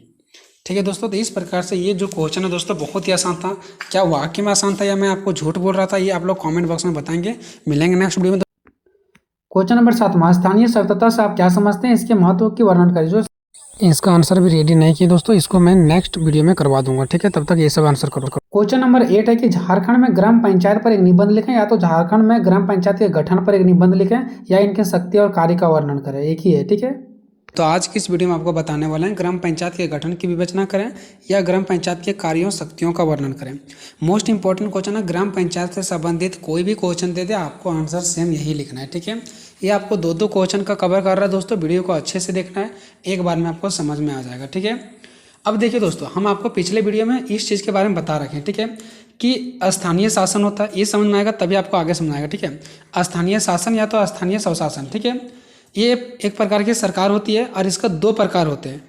ठीक है दोस्तों, तो इस प्रकार से ये जो क्वेश्चन है दोस्तों बहुत ही आसान था। क्या वाकई में आसान था या मैं आपको झूठ बोल रहा था, ये आप लोग कमेंट बॉक्स में बताएंगे। मिलेंगे नेक्स्ट वीडियो में। क्वेश्चन नंबर 7, स्थानीय सभ्यता से आप क्या समझते हैं, इसके महत्व की वर्णन करें। जो इसका आंसर भी रेडी नहीं किया दोस्तों, इसको मैं नेक्स्ट वीडियो में करवा दूंगा। ठीक है, तब तक ये सब आंसर करो। क्वेश्चन नंबर 8 है कि झारखंड में ग्राम पंचायत पर एक निबंध लिखें, या तो झारखंड में ग्राम पंचायत के गठन पर एक निबंध लिखें, या इनके शक्ति और कार्य का वर्णन करें। एक ही है। ठीक है, तो आज की इस वीडियो में आपको बताने वाले हैं ग्राम पंचायत के गठन की विवेचना करें या ग्राम पंचायत के कार्यों शक्तियों का वर्णन करें। मोस्ट इंपॉर्टेंट क्वेश्चन है, ग्राम पंचायत से संबंधित कोई भी क्वेश्चन दे दे आपको आंसर सेम यही लिखना है। ठीक है, ये आपको दो क्वेश्चन का कवर कर रहा है दोस्तों, वीडियो को अच्छे से देखना है, एक बार में आपको समझ में आ जाएगा। ठीक है, अब देखिए दोस्तों, हम आपको पिछले वीडियो में इस चीज़ के बारे में बता रखे हैं। ठीक है, कि स्थानीय शासन होता है, ये समझ में आएगा तभी आपको आगे समझ आएगा। ठीक है, स्थानीय शासन या तो स्थानीय स्वशासन। ठीक है, ये एक प्रकार की सरकार होती है और इसका दो प्रकार होते हैं,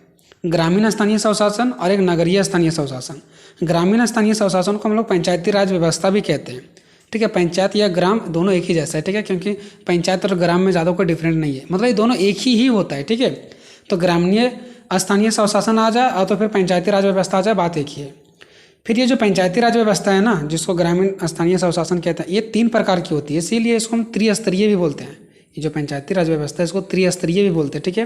ग्रामीण स्थानीय स्वशासन और एक नगरीय स्थानीय स्वशासन। ग्रामीण स्थानीय स्वशासन को हम लोग पंचायती राज व्यवस्था भी कहते हैं। ठीक है, पंचायत या ग्राम दोनों एक ही जैसा है। ठीक है, क्योंकि पंचायत और ग्राम में ज़्यादा कोई डिफरेंट नहीं है, मतलब ये दोनों एक ही होता है। ठीक है, तो ग्रामीण स्थानीय स्वशासन आ जाए और तो फिर पंचायती राज व्यवस्था आ जाए, बात एक ही है। फिर ये जो पंचायती राज व्यवस्था है ना, जिसको ग्रामीण स्थानीय स्वशासन कहते हैं, ये 3 प्रकार की होती है, इसीलिए इसको हम त्रिस्तरीय भी बोलते हैं। ये जो पंचायती राज व्यवस्था है इसको त्रिस्तरीय भी बोलते हैं। ठीक है,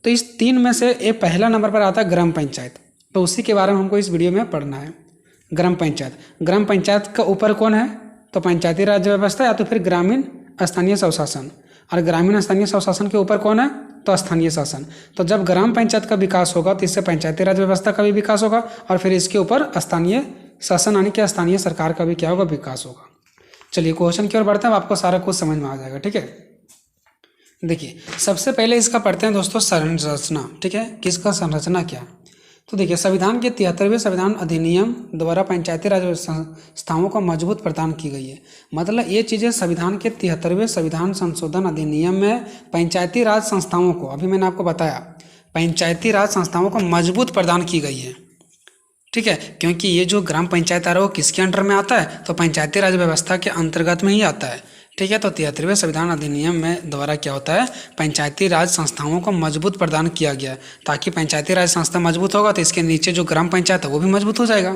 तो इस 3 में से एक पहला नंबर पर आता है ग्राम पंचायत, तो उसी के बारे में हमको इस वीडियो में पढ़ना है। ग्राम पंचायत, ग्राम पंचायत का ऊपर कौन है, तो पंचायती राज व्यवस्था या तो फिर ग्रामीण स्थानीय स्वशासन, और ग्रामीण स्थानीय स्वशासन के ऊपर कौन है, तो स्थानीय शासन। तो जब ग्राम पंचायत का विकास होगा तो इससे पंचायती राज व्यवस्था का भी विकास होगा, और फिर इसके ऊपर स्थानीय शासन यानी कि स्थानीय सरकार का भी क्या होगा, विकास होगा। चलिए क्वेश्चन की ओर बढ़ते हैं, आपको सारा कुछ समझ में आ जाएगा। ठीक है, देखिए सबसे पहले इसका पढ़ते हैं दोस्तों संरचना। ठीक है, किसका संरचना क्या, तो देखिए संविधान के 73वें संविधान अधिनियम द्वारा पंचायती राज संस्थाओं को मजबूत प्रदान की गई है। मतलब ये चीज़ें संविधान के 73वें संविधान संशोधन अधिनियम में पंचायती राज संस्थाओं को, अभी मैंने आपको बताया, पंचायती राज संस्थाओं को मजबूत प्रदान की गई है। ठीक है, क्योंकि ये जो ग्राम पंचायत आ रहा है वो किसके अंडर में आता है, तो पंचायती राज व्यवस्था के अंतर्गत में ही आता है। ठीक है, तो 73वें संविधान अधिनियम में द्वारा क्या होता है, पंचायती राज संस्थाओं को मजबूत प्रदान किया गया, ताकि पंचायती राज संस्था मजबूत होगा तो इसके नीचे जो ग्राम पंचायत है वो भी मजबूत हो जाएगा।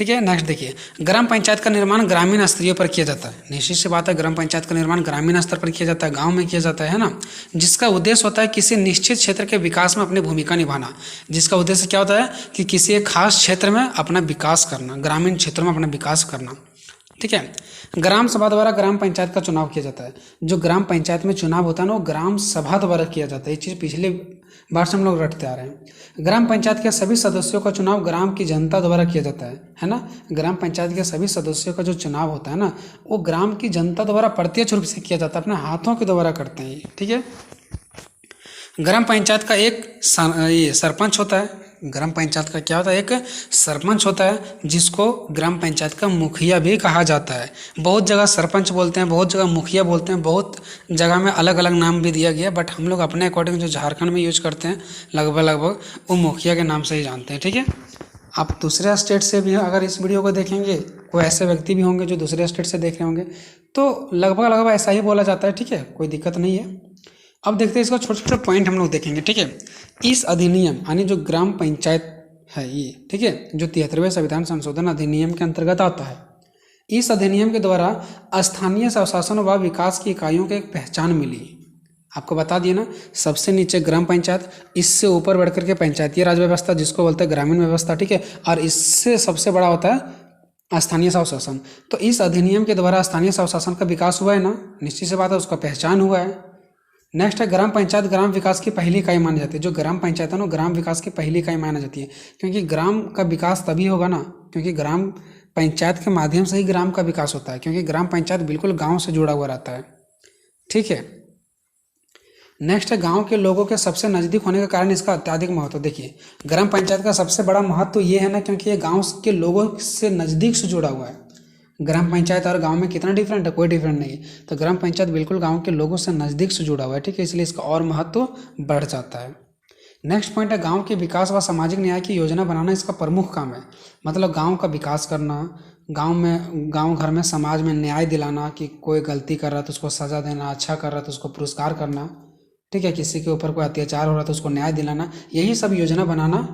ठीक है। नेक्स्ट देखिए, ग्राम पंचायत का निर्माण ग्रामीण स्तरीय पर किया जाता है। निश्चित सी बात है, ग्राम पंचायत का निर्माण ग्रामीण स्तर पर किया जाता है, गांव में किया जाता है ना, जिसका उद्देश्य होता है किसी निश्चित क्षेत्र के विकास में अपनी भूमिका निभाना। जिसका उद्देश्य क्या होता है कि किसी एक खास क्षेत्र में अपना विकास करना, ग्रामीण क्षेत्रों में अपना विकास करना। ठीक है। ग्राम सभा द्वारा ग्राम पंचायत का चुनाव किया जाता है। जो ग्राम पंचायत में चुनाव होता है ना, वो ग्राम सभा द्वारा किया जाता है। ये चीज़ पिछले बार से हम लोग रटते आ रहे हैं। ग्राम पंचायत के सभी सदस्यों का चुनाव ग्राम की जनता द्वारा किया जाता है ना। ग्राम पंचायत के सभी सदस्यों का जो चुनाव होता है ना, वो ग्राम की जनता द्वारा प्रत्यक्ष रूप से किया जाता है, अपने हाथों के द्वारा करते हैं। ठीक है। ग्राम पंचायत का एक ये सरपंच होता है। ग्राम पंचायत का क्या होता है? एक सरपंच होता है, जिसको ग्राम पंचायत का मुखिया भी कहा जाता है। बहुत जगह सरपंच बोलते हैं, बहुत जगह मुखिया बोलते हैं, बहुत जगह में अलग अलग नाम भी दिया गया, बट हम लोग अपने अकॉर्डिंग जो झारखंड में यूज करते हैं लगभग वो मुखिया के नाम से ही जानते हैं। ठीक है। आप दूसरे स्टेट से भी अगर इस वीडियो को देखेंगे, कोई ऐसे व्यक्ति भी होंगे जो दूसरे स्टेट से देख रहे होंगे, तो लगभग ऐसा ही बोला जाता है। ठीक है, कोई दिक्कत नहीं है। अब देखते हैं इसका छोटे छोटे पॉइंट हम लोग देखेंगे। ठीक है। इस अधिनियम यानी जो ग्राम पंचायत है ये, ठीक है, जो 73वें संविधान संशोधन अधिनियम के अंतर्गत आता है। इस अधिनियम के द्वारा स्थानीय स्वशासन व विकास की इकाइयों को एक पहचान मिली। आपको बता दिए ना, सबसे नीचे ग्राम पंचायत, इससे ऊपर बढ़कर के पंचायती राज व्यवस्था जिसको बोलते हैं ग्रामीण व्यवस्था। ठीक है। और इससे सबसे बड़ा होता है स्थानीय स्वशासन। तो इस अधिनियम के द्वारा स्थानीय स्वशासन का विकास हुआ है ना, निश्चित सी बात है, उसका पहचान हुआ है। नेक्स्ट है ग्राम पंचायत ग्राम विकास की पहली इकाई मानी जाती है। जो ग्राम पंचायत है ना, ग्राम विकास की पहली इकाई मानी जाती है, क्योंकि ग्राम का विकास तभी होगा ना, क्योंकि ग्राम पंचायत के माध्यम से ही ग्राम का विकास होता है, क्योंकि ग्राम पंचायत बिल्कुल गांव से जुड़ा हुआ रहता है। ठीक है। नेक्स्ट है गांव के लोगों के सबसे नज़दीक होने के कारण इसका अत्यधिक महत्व। देखिए, ग्राम पंचायत का सबसे बड़ा महत्व तो ये है ना, क्योंकि ये गाँव के लोगों से नज़दीक से जुड़ा हुआ है। ग्राम पंचायत और गांव में कितना डिफरेंट है? कोई डिफरेंट नहीं है। तो ग्राम पंचायत बिल्कुल गांव के लोगों से नज़दीक से जुड़ा हुआ है। ठीक है, इसलिए इसका और महत्व बढ़ जाता है। नेक्स्ट पॉइंट है गांव के विकास व सामाजिक न्याय की योजना बनाना इसका प्रमुख काम है। मतलब गांव का विकास करना, गांव घर में समाज में न्याय दिलाना, कि कोई गलती कर रहा है तो उसको सज़ा देना, अच्छा कर रहा है तो उसको पुरस्कार करना। ठीक है। किसी के ऊपर कोई अत्याचार हो रहा है तो उसको न्याय दिलाना, यही सब योजना बनाना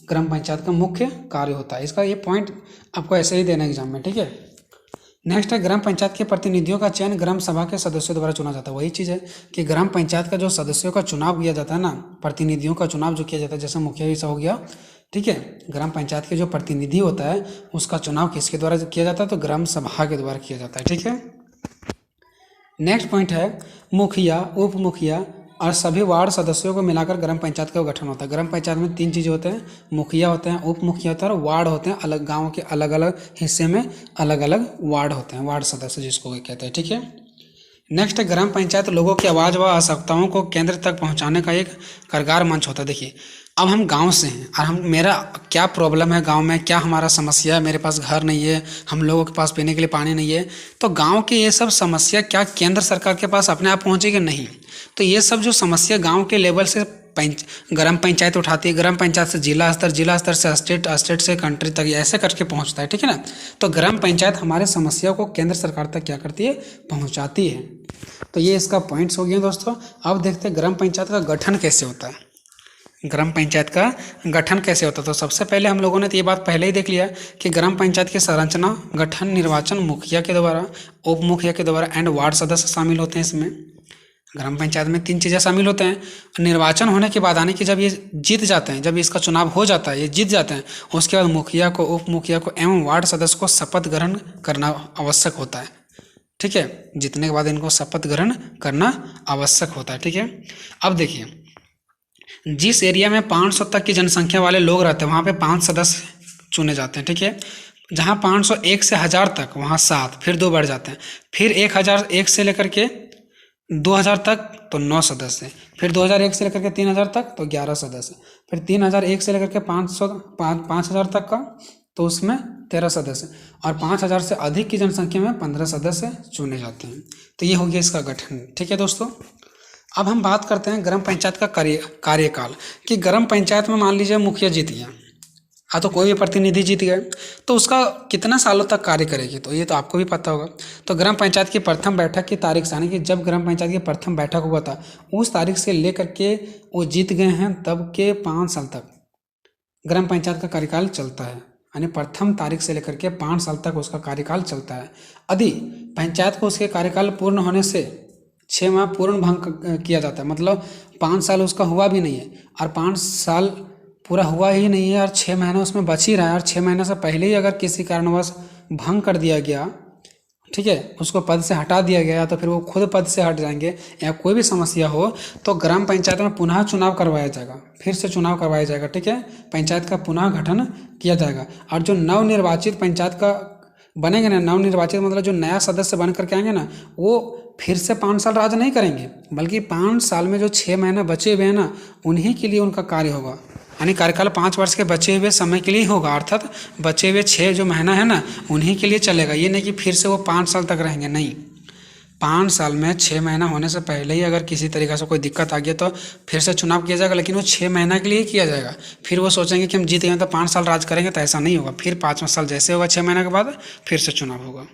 ग्राम पंचायत का मुख्य कार्य होता है। इसका ये पॉइंट आपको ऐसे ही देना एग्जाम में। ठीक है। नेक्स्ट है ग्राम पंचायत के प्रतिनिधियों का चयन ग्राम सभा के सदस्यों द्वारा चुना जाता है। वही चीज़ है कि ग्राम पंचायत का जो सदस्यों का चुनाव किया जाता है ना, प्रतिनिधियों का चुनाव जो किया जाता है, जैसे मुखिया जैसा हो गया। ठीक है। ग्राम पंचायत के जो प्रतिनिधि होता है उसका चुनाव किसके द्वारा किया जाता है? तो ग्राम सभा के द्वारा किया जाता है। ठीक है। नेक्स्ट पॉइंट है मुखिया, उप मुखिया और सभी वार्ड सदस्यों को मिलाकर ग्राम पंचायत का गठन होता है। ग्राम पंचायत में 3 चीज़ें होते हैं, मुखिया होते हैं, उप मुखिया होता है और वार्ड होते हैं। अलग गांव के अलग अलग हिस्से में अलग अलग वार्ड होते हैं, वार्ड सदस्य जिसको कहते हैं। ठीक है। नेक्स्ट है ग्राम पंचायत लोगों की आवाज़ व आवश्यकताओं को केंद्र तक पहुंचाने का एक कारगर मंच होता है। देखिए, अब हम गांव से हैं और मेरा क्या प्रॉब्लम है गांव में, क्या हमारा समस्या है, मेरे पास घर नहीं है, हम लोगों के पास पीने के लिए पानी नहीं है, तो गांव की ये सब समस्या क्या केंद्र सरकार के पास अपने आप पहुंचेगी? नहीं। तो ये सब जो समस्या गांव के लेवल से ग्राम पंचायत उठाती है, ग्राम पंचायत से जिला स्तर से स्टेट, स्टेट से कंट्री तक, ऐसे करके पहुंचता है। ठीक है ना। तो ग्राम पंचायत हमारे समस्या को केंद्र सरकार तक क्या करती है? पहुंचाती है। तो ये इसका पॉइंट्स हो गए दोस्तों। अब देखते हैं ग्राम पंचायत का गठन कैसे होता है। ग्राम पंचायत का गठन कैसे होता है? तो सबसे पहले हम लोगों ने तो ये बात पहले ही देख लिया कि ग्राम पंचायत की संरचना, गठन, निर्वाचन मुखिया के द्वारा, उप मुखिया के द्वारा एंड वार्ड सदस्य शामिल होते हैं। इसमें ग्राम पंचायत में 3 चीज़ें शामिल होते हैं। निर्वाचन होने के बाद, यानी कि जब ये जीत जाते हैं, जब इसका चुनाव हो जाता है, ये जीत जाते हैं, उसके बाद मुखिया को, उप मुखिया को एवं वार्ड सदस्य को शपथ ग्रहण करना आवश्यक होता है। ठीक है। जीतने के बाद इनको शपथ ग्रहण करना आवश्यक होता है। ठीक है। अब देखिए, जिस एरिया में 500 तक की जनसंख्या वाले लोग रहते हैं वहाँ पे 5 सदस्य चुने जाते हैं। ठीक है। जहाँ 501 से 1000 तक वहाँ 7, फिर 2 बढ़ जाते हैं, फिर 1001 से लेकर के 2000 तक तो 9 सदस्य, फिर 2001 से लेकर के 3000 तक तो 11 सदस्य, फिर 3001 से लेकर के 5000 तक का तो उसमें 13 सदस्य, और 5000 से अधिक की जनसंख्या में 15 सदस्य चुने जाते हैं। तो ये हो गया इसका गठन। ठीक है दोस्तों। अब हम बात करते हैं ग्राम पंचायत का कार्यकाल, कि ग्राम पंचायत में मान लीजिए मुखिया जीत गया, तो कोई भी प्रतिनिधि जीत गए, तो उसका कितना सालों तक कार्य करेगी? तो ये तो आपको भी पता होगा। तो ग्राम पंचायत की प्रथम बैठक की तारीख से, यानी कि जब ग्राम पंचायत की प्रथम बैठक हुआ था उस तारीख से लेकर के वो जीत गए हैं तब के 5 साल तक ग्राम पंचायत का कार्यकाल चलता है। यानी प्रथम तारीख से लेकर के 5 साल तक उसका कार्यकाल चलता है। यदि पंचायत को उसके कार्यकाल पूर्ण होने से 6 माह पूर्ण भंग किया जाता है, मतलब 5 साल उसका हुआ भी नहीं है और 5 साल पूरा हुआ ही नहीं है और 6 महीना उसमें बच ही रहा है और 6 महीने से पहले ही अगर किसी कारणवश भंग कर दिया गया, ठीक है, उसको पद से हटा दिया गया तो फिर वो खुद पद से हट जाएंगे या कोई भी समस्या हो तो ग्राम पंचायत में पुनः चुनाव करवाया जाएगा, फिर से चुनाव करवाया जाएगा, ठीक है, पंचायत का पुनः गठन किया जाएगा। और जो नवनिर्वाचित पंचायत का बनेंगे ना, नवनिर्वाचित मतलब जो नया सदस्य बन करके आएंगे ना, वो फिर से 5 साल राज नहीं करेंगे, बल्कि 5 साल में जो 6 महीने बचे हुए हैं ना, उन्हीं के लिए उनका कार्य होगा। यानी कार्यकाल 5 वर्ष के बचे हुए समय के लिए होगा, अर्थात बचे हुए 6 जो महीना है ना, उन्हीं के लिए चलेगा। ये नहीं कि फिर से वो 5 साल तक रहेंगे, नहीं। 5 साल में 6 महीना होने से पहले ही अगर किसी तरीक़े से कोई दिक्कत आ गया तो फिर से चुनाव किया जाएगा, लेकिन वो 6 महीना के लिए ही किया जाएगा। फिर वो सोचेंगे कि हम जीत गए तो 5 साल राज करेंगे, तो ऐसा नहीं होगा। फिर 5वां साल जैसे होगा 6 महीने के बाद फिर से चुनाव होगा।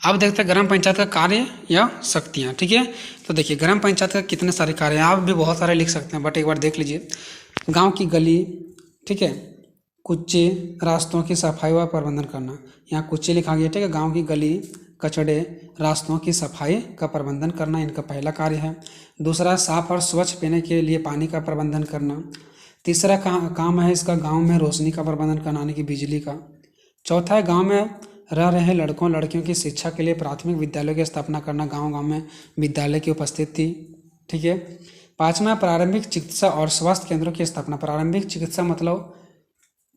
अब देखते हैं ग्राम पंचायत का कार्य या शक्तियाँ, ठीक है। तो देखिए ग्राम पंचायत का कितने सारे कार्य हैं, आप भी बहुत सारे लिख सकते हैं, बट एक बार देख लीजिए। गांव की गली, ठीक है, कुच्चे, रास्तों की सफाई व प्रबंधन करना। यहाँ कुच्चे लिखा गया, ठीक है। गांव की गली, कचड़े, रास्तों की सफाई का प्रबंधन करना इनका पहला कार्य है। दूसरा, साफ और स्वच्छ पीने के लिए पानी का प्रबंधन करना। तीसरा काम है इसका गांव में रोशनी का प्रबंधन करना, यानी कि बिजली का। चौथा है गांव में रह रहे लड़कों लड़कियों की शिक्षा के लिए प्राथमिक विद्यालयों की स्थापना करना, गांव-गांव में विद्यालय की उपस्थिति, ठीक है। 5वां, प्रारंभिक चिकित्सा और स्वास्थ्य केंद्रों की स्थापना। प्रारंभिक चिकित्सा मतलब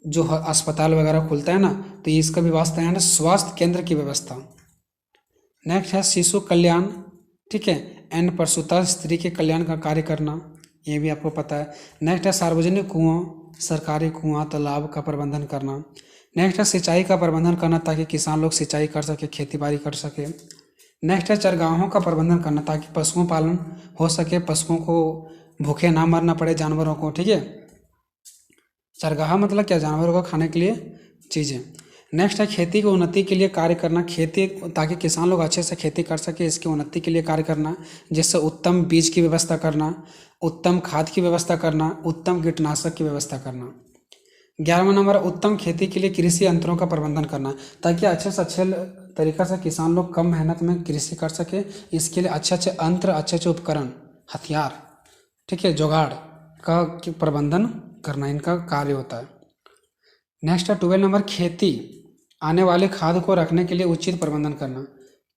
जो अस्पताल वगैरह खुलता है ना, तो ये इसका व्यवस्था है ना, स्वास्थ्य केंद्र की व्यवस्था। नेक्स्ट है शिशु कल्याण, ठीक है, एंड प्रसूता स्त्री के कल्याण का कार्य करना, ये भी आपको पता है। नेक्स्ट है सार्वजनिक कुओं, सरकारी कुआं, तालाब का प्रबंधन करना। नेक्स्ट है सिंचाई का प्रबंधन करना, ताकि किसान लोग सिंचाई कर सके, खेती बाड़ी कर सके। नेक्स्ट है चरगाहों का प्रबंधन करना, ताकि पशुओं पालन हो सके, पशुओं को भूखे ना मरना पड़े, जानवरों को, ठीक है। चरगाह मतलब क्या, जानवरों को खाने के लिए चीज़ें। नेक्स्ट है खेती की उन्नति के लिए कार्य करना, खेती ताकि किसान लोग अच्छे से खेती कर सके, इसकी उन्नति के लिए कार्य करना, जिससे उत्तम बीज की व्यवस्था करना, उत्तम खाद की व्यवस्था करना, उत्तम कीटनाशक की व्यवस्था करना। 11वां नंबर, उत्तम खेती के लिए कृषि यंत्रों का प्रबंधन करना, ताकि अच्छे से अच्छे तरीक़ा से किसान लोग कम मेहनत में कृषि कर सके, इसके लिए अच्छे अच्छे यंत्र, अच्छे अच्छे उपकरण, हथियार, ठीक है, जुगाड़ का प्रबंधन करना इनका कार्य होता है। नेक्स्ट है 12 नंबर, खेती आने वाले खाद को रखने के लिए उचित प्रबंधन करना।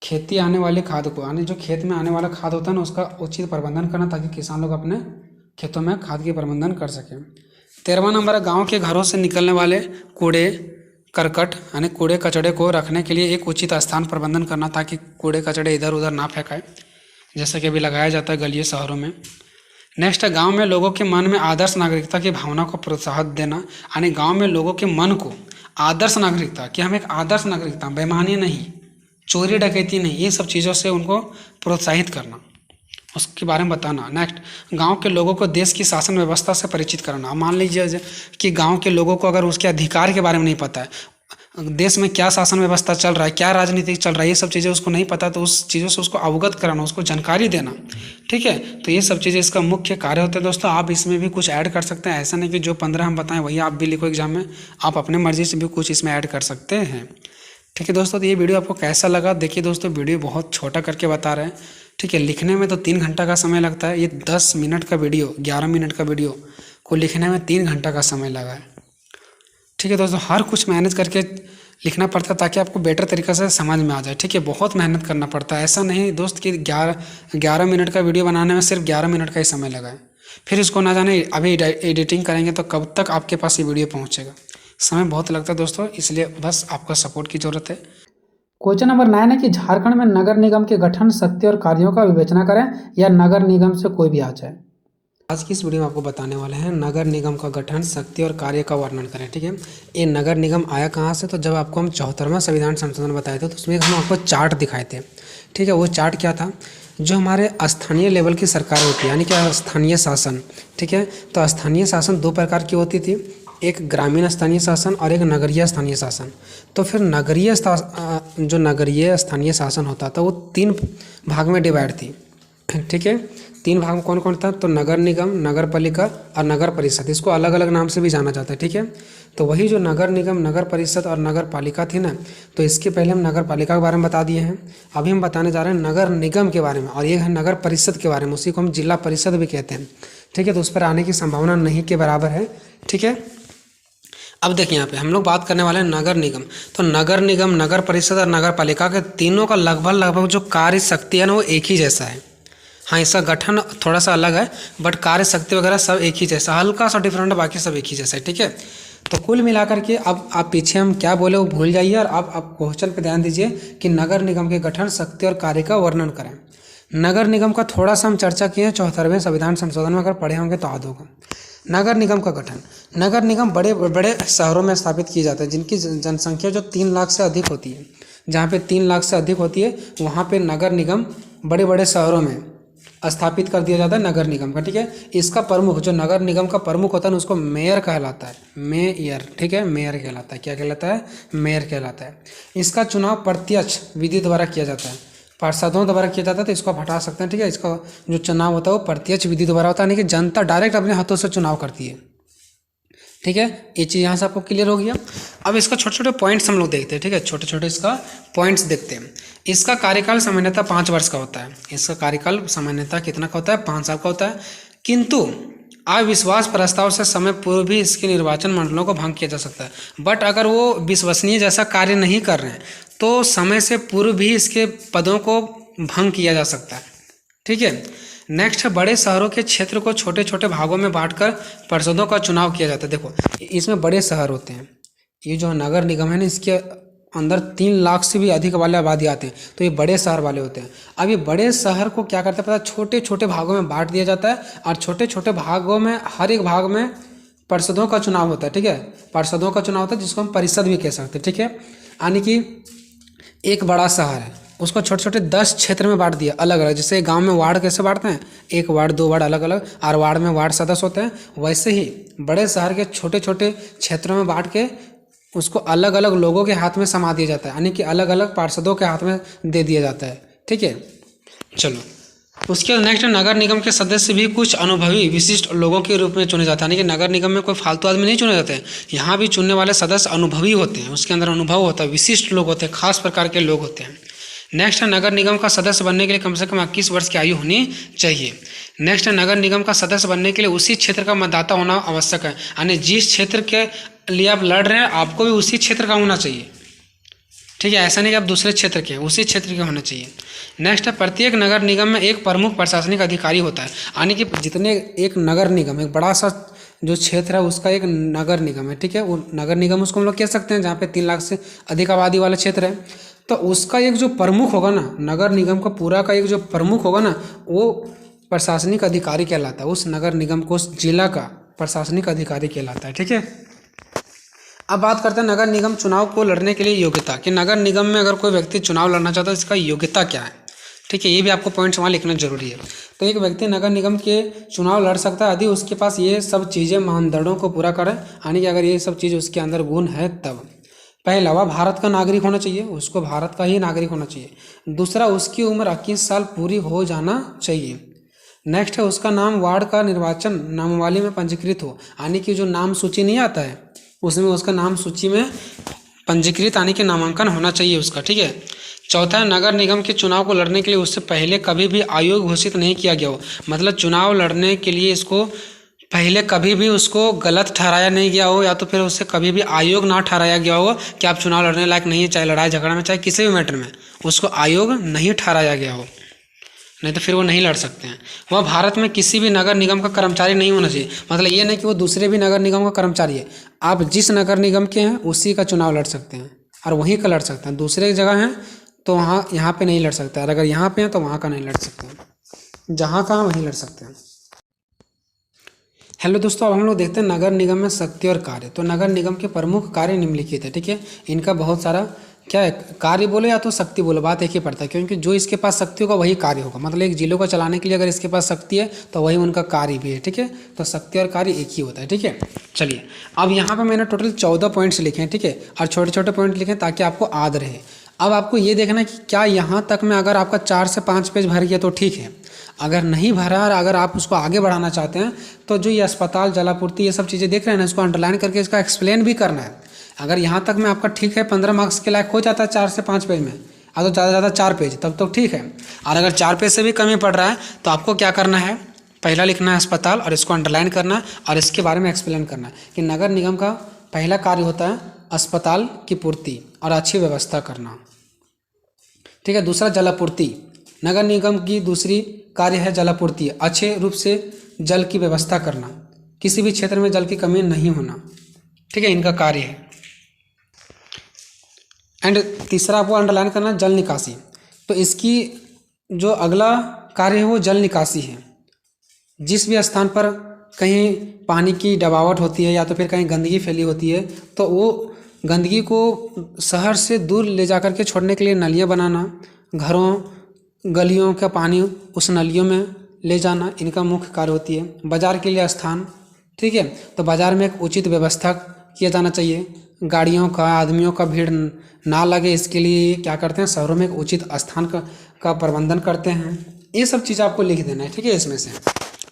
खेती आने वाले खाद को, यानी जो खेत में आने वाला खाद होता है ना, उसका उचित प्रबंधन करना, ताकि किसान लोग अपने खेतों में खाद की प्रबंधन कर सकें। 13वां नंबर है गाँव के घरों से निकलने वाले कूड़े करकट, यानी कूड़े कचड़े को रखने के लिए एक उचित स्थान प्रबंधन करना, ताकि कूड़े कचड़े इधर उधर ना फेंकाए, जैसे कि अभी लगाया जाता है गलियों शहरों में। नेक्स्ट है गांव में लोगों के मन में आदर्श नागरिकता की भावना को प्रोत्साहन देना, यानी गांव में लोगों के मन को आदर्श नागरिकता, कि हम एक आदर्श नागरिकता, बेईमानी नहीं, चोरी डकैती नहीं, ये सब चीज़ों से उनको प्रोत्साहित करना, उसके बारे में बताना। नेक्स्ट, गांव के लोगों को देश की शासन व्यवस्था से परिचित कराना। मान लीजिए कि गांव के लोगों को अगर उसके अधिकार के बारे में नहीं पता है, देश में क्या शासन व्यवस्था चल रहा है, क्या राजनीति चल रहा है, ये सब चीज़ें उसको नहीं पता, तो उस चीज़ों से उसको अवगत कराना, उसको जानकारी देना, ठीक है। तो ये सब चीज़ें इसका मुख्य कार्य होते हैं दोस्तों। आप इसमें भी कुछ ऐड कर सकते हैं, ऐसा नहीं कि जो 15 हम बताएं वही आप भी लिखो एग्जाम में, आप अपने मर्जी से भी कुछ इसमें ऐड कर सकते हैं, ठीक है दोस्तों। तो ये वीडियो आपको कैसा लगा, देखिए दोस्तों वीडियो बहुत छोटा करके बता रहे हैं, ठीक है। लिखने में तो 3 घंटा का समय लगता है, ये 10 मिनट का वीडियो, 11 मिनट का वीडियो को लिखने में 3 घंटा का समय लगा है, ठीक है दोस्तों। हर कुछ मैनेज करके लिखना पड़ता है ताकि आपको बेटर तरीक़े से समझ में आ जाए, ठीक है। बहुत मेहनत करना पड़ता है, ऐसा नहीं दोस्त कि 11 मिनट का वीडियो बनाने में सिर्फ 11 मिनट का ही समय लगा है, फिर इसको ना जाने अभी एडिटिंग करेंगे तो कब तक आपके पास ये वीडियो पहुँचेगा, समय बहुत लगता है दोस्तों, इसलिए बस आपका सपोर्ट की ज़रूरत है। क्वेश्चन नंबर 9 है कि झारखंड में नगर निगम के गठन, शक्ति और कार्यों का विवेचना करें या नगर निगम से कोई भी आ जाए। आज की इस वीडियो में आपको बताने वाले हैं नगर निगम का गठन, शक्ति और कार्य का वर्णन करें, ठीक है। ये नगर निगम आया कहाँ से, तो जब आपको हम 74वां संविधान संशोधन बताए थे तो उसमें हम आपको चार्ट दिखाए थे, ठीक है। वो चार्ट क्या था, जो हमारे स्थानीय लेवल की सरकार होती है, यानी कि स्थानीय शासन, ठीक है। तो स्थानीय शासन 2 प्रकार की होती थी, एक ग्रामीण स्थानीय शासन और एक नगरीय स्थानीय शासन। तो फिर जो नगरीय स्थानीय शासन होता था वो 3 भाग में डिवाइड थी, ठीक है। 3 भाग में कौन कौन था? तो नगर निगम, नगर पालिका और नगर परिषद, इसको अलग अलग नाम से भी जाना जाता है। ठीक है, तो वही जो नगर निगम, नगर परिषद और नगर पालिका थी ना, तो इसके पहले हम नगर पालिका के बारे में बता दिए हैं। अभी हम बताने जा रहे हैं नगर निगम के बारे में, और ये है नगर परिषद के बारे में, उसी को हम जिला परिषद भी कहते हैं। ठीक है, तो उस पर आने की संभावना नहीं के बराबर है। ठीक है, अब देखिए यहाँ पे हम लोग बात करने वाले हैं नगर निगम। तो नगर निगम, नगर परिषद और नगर पालिका के तीनों का लगभग जो कार्य शक्ति है ना, वो एक ही जैसा है। हाँ, इसका गठन थोड़ा सा अलग है, बट कार्य शक्ति वगैरह सब एक ही जैसा, हल्का सा डिफरेंट है, बाकी सब एक ही जैसा है। ठीक है, तो कुल मिलाकर के अब आप पीछे हम क्या बोले वो भूल जाइए, और आप क्वेश्चन पे ध्यान दीजिए कि नगर निगम के गठन, शक्ति और कार्य का वर्णन करें। नगर निगम का थोड़ा सा हम चर्चा किए हैं 74वें संविधान संशोधन में, अगर पढ़े होंगे तो याद होगा। नगर निगम का गठन, नगर निगम बड़े बड़े शहरों में स्थापित किए जाते हैं जिनकी जनसंख्या जो 3 लाख से अधिक होती है। जहाँ पे 3 लाख से अधिक होती है वहाँ पे नगर निगम बड़े बड़े शहरों में स्थापित कर दिया जाता है नगर निगम का। ठीक है, इसका प्रमुख, जो नगर निगम का प्रमुख होता है उसको मेयर कहलाता है, मेयर। ठीक है, मेयर कहलाता है। क्या कहलाता है? मेयर कहलाता है। इसका चुनाव प्रत्यक्ष विधि द्वारा किया जाता है, पार्षदों द्वारा किया जाता है, तो इसको आप हटा सकते हैं। ठीक है, इसका जो चुनाव होता है वो प्रत्यक्ष विधि द्वारा होता है, यानी कि जनता डायरेक्ट अपने हाथों से चुनाव करती है। ठीक है, ये चीज़ यहाँ से आपको क्लियर हो गया। अब इसका छोटे छोटे पॉइंट्स हम लोग देखते हैं। ठीक है, छोटे छोटे इसका पॉइंट्स देखते हैं। इसका कार्यकाल सामान्यतः 5 वर्ष का होता है। इसका कार्यकाल सामान्यतः कितना का होता है? 5 साल का होता है। किंतु अविश्वास प्रस्ताव से समय पूर्व भी इसके निर्वाचन मंडलों को भंग किया जा सकता है। बट अगर वो विश्वसनीय जैसा कार्य नहीं कर रहे हैं तो समय से पूर्व भी इसके पदों को भंग किया जा सकता है। ठीक है, नेक्स्ट है बड़े शहरों के क्षेत्र को छोटे छोटे भागों में बांटकर पार्षदों का चुनाव किया जाता है। देखो, इसमें बड़े शहर होते हैं, ये जो नगर निगम है ना, इसके अंदर 3 लाख से भी अधिक वाले आबादी आते हैं, तो ये बड़े शहर वाले होते हैं। अब ये बड़े शहर को क्या करते हैं पता है? छोटे छोटे भागों में बांट दिया जाता है, और छोटे छोटे भागों में हर एक भाग में पार्षदों का चुनाव होता है। ठीक है, पार्षदों का चुनाव होता है, जिसको हम परिषद भी कह सकते हैं। ठीक है, यानी कि एक बड़ा शहर है, उसको छोटे छोटे 10 क्षेत्र में बांट दिया अलग अलग। जैसे गांव में वार्ड कैसे बांटते हैं, 1 वार्ड 2 वार्ड अलग अलग, और वार्ड में वार्ड सदस्य होते हैं, वैसे ही बड़े शहर के छोटे छोटे क्षेत्रों में बांट के उसको अलग अलग लोगों के हाथ में समा दिया जाता है, यानी कि अलग अलग पार्षदों के हाथ में दे दिया जाता है। ठीक है, चलो उसके नेक्स्ट नगर निगम के सदस्य भी कुछ अनुभवी विशिष्ट लोगों के रूप में चुने जाते हैं। यानी कि नगर निगम में कोई फालतू आदमी नहीं चुने जाते हैं, यहाँ भी चुनने वाले सदस्य अनुभवी होते हैं, उसके अंदर अनुभव होता है, विशिष्ट लोग होते हैं, खास प्रकार के लोग होते हैं। नेक्स्ट है नगर निगम का सदस्य बनने के लिए कम से कम 21 वर्ष की आयु होनी चाहिए। नेक्स्ट है नगर निगम का सदस्य बनने के लिए उसी क्षेत्र का मतदाता होना आवश्यक है, यानी जिस क्षेत्र के लिए आप लड़ रहे हैं आपको भी उसी क्षेत्र का होना चाहिए। ठीक है, ऐसा नहीं कि आप दूसरे क्षेत्र के, उसी क्षेत्र के होना चाहिए। नेक्स्ट है प्रत्येक नगर निगम में एक प्रमुख प्रशासनिक अधिकारी होता है, यानी कि जितने एक नगर निगम, एक बड़ा सा जो क्षेत्र है उसका एक नगर निगम है। ठीक है, वो नगर निगम उसको हम लोग कह सकते हैं जहाँ पे 3 लाख से अधिक आबादी वाला क्षेत्र है, तो उसका एक जो प्रमुख होगा ना, नगर निगम का पूरा का एक जो प्रमुख होगा ना, वो प्रशासनिक अधिकारी कहलाता है। उस नगर निगम को, उस जिला का प्रशासनिक अधिकारी कहलाता है। ठीक है, अब बात करते हैं नगर निगम चुनाव को लड़ने के लिए योग्यता, कि नगर निगम में अगर कोई व्यक्ति चुनाव लड़ना चाहता है इसका योग्यता क्या है। ठीक है, ये भी आपको पॉइंट्स वहाँ लिखना जरूरी है। तो एक व्यक्ति नगर निगम के चुनाव लड़ सकता है यदि उसके पास ये सब चीज़ें मानदंडों को पूरा करे, यानी कि अगर ये सब चीज़ उसके अंदर गुण है तब। पहला, वह भारत का नागरिक होना चाहिए, उसको भारत का ही नागरिक होना चाहिए। दूसरा, उसकी उम्र 21 साल पूरी हो जाना चाहिए। नेक्स्ट है उसका नाम वार्ड का निर्वाचन नामावली में पंजीकृत हो, यानी कि जो नाम सूची नहीं आता है उसमें उसका नाम सूची में पंजीकृत, यानी कि नामांकन होना चाहिए उसका। ठीक है, चौथा, नगर निगम के चुनाव को लड़ने के लिए उससे पहले कभी भी आयोग घोषित नहीं किया गया हो, मतलब चुनाव लड़ने के लिए इसको पहले कभी भी उसको गलत ठहराया नहीं गया हो, या तो फिर उससे कभी भी आयोग ना ठहराया गया हो कि आप चुनाव लड़ने लायक नहीं है, चाहे लड़ाई झगड़ा में, चाहे किसी भी मैटर में उसको आयोग नहीं ठहराया गया हो, नहीं तो फिर वो नहीं लड़ सकते हैं। वह भारत में किसी भी नगर निगम का कर्मचारी नहीं होना चाहिए, मतलब ये नहीं कि वो दूसरे भी नगर निगम का कर्मचारी है, आप जिस नगर निगम के हैं उसी का चुनाव लड़ सकते हैं और वहीं का लड़ सकते हैं। दूसरे जगह हैं तो वहाँ यहाँ पे नहीं लड़ सकते, और अगर यहाँ पे हैं तो वहाँ का नहीं लड़ सकते हैं, जहाँ का वहीं लड़ सकते हैं। हेलो दोस्तों, अब हम लोग देखते हैं नगर निगम में शक्ति और कार्य। तो नगर निगम के प्रमुख कार्य निम्नलिखित है। ठीक है, इनका बहुत सारा क्या है, कार्य बोले या तो शक्ति बोले, बात एक ही पड़ता है, क्योंकि जो इसके पास शक्ति होगा वही कार्य होगा। मतलब एक जिलों को चलाने के लिए अगर इसके पास शक्ति है तो वही उनका कार्य भी है। ठीक है, तो शक्ति और कार्य एक ही होता है। ठीक है, चलिए अब यहाँ पे मैंने टोटल 14 पॉइंट्स लिखे हैं। ठीक है, और छोटे छोटे पॉइंट लिखे हैं ताकि आपको याद रहे। अब आपको ये देखना है कि क्या यहाँ तक में अगर आपका 4 से 5 पेज भर गया तो ठीक है, अगर नहीं भरा और अगर आप उसको आगे बढ़ाना चाहते हैं तो जो ये अस्पताल, जलापूर्ति, ये सब चीज़ें देख रहे हैं ना, इसको अंडरलाइन करके इसका एक्सप्लेन भी करना है। अगर यहाँ तक में आपका ठीक है 15 मार्क्स के लायक हो जाता है 4 से 5 पेज में, तो ज़्यादा से ज़्यादा 4 पेज, तब तो ठीक है। और अगर 4 पेज से भी कमी पड़ रहा है तो आपको क्या करना है, पहला लिखना है अस्पताल और इसको अंडरलाइन करना और इसके बारे में एक्सप्लेन करना है कि नगर निगम का पहला कार्य होता है अस्पताल की पूर्ति और अच्छी व्यवस्था करना, ठीक है। दूसरा जलापूर्ति, नगर निगम की दूसरी कार्य है जलापूर्ति, अच्छे रूप से जल की व्यवस्था करना, किसी भी क्षेत्र में जल की कमी नहीं होना, ठीक है, इनका कार्य है। एंड तीसरा आपको अंडरलाइन करना जल निकासी, तो इसकी जो अगला कार्य है वो जल निकासी है। जिस भी स्थान पर कहीं पानी की दबावट होती है या तो फिर कहीं गंदगी फैली होती है तो वो गंदगी को शहर से दूर ले जाकर के छोड़ने के लिए नालियाँ बनाना, घरों गलियों का पानी उस नालियों में ले जाना, इनका मुख्य कार्य होती है। बाजार के लिए स्थान, ठीक है, तो बाजार में एक उचित व्यवस्था किया जाना चाहिए, गाड़ियों का, आदमियों का भीड़ ना लगे, इसके लिए क्या करते हैं, शहरों में एक उचित स्थान का प्रबंधन करते हैं। ये सब चीज़ आपको लिख देना है, ठीक है। इसमें से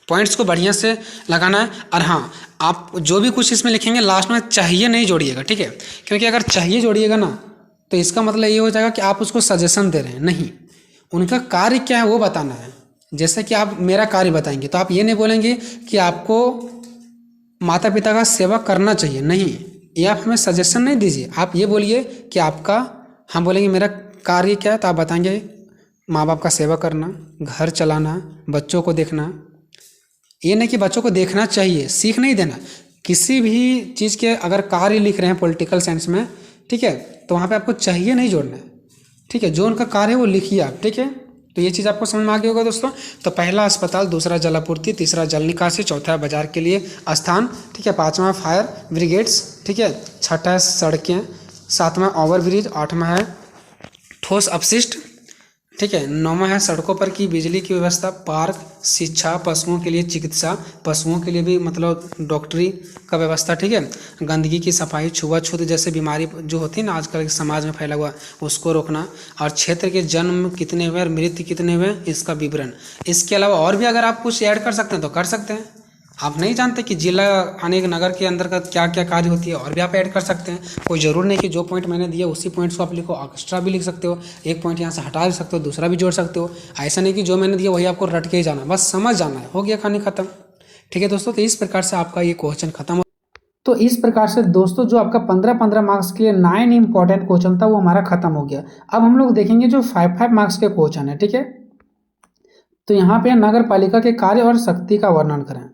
पॉइंट्स को बढ़िया से लगाना है। और हाँ, आप जो भी कुछ इसमें लिखेंगे लास्ट में चाहिए नहीं जोड़िएगा, ठीक है, क्योंकि अगर चाहिए जोड़िएगा ना तो इसका मतलब ये हो जाएगा कि आप उसको सजेशन दे रहे हैं, नहीं, उनका कार्य क्या है वो बताना है। जैसे कि आप मेरा कार्य बताएंगे तो आप ये नहीं बोलेंगे कि आपको माता पिता का सेवा करना चाहिए, नहीं, ये आप हमें सजेशन नहीं दीजिए, आप ये बोलिए कि आपका, हम बोलेंगे मेरा कार्य क्या है तो आप बताएंगे माँ बाप का सेवा करना, घर चलाना, बच्चों को देखना। ये नहीं कि बच्चों को देखना चाहिए, सीख नहीं देना। किसी भी चीज़ के अगर कार्य लिख रहे हैं पॉलिटिकल साइंस में, ठीक है, तो वहाँ पे आपको चाहिए नहीं जोड़ना है, ठीक है, जो उनका कार्य है वो लिखिए आप, ठीक है। तो ये चीज़ आपको समझ में आ गई होगा दोस्तों। तो पहला अस्पताल, दूसरा जलापूर्ति, तीसरा जल निकासी, चौथा बाजार के लिए स्थान, ठीक है, पाँचवा फायर ब्रिगेड्स, ठीक है, छठा है सड़कें, सातवां ओवरब्रिज, आठवां है ठोस अपशिष्ट, ठीक है, नौवां है सड़कों पर की बिजली की व्यवस्था, पार्क, शिक्षा, पशुओं के लिए चिकित्सा, पशुओं के लिए भी मतलब डॉक्टरी का व्यवस्था, ठीक है, गंदगी की सफाई, छुआछूत जैसे बीमारी जो होती है ना आजकल के समाज में फैला हुआ, उसको रोकना, और क्षेत्र के जन्म कितने हुए और मृत्यु कितने हुए इसका विवरण। इसके अलावा और भी अगर आप कुछ ऐड कर सकते हैं तो कर सकते हैं। आप नहीं जानते कि जिला अनेक नगर के अंतर्गत क्या क्या कार्य होती है, और भी आप ऐड कर सकते हैं। कोई ज़रूर नहीं कि जो पॉइंट मैंने दिया उसी पॉइंट्स को आप लिखो, एक्स्ट्रा भी लिख सकते हो, एक पॉइंट यहाँ से हटा भी सकते हो, दूसरा भी जोड़ सकते हो। ऐसा नहीं कि जो मैंने दिया वही आपको रट के ही जाना, बस समझ जाना है, हो गया कहानी खत्म, ठीक है दोस्तों। तो इस प्रकार से आपका ये क्वेश्चन खत्म हो। तो इस प्रकार से दोस्तों जो आपका 15-15 मार्क्स के लिए 9 इंपॉर्टेंट क्वेश्चन था वो हमारा खत्म हो गया। अब हम लोग देखेंगे जो 5-5 मार्क्स के क्वेश्चन है, ठीक है। तो यहाँ पे नगर पालिका के कार्य और शक्ति का वर्णन करें।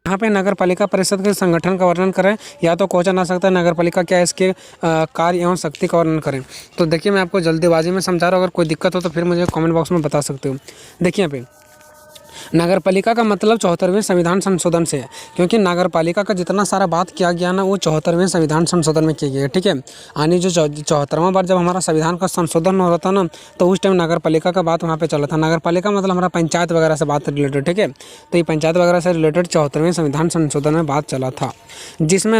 यहाँ पे नगर पालिका परिषद के संगठन का वर्णन करें, या तो क्वेश्चन आ सकता है नगर पालिका क्या है, इसके कार्य एवं शक्ति का वर्णन करें। तो देखिए मैं आपको जल्दीबाजी में समझा रहा हूँ, अगर कोई दिक्कत हो तो फिर मुझे कमेंट बॉक्स में बता सकते हो। देखिए यहाँ पे नगर पालिका का मतलब 74वें संविधान संशोधन से है, क्योंकि नगर पालिका का जितना सारा बात किया गया ना वो 74वें संविधान संशोधन में किया गया है, ठीक है। यानी जो 74वां बार जब हमारा संविधान का संशोधन हो रहा था ना तो उस टाइम नगर पालिका का बात वहाँ पे चला था। नगर पालिका मतलब हमारा पंचायत वगैरह से बात रिलेटेड, ठीक है। तो ये पंचायत वगैरह से रिलेटेड 74वें संविधान संशोधन में बात चला था, जिसमें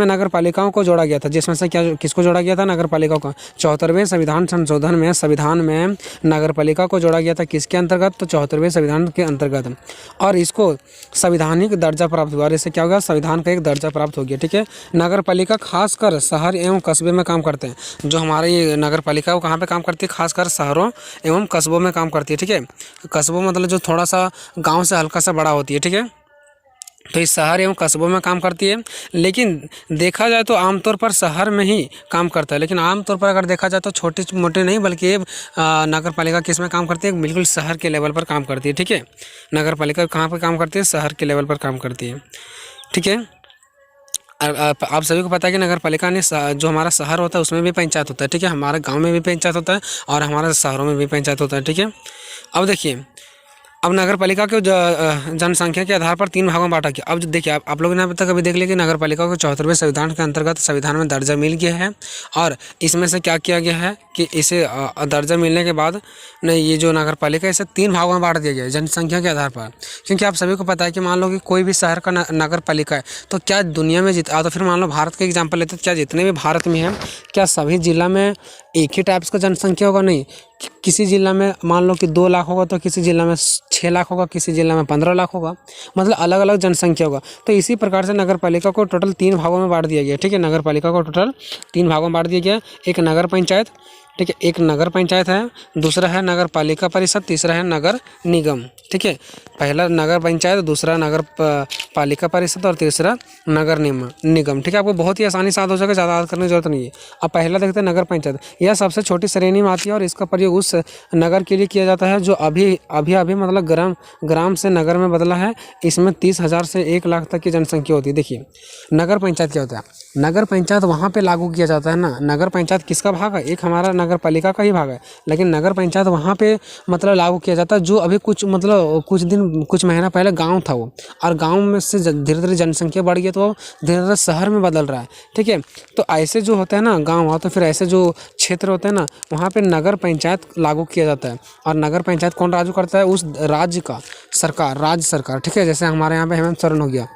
नगर पालिकाओं को जोड़ा गया था। जिसमें से क्या किसको जोड़ा गया था, नगर पालिका को। 74वें संविधान संशोधन में नगर पालिका को जोड़ा गया था, किसके अंतर्गत, तो 74वें संविधान के अंतर्गत, और इसको संवैधानिक दर्जा प्राप्त हुआ। इससे क्या होगा, संविधान का एक दर्जा प्राप्त हो गया, ठीक है। नगर पालिका खासकर शहर एवं कस्बे में काम करते हैं। जो हमारे ये नगर पालिका वो कहाँ पे काम करती है, खासकर शहरों एवं कस्बों में काम करती है, ठीक है। कस्बों मतलब जो थोड़ा सा गाँव से हल्का सा बड़ा होती है, ठीक है। तो इस शहर एवं कस्बों में काम करती है, लेकिन देखा जाए तो आमतौर पर शहर में ही काम करता है। लेकिन आमतौर पर अगर देखा जाए तो छोटे मोटे नहीं बल्कि ये नगर पालिका किस में काम करती है, बिल्कुल शहर के लेवल पर काम करती है, ठीक है। नगर पालिका कहाँ पर काम करती है, शहर के लेवल पर काम करती है, ठीक है। आप सभी को पता है कि नगर पालिका ने जो हमारा शहर होता है उसमें भी पंचायत होता है, ठीक है। हमारे गाँव में भी पंचायत होता है और हमारे शहरों में भी पंचायत होता है, ठीक है। अब देखिए, अब नगर पालिका के जनसंख्या के आधार पर 3 भागों में बांटा गया। अब देखिए आप लोगों ने अभी तक देख लिया कि नगर पालिका को 74वें संविधान के अंतर्गत संविधान में दर्जा मिल गया है, और इसमें से क्या किया गया है कि इसे दर्जा मिलने के बाद नहीं, ये जो नगर पालिका इसे 3 भागों में बांट दिया गया है जनसंख्या के आधार पर। क्योंकि आप सभी को पता है कि मान लो कि कोई भी शहर का नगर पालिका है तो क्या दुनिया में तो फिर मान लो भारत का एग्जाम्पल लेते, क्या जितने भी भारत में हैं क्या सभी जिला में एक ही टाइप्स का जनसंख्या होगा नहीं। किसी जिला में मान लो कि 2 लाख होगा तो किसी जिला में 6 लाख होगा, किसी जिला में 15 लाख होगा, मतलब अलग अलग जनसंख्या होगा। तो इसी प्रकार से नगर पालिका को टोटल 3 भागों में बांट दिया गया। ठीक है, नगर पालिका को टोटल 3 भागों में बांट दिया गया। एक नगर पंचायत, ठीक है, एक नगर पंचायत है, दूसरा है नगर पालिका परिषद, तीसरा है नगर निगम। ठीक है, पहला नगर पंचायत, दूसरा नगर पालिका परिषद और तीसरा नगर निगम। ठीक है, आपको बहुत ही आसानी से याद हो जाएगा, ज़्यादा याद करने की जरूरत नहीं है। अब पहला देखते हैं नगर पंचायत। यह सबसे छोटी श्रेणी में आती है और इसका प्रयोग उस नगर के लिए किया जाता है जो अभी मतलब ग्राम से नगर में बदला है। इसमें 30,000 से 1 लाख तक की जनसंख्या होती है। देखिए नगर पंचायत क्या होता है, नगर पंचायत वहाँ पे लागू किया जाता है ना। नगर पंचायत किसका भाग है, एक हमारा नगर पालिका का ही भाग है, लेकिन नगर पंचायत वहाँ पे मतलब लागू किया जाता है जो अभी कुछ महीना पहले गांव था वो, और गांव में से धीरे धीरे जनसंख्या बढ़ गई तो धीरे धीरे शहर में बदल रहा है। ठीक है, तो ऐसे जो होता है ना गाँव, तो फिर ऐसे जो क्षेत्र होते हैं ना वहाँ पे नगर पंचायत लागू किया जाता है। और नगर पंचायत कौन लागू करता है, उस राज्य का सरकार, राज्य सरकार। ठीक है, जैसे हमारे यहाँ पे हेमंत सोरेन हो गया,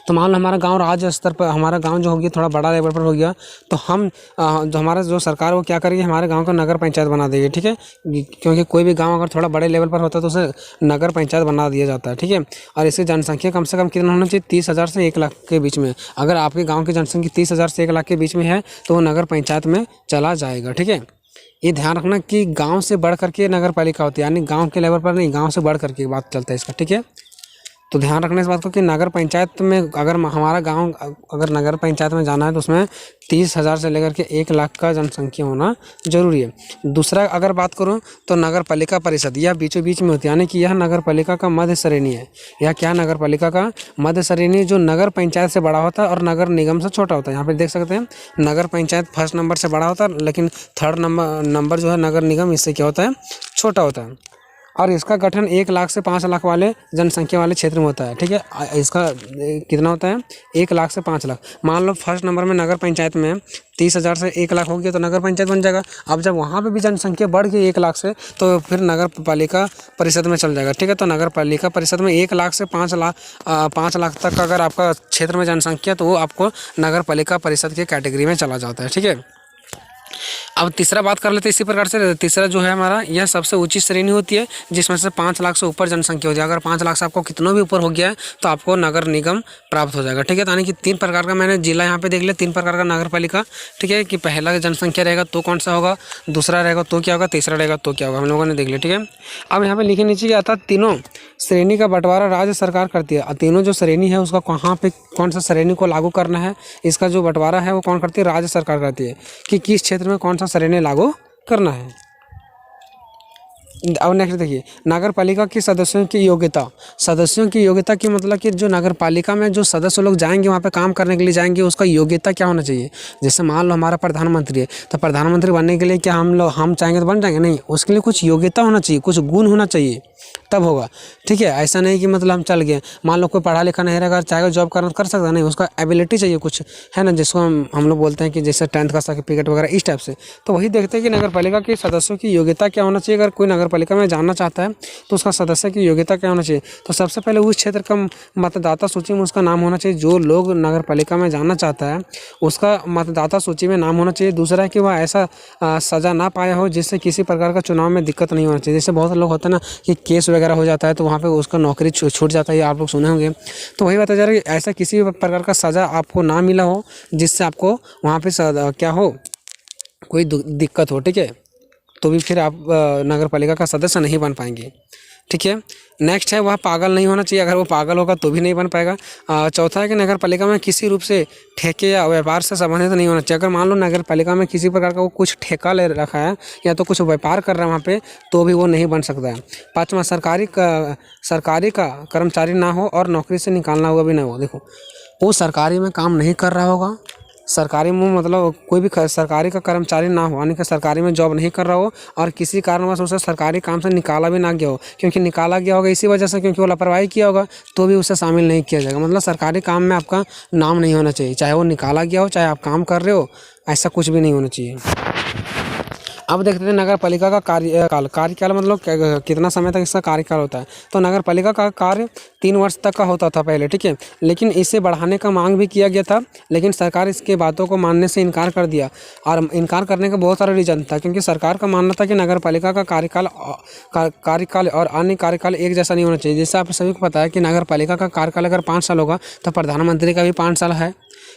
तो मान लो हमारा गांव राज्य स्तर पर, हमारा गांव जो हो गया थोड़ा बड़ा लेवल पर हो गया, तो हम जो हमारा जो सरकार वो क्या करेगी, हमारे गांव का नगर पंचायत बना देगी। ठीक है, क्योंकि कोई भी गांव अगर थोड़ा बड़े लेवल पर होता है तो उसे नगर पंचायत बना दिया जाता है। ठीक है, और इसकी जनसंख्या कम से कम कितना होना चाहिए, 30,000 से 1 लाख के बीच में। अगर आपके गाँव की जनसंख्या 30,000 से 1 लाख के बीच में है तो वो नगर पंचायत में चला जाएगा। ठीक है, ये ध्यान रखना कि गाँव से बढ़ करके नगर पालिका होती है, यानी गाँव के लेवल पर नहीं, गाँव से बढ़ करके बात चलता है इसका। ठीक है, तो ध्यान रखना इस बात को कि नगर पंचायत में अगर हमारा गांव अगर नगर पंचायत में जाना है तो उसमें 30,000 से लेकर के 1 लाख का जनसंख्या होना जरूरी है। दूसरा अगर बात करूं तो नगर पालिका परिषद, यह बीचों बीच में होती है, यानी कि यह नगर पालिका का मध्य श्रेणी है। यह क्या नगर पालिका का मध्य श्रेणी जो नगर पंचायत से बड़ा होता है और नगर निगम से छोटा होता है। यहाँ पे देख सकते हैं नगर पंचायत फर्स्ट नंबर से बड़ा होता है, लेकिन थर्ड नंबर जो है नगर निगम, इससे क्या होता है, छोटा होता है। और इसका गठन 1 लाख से 5 लाख वाले जनसंख्या वाले क्षेत्र में होता है। ठीक है, इसका कितना होता है, 1 लाख से 5 लाख। मान लो फर्स्ट नंबर में नगर पंचायत में 30,000 से 1 लाख हो गया तो नगर पंचायत बन जाएगा। अब जब वहाँ पे भी जनसंख्या बढ़ गई 1 लाख से तो फिर नगर पालिका परिषद में चल जाएगा। ठीक है, तो नगर पालिका परिषद में 1 लाख से 5 लाख तक अगर आपका क्षेत्र में जनसंख्या तो वो आपको नगर पालिका परिषद की कैटेगरी में चला जाता है। ठीक है, अब तीसरा बात कर लेते हैं इसी प्रकार से। तीसरा जो है हमारा, यह सबसे ऊंची श्रेणी होती है जिसमें से 5 लाख से ऊपर जनसंख्या हो जाए। अगर 5 लाख से आपको कितना भी ऊपर हो गया है तो आपको नगर निगम प्राप्त हो जाएगा। ठीक है, तो यानी कि 3 प्रकार का मैंने जिला यहाँ पे देख लिया, 3 प्रकार का नगर पालिका। ठीक है, कि पहला जनसंख्या रहेगा तो कौन सा होगा, दूसरा रहेगा तो क्या होगा, तीसरा रहेगा तो क्या होगा, हम लोगों ने देख लिया। ठीक है, अब यहाँ पे लिखे नीचे क्या आता, तीनों श्रेणी का बंटवारा राज्य सरकार करती है। तीनों जो श्रेणी है उसका कहाँ पे कौन सा श्रेणी को लागू करना है, इसका जो बंटवारा है वो कौन करती है, राज्य सरकार करती है, कि किस क्षेत्र में कौन सा श्रेणी लागू करना है। अब नेक्स्ट देखिए, नगर पालिका की सदस्यों की योग्यता। सदस्यों की योग्यता की मतलब कि जो नगर पालिका में जो सदस्य लोग जाएंगे वहाँ पे काम करने के लिए जाएंगे, उसका योग्यता क्या होना चाहिए। जैसे मान लो हमारा प्रधानमंत्री है, तो प्रधानमंत्री बनने के लिए क्या हम चाहेंगे तो बन जाएंगे, नहीं, उसके लिए कुछ योग्यता होना चाहिए, कुछ गुण होना चाहिए, तब होगा। ठीक है, ऐसा नहीं कि मतलब हम चल गए, मान लो कोई पढ़ा लिखा नहीं रहेगा, चाहे जॉब करना कर सकता नहीं, उसका एबिलिटी चाहिए कुछ, है ना, जिसको हम लोग बोलते हैं कि जैसे 10th का सर्टिफिकेट वगैरह, इस टाइप से। तो वही देखते हैं कि नगर पालिका के सदस्यों की योग्यता क्या होना चाहिए। अगर कोई नगर पालिका में जानना चाहता है तो उसका सदस्य की योग्यता क्या होना चाहिए। तो सबसे पहले उस क्षेत्र का मतदाता सूची में उसका नाम होना चाहिए। जो लोग नगर पालिका में जानना चाहता है उसका मतदाता सूची में नाम होना चाहिए। दूसरा है कि वह ऐसा सजा ना पाया हो जिससे किसी प्रकार का चुनाव में दिक्कत नहीं होना चाहिए। जैसे बहुत लोग होते हैं ना कि केस वगैरह हो जाता है तो वहाँ पे उसका नौकरी छूट जाता है, आप लोग सुने होंगे। तो वही बताया जा रहा है कि ऐसा किसी प्रकार का सज़ा आपको ना मिला हो जिससे आपको वहाँ पे क्या हो, कोई दिक्कत हो। ठीक है, तो भी फिर आप नगर पालिका का सदस्य नहीं बन पाएंगे। ठीक है, नेक्स्ट है वह पागल नहीं होना चाहिए। अगर वो पागल होगा तो भी नहीं बन पाएगा। चौथा है कि नगर पालिका में किसी रूप से ठेके या व्यापार से संबंधित नहीं होना चाहिए। अगर मान लो नगर पालिका में किसी प्रकार का वो कुछ ठेका ले रखा है या तो कुछ व्यापार कर रहा है वहाँ पे, तो भी वो नहीं बन सकता है। पाँचवा, सरकारी का कर्मचारी ना हो और नौकरी से निकालना हुआ भी ना हो। देखो, वो सरकारी में काम नहीं कर रहा होगा, सरकारी में मतलब कोई भी सरकारी का कर्मचारी ना हो, यानी कि सरकारी में जॉब नहीं कर रहा हो और किसी कारणवश उसे सरकारी काम से निकाला भी ना गया हो, क्योंकि निकाला गया होगा इसी वजह से क्योंकि वो लापरवाही किया होगा, तो भी उसे शामिल नहीं किया जाएगा। मतलब सरकारी काम में आपका नाम नहीं होना चाहिए, चाहे वो निकाला गया हो चाहे आप काम कर रहे हो, ऐसा कुछ भी नहीं होना चाहिए। अब देखते हैं नगर पालिका का कार्यकाल मतलब कितना समय तक इसका कार्यकाल होता है। तो नगर पालिका का कार्य 3 वर्ष तक का होता था पहले, ठीक है, लेकिन इसे बढ़ाने का मांग भी किया गया था, लेकिन सरकार इसके बातों को मानने से इनकार कर दिया। और इनकार करने का बहुत सारा रीज़न था, क्योंकि सरकार का मानना था कि नगर पालिका का कार्यकाल और अन्य कार्यकाल एक जैसा नहीं होना चाहिए। जैसे आप सभी को पता है कि नगर पालिका का कार्यकाल अगर 5 साल होगा तो प्रधानमंत्री का भी 5 साल है,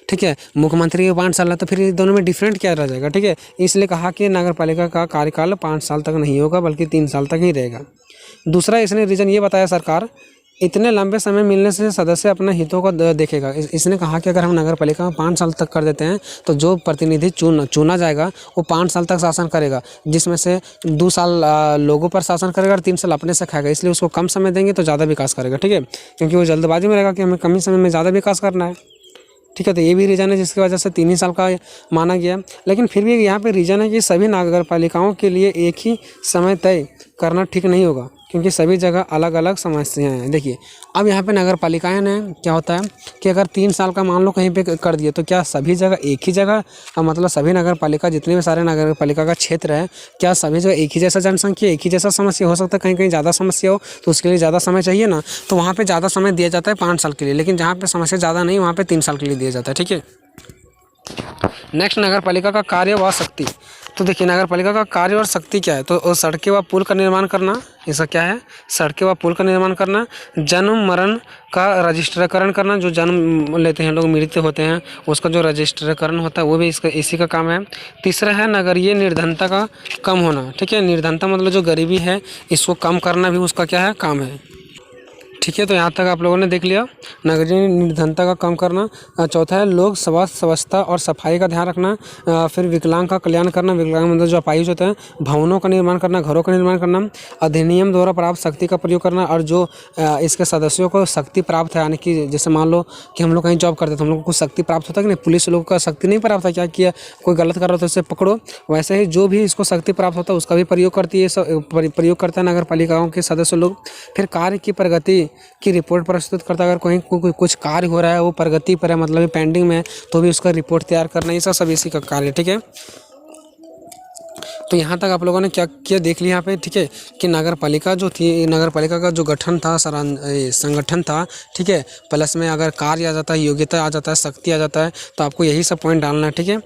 ठीक है, मुख्यमंत्री के 5 साल है, तो फिर ये दोनों में डिफरेंट क्या रह जाएगा, ठीक है। इसलिए कहा कि नगर पालिका का कार्यकाल 5 साल तक नहीं होगा बल्कि 3 साल तक ही रहेगा। दूसरा इसने रीज़न ये बताया, सरकार इतने लंबे समय मिलने से सदस्य अपने हितों को देखेगा। इसने कहा कि अगर हम नगर पालिका में 5 साल तक कर देते हैं तो जो प्रतिनिधि चुना जाएगा वो 5 साल तक शासन करेगा, जिसमें से 2 साल लोगों पर शासन करेगा और 3 साल अपने से खाएगा। इसलिए उसको कम समय देंगे तो ज़्यादा विकास करेगा, ठीक है, क्योंकि वो जल्दबाजी में रहेगा कि हमें कम ही समय में ज़्यादा विकास करना है, ठीक है। तो ये भी रीज़न है जिसकी वजह से 3 ही साल का माना गया। लेकिन फिर भी यहाँ पे रीज़न है कि सभी नगर पालिकाओं के लिए एक ही समय तय करना ठीक नहीं होगा, क्योंकि सभी जगह अलग अलग समस्याएं हैं। देखिए अब यहाँ पे नगर पालिकाएं ने क्या होता है कि अगर 3 साल का मान लो कहीं पे कर दिए तो क्या सभी जगह एक ही जगह मतलब सभी नगर पालिका जितने भी सारे नगर पालिका का क्षेत्र है, क्या सभी जगह एक ही जैसा जनसंख्या, एक ही जैसा समस्या हो सकता है? कहीं कहीं ज़्यादा समस्या हो तो उसके लिए ज़्यादा समय चाहिए ना, तो वहाँ पर ज़्यादा समय दिया जाता है 5 साल के लिए, लेकिन जहाँ पर समस्या ज़्यादा नहीं वहाँ पर 3 साल के लिए दिया जाता है, ठीक है। नेक्स्ट नगर पालिका का कार्य व शक्ति। तो देखिए नगर पालिका का कार्य और शक्ति क्या है, तो सड़कें व पुल का निर्माण करना, इसका क्या है, सड़कें व पुल का निर्माण करना, जन्म मरण का रजिस्ट्रीकरण करना, जो जन्म लेते हैं लोग मृत्यु होते हैं उसका जो रजिस्ट्रीकरण होता है वो भी इसी का काम है। तीसरा है नगरीय निर्धनता का कम होना, ठीक है, निर्धनता मतलब जो गरीबी है इसको कम करना भी उसका क्या है, काम है, ठीक है। तो यहाँ तक आप लोगों ने देख लिया नगरीय निर्धनता का कम करना। चौथा है लोग स्वास्थ्य व्यवस्था और सफाई का ध्यान रखना। फिर विकलांग का कल्याण करना, विकलांग मतलब जो अपाहिज होते हैं, भवनों का निर्माण करना, घरों का निर्माण करना, अधिनियम द्वारा प्राप्त शक्ति का प्रयोग करना, और जो इसके सदस्यों को शक्ति प्राप्त है, यानी कि जैसे मान लो कि हम लोग कहीं जॉब करते थे, हम लोग को कुछ शक्ति प्राप्त होता है कि नहीं, पुलिस लोग का शक्ति नहीं प्राप्त है, क्या किया कोई गलत कर रहा था उसे पकड़ो, वैसे ही जो भी इसको शक्ति प्राप्त होता है उसका भी प्रयोग करती है, प्रयोग करता है नगर पालिकाओं के सदस्य लोग। फिर कार्य की प्रगति की रिपोर्ट प्रस्तुत करता है, अगर कहीं कुछ कार्य हो रहा है वो प्रगति पर है मतलब पेंडिंग में है तो भी उसका रिपोर्ट तैयार करना, ये सब इसी का कार्य, ठीक है। तो यहाँ तक आप लोगों ने क्या किया देख लिया यहाँ पे, ठीक है, कि नगर पालिका जो थी, नगर पालिका का जो गठन था, संगठन था, ठीक है, प्लस में अगर कार्य आ जाता है, योग्यता आ जाता है, शक्ति आ जाता है, तो आपको यही सब पॉइंट डालना है, ठीक है।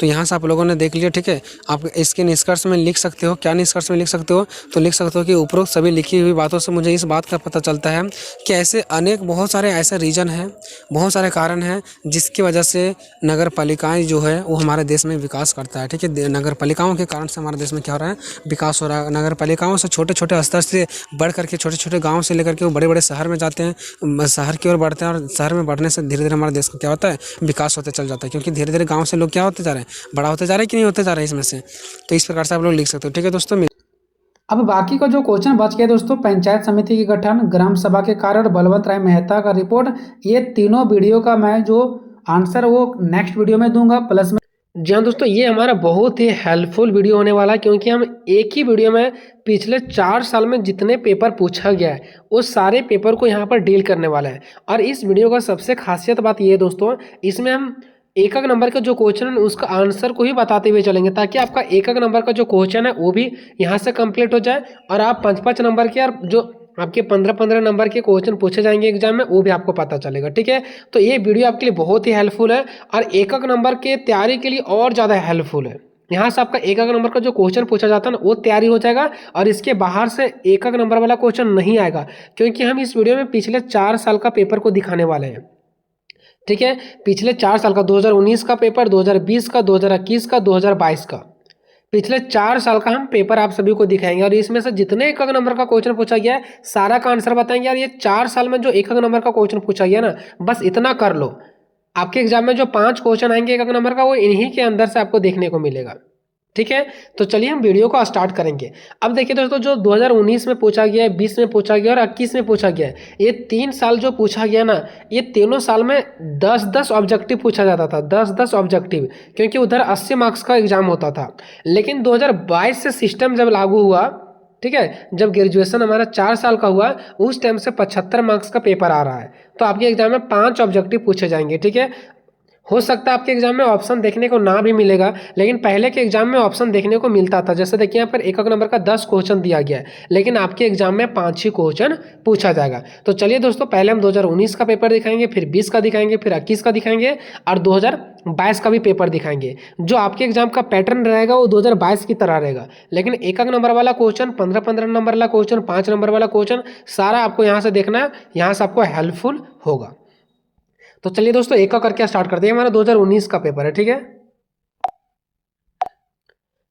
तो यहाँ से आप लोगों ने देख लिया, ठीक है। आप इसके निष्कर्ष में लिख सकते हो, क्या निष्कर्ष में लिख सकते हो, तो लिख सकते हो कि उपरोक्त सभी लिखी हुई बातों से मुझे इस बात का पता चलता है कि ऐसे बहुत सारे ऐसे रीजन हैं, बहुत सारे कारण हैं जिसकी वजह से नगर पालिकाएँ जो है वो हमारे देश में विकास करता है, ठीक है। नगर पालिकाओं के कारण से हमारे देश में क्या हो रहा है, विकास हो रहा है। नगर पालिकाओं से छोटे छोटे स्तर से बढ़ करके छोटे छोटे गाँव से लेकर के वो बड़े बड़े शहर में जाते हैं, शहर की ओर बढ़ते हैं, और शहर में बढ़ने से धीरे धीरे हमारे देश का क्या होता है, विकास होते चल जाता है, क्योंकि धीरे धीरे गाँव से लोग क्या होते जा रहे हैं, बड़ा होते जा रहे हैं कि नहीं होते जा रहे हैं इसमें से। तो इस प्रकार से आप लोग लिख सकते हो, ठीक है दोस्तों। अब बाकी का जो क्वेश्चन बच गया दोस्तों, पंचायत समिति की गठन, ग्राम सभा के कार्य और बलवंत राय मेहता का रिपोर्ट, ये तीनों वीडियो का मैं जो आंसर वो नेक्स्ट वीडियो में दूंगा। प्लस में जी हाँ दोस्तों, ये हमारा बहुत ही हेल्पफुल वीडियो होने वाला है, क्योंकि हम एक ही वीडियो में पिछले 4 साल में जितने पेपर पूछा गया है वो सारे पेपर को यहाँ पर डील करने वाला है। और इस वीडियो का सबसे खासियत बात ये है दोस्तों, इसमें हम एक एक नंबर का जो क्वेश्चन है उसका आंसर को ही बताते हुए चलेंगे, ताकि आपका एक एक नंबर का जो क्वेश्चन है वो भी यहाँ से कंप्लीट हो जाए, और आप 5-5 नंबर के और जो आपके 15-15 नंबर के क्वेश्चन पूछे जाएंगे एग्जाम में वो भी आपको पता चलेगा, ठीक है। तो ये वीडियो आपके लिए बहुत ही हेल्पफुल है, और एक एक नंबर के तैयारी के लिए और ज़्यादा हेल्पफुल है। यहाँ से आपका एक एक नंबर का जो क्वेश्चन पूछा जाता है ना वो तैयारी हो जाएगा, और इसके बाहर से एक एक नंबर वाला क्वेश्चन नहीं आएगा, क्योंकि हम इस वीडियो में पिछले 4 साल का पेपर को दिखाने वाले हैं, ठीक है। पिछले 4 साल का 2019 का पेपर, 2020 का, 2021 का, 2022 का, पिछले 4 साल का हम पेपर आप सभी को दिखाएंगे, और इसमें से जितने एक नंबर का क्वेश्चन पूछा गया है सारा का आंसर बताएंगे। यार ये 4 साल में जो एक नंबर का क्वेश्चन पूछा गया ना, बस इतना कर लो, आपके एग्जाम में जो 5 क्वेश्चन आएंगे एक नंबर का वो इन्हीं के अंदर से आपको देखने को मिलेगा, ठीक है। तो चलिए हम वीडियो को स्टार्ट करेंगे। अब देखिए दोस्तों, जो 2019 में पूछा गया है, 20 में पूछा गया और 21 में पूछा गया है, ये 3 साल जो पूछा गया ना, ये तीनों साल में 10-10 ऑब्जेक्टिव पूछा जाता था, 10-10 ऑब्जेक्टिव, क्योंकि उधर 80 मार्क्स का एग्जाम होता था। लेकिन 2022 से सिस्टम जब लागू हुआ, ठीक है, जब ग्रेजुएशन हमारा 4 साल का हुआ, उस टाइम से 75 मार्क्स का पेपर आ रहा है, तो आपके एग्जाम में 5 ऑब्जेक्टिव पूछे जाएंगे, ठीक है। हो सकता है आपके एग्जाम में ऑप्शन देखने को ना भी मिलेगा, लेकिन पहले के एग्जाम में ऑप्शन देखने को मिलता था। जैसे देखिए यहाँ पर एक नंबर का 10 क्वेश्चन दिया गया है, लेकिन आपके एग्जाम में 5 ही क्वेश्चन पूछा जाएगा। तो चलिए दोस्तों, पहले हम 2019 का पेपर दिखाएंगे, फिर 20 का दिखाएंगे, फिर 21 का दिखाएंगे और 2022 का भी पेपर दिखाएंगे। जो आपके एग्जाम का पैटर्न रहेगा वो 2022 की तरह रहेगा, लेकिन एक नंबर वाला क्वेश्चन, 15-15 नंबर वाला क्वेश्चन, 5 नंबर वाला क्वेश्चन, सारा आपको यहाँ से देखना है, यहाँ से आपको हेल्पफुल होगा। तो चलिए दोस्तों, एक करके स्टार्ट करते हैं। हमारा 2019 का पेपर है, ठीक है।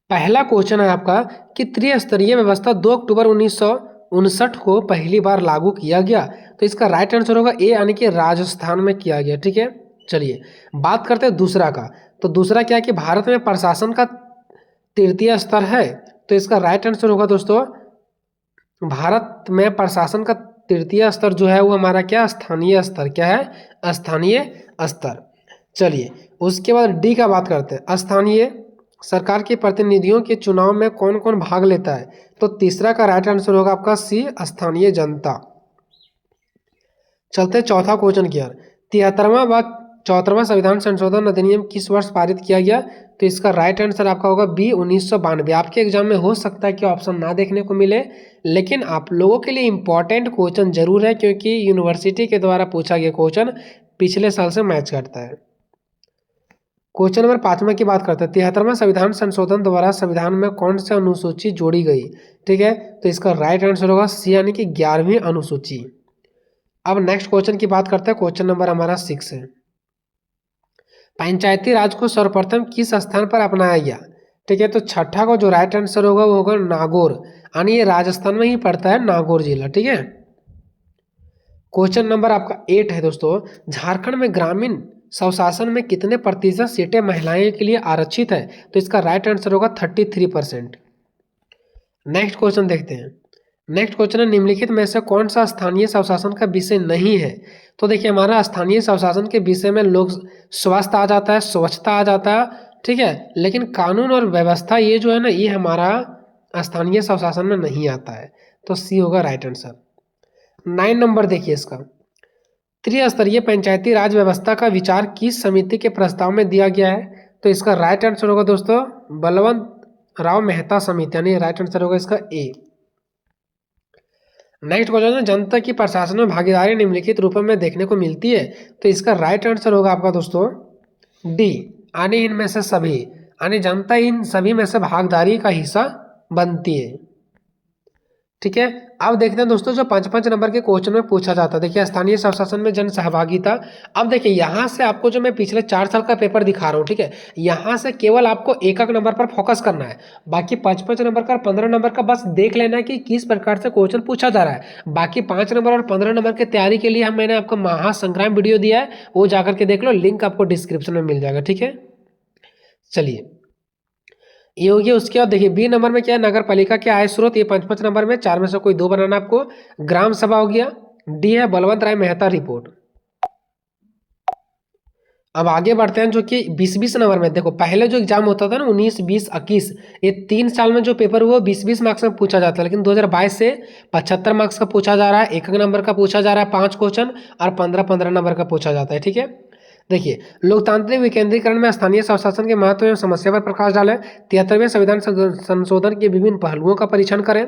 पहला क्वेश्चन है आपका कि त्रिस्तरीय व्यवस्था 2 अक्टूबर 1959 को पहली बार लागू किया गया। तो इसका राइट आंसर होगा ए, यानी कि राजस्थान में किया गया, ठीक है। चलिए बात करते हैं दूसरा का। तो दूसरा क्या है कि भारत में प्रशासन का तृतीय स्तर है। तो इसका राइट आंसर होगा दोस्तों, भारत में प्रशासन का तृतीय स्तर जो है वो हमारा क्या, स्थानीय स्तर। क्या है? स्थानीय स्तर। चलिए उसके बाद डी का बात करते हैं। स्थानीय सरकार के प्रतिनिधियों के चुनाव में कौन कौन भाग लेता है? तो तीसरा का राइट आंसर होगा आपका सी, स्थानीय जनता। चलते हैं चौथा क्वेश्चन की ओर। 73वां व 74वां संविधान संशोधन अधिनियम किस वर्ष पारित किया गया? तो इसका राइट आंसर आपका होगा बी, 1992। आपके एग्जाम में हो सकता है कि ऑप्शन ना देखने को मिले, लेकिन आप लोगों के लिए इंपॉर्टेंट क्वेश्चन जरूर है, क्योंकि यूनिवर्सिटी के द्वारा पूछा गया क्वेश्चन पिछले साल से मैच करता है। क्वेश्चन नंबर 5 की बात करते हैं। 73वां संविधान संशोधन द्वारा संविधान में कौन सी अनुसूची जोड़ी गई? ठीक है, तो इसका राइट आंसर होगा सी, यानी कि 11वीं अनुसूची। अब नेक्स्ट क्वेश्चन की बात करते हैं। क्वेश्चन नंबर हमारा 6 है। पंचायती राज को सर्वप्रथम किस स्थान पर अपनाया गया? ठीक है, तो छठा को जो राइट आंसर होगा वो होगा नागौर, यानी ये राजस्थान में ही पड़ता है, नागौर जिला, ठीक है। क्वेश्चन नंबर आपका 8 है दोस्तों। झारखंड में ग्रामीण स्वशासन में कितने प्रतिशत सीटें महिलाएं के लिए आरक्षित है? तो इसका राइट आंसर होगा 33%। नेक्स्ट क्वेश्चन देखते हैं। नेक्स्ट क्वेश्चन है, निम्नलिखित में से कौन सा स्थानीय स्वशासन का विषय नहीं है? तो देखिए हमारा स्थानीय स्वशासन के विषय में लोग स्वास्थ्य आ जाता है, स्वच्छता आ जाता है, ठीक है, लेकिन कानून और व्यवस्था ये जो है ना, ये हमारा स्थानीय स्वशासन में नहीं आता है। तो सी होगा राइट आंसर। 9 नंबर देखिए इसका। त्रिस्तरीय पंचायती राज व्यवस्था का विचार किस समिति के प्रस्ताव में दिया गया है? तो इसका राइट आंसर होगा दोस्तों बलवंत राव मेहता समिति, यानी राइट आंसर होगा इसका ए। नेक्स्ट क्वेश्चन है, जनता की प्रशासन में भागीदारी निम्नलिखित रूपों में देखने को मिलती है? तो इसका राइट आंसर होगा आपका दोस्तों डी, यानी इनमें से सभी, यानी जनता इन सभी में से भागीदारी का हिस्सा बनती है, ठीक है। अब देखते हैं दोस्तों जो 5-5 नंबर के क्वेश्चन में पूछा जाता है। देखिए स्थानीय स्वशासन में जन सहभागिता। अब देखिए यहाँ से आपको जो मैं पिछले 4 साल का पेपर दिखा रहा हूँ, ठीक है, यहाँ से केवल आपको एक नंबर पर फोकस करना है। बाकी 5-5 नंबर का और 15 नंबर का बस देख लेना है कि किस प्रकार से क्वेश्चन पूछा जा रहा है। बाकी 5 नंबर और 15 नंबर की तैयारी के लिए मैंने आपको महासंग्राम वीडियो दिया है, वो जाकर के देख लो, लिंक आपको डिस्क्रिप्शन में मिल जाएगा, ठीक है। चलिए ये हो गया। उसके बाद देखिए बी नंबर में क्या है, नगर पालिका के आय स्रोत। ये 5-5 नंबर में 4 में से कोई 2 बनाना आपको। ग्राम सभा हो गया। डी है बलवंत राय मेहता रिपोर्ट। अब आगे बढ़ते हैं जो कि 20-20 नंबर में। देखो पहले जो एग्जाम होता था ना 19, 20, 21, ये 3 साल में जो पेपर हुआ 20-20 मार्क्स में पूछा जाता है, लेकिन 2022 से 75 मार्क्स का पूछा जा रहा है, 1 नंबर का पूछा जा रहा है 5 क्वेश्चन, और 15-15 नंबर का पूछा जाता है, ठीक है। देखिए लोकतांत्रिक विकेंद्रीकरण में स्थानीय स्वशासन के महत्व एवं समस्या पर प्रकाश डालें। 73वें संविधान संशोधन के विभिन्न पहलुओं का परीक्षण करें।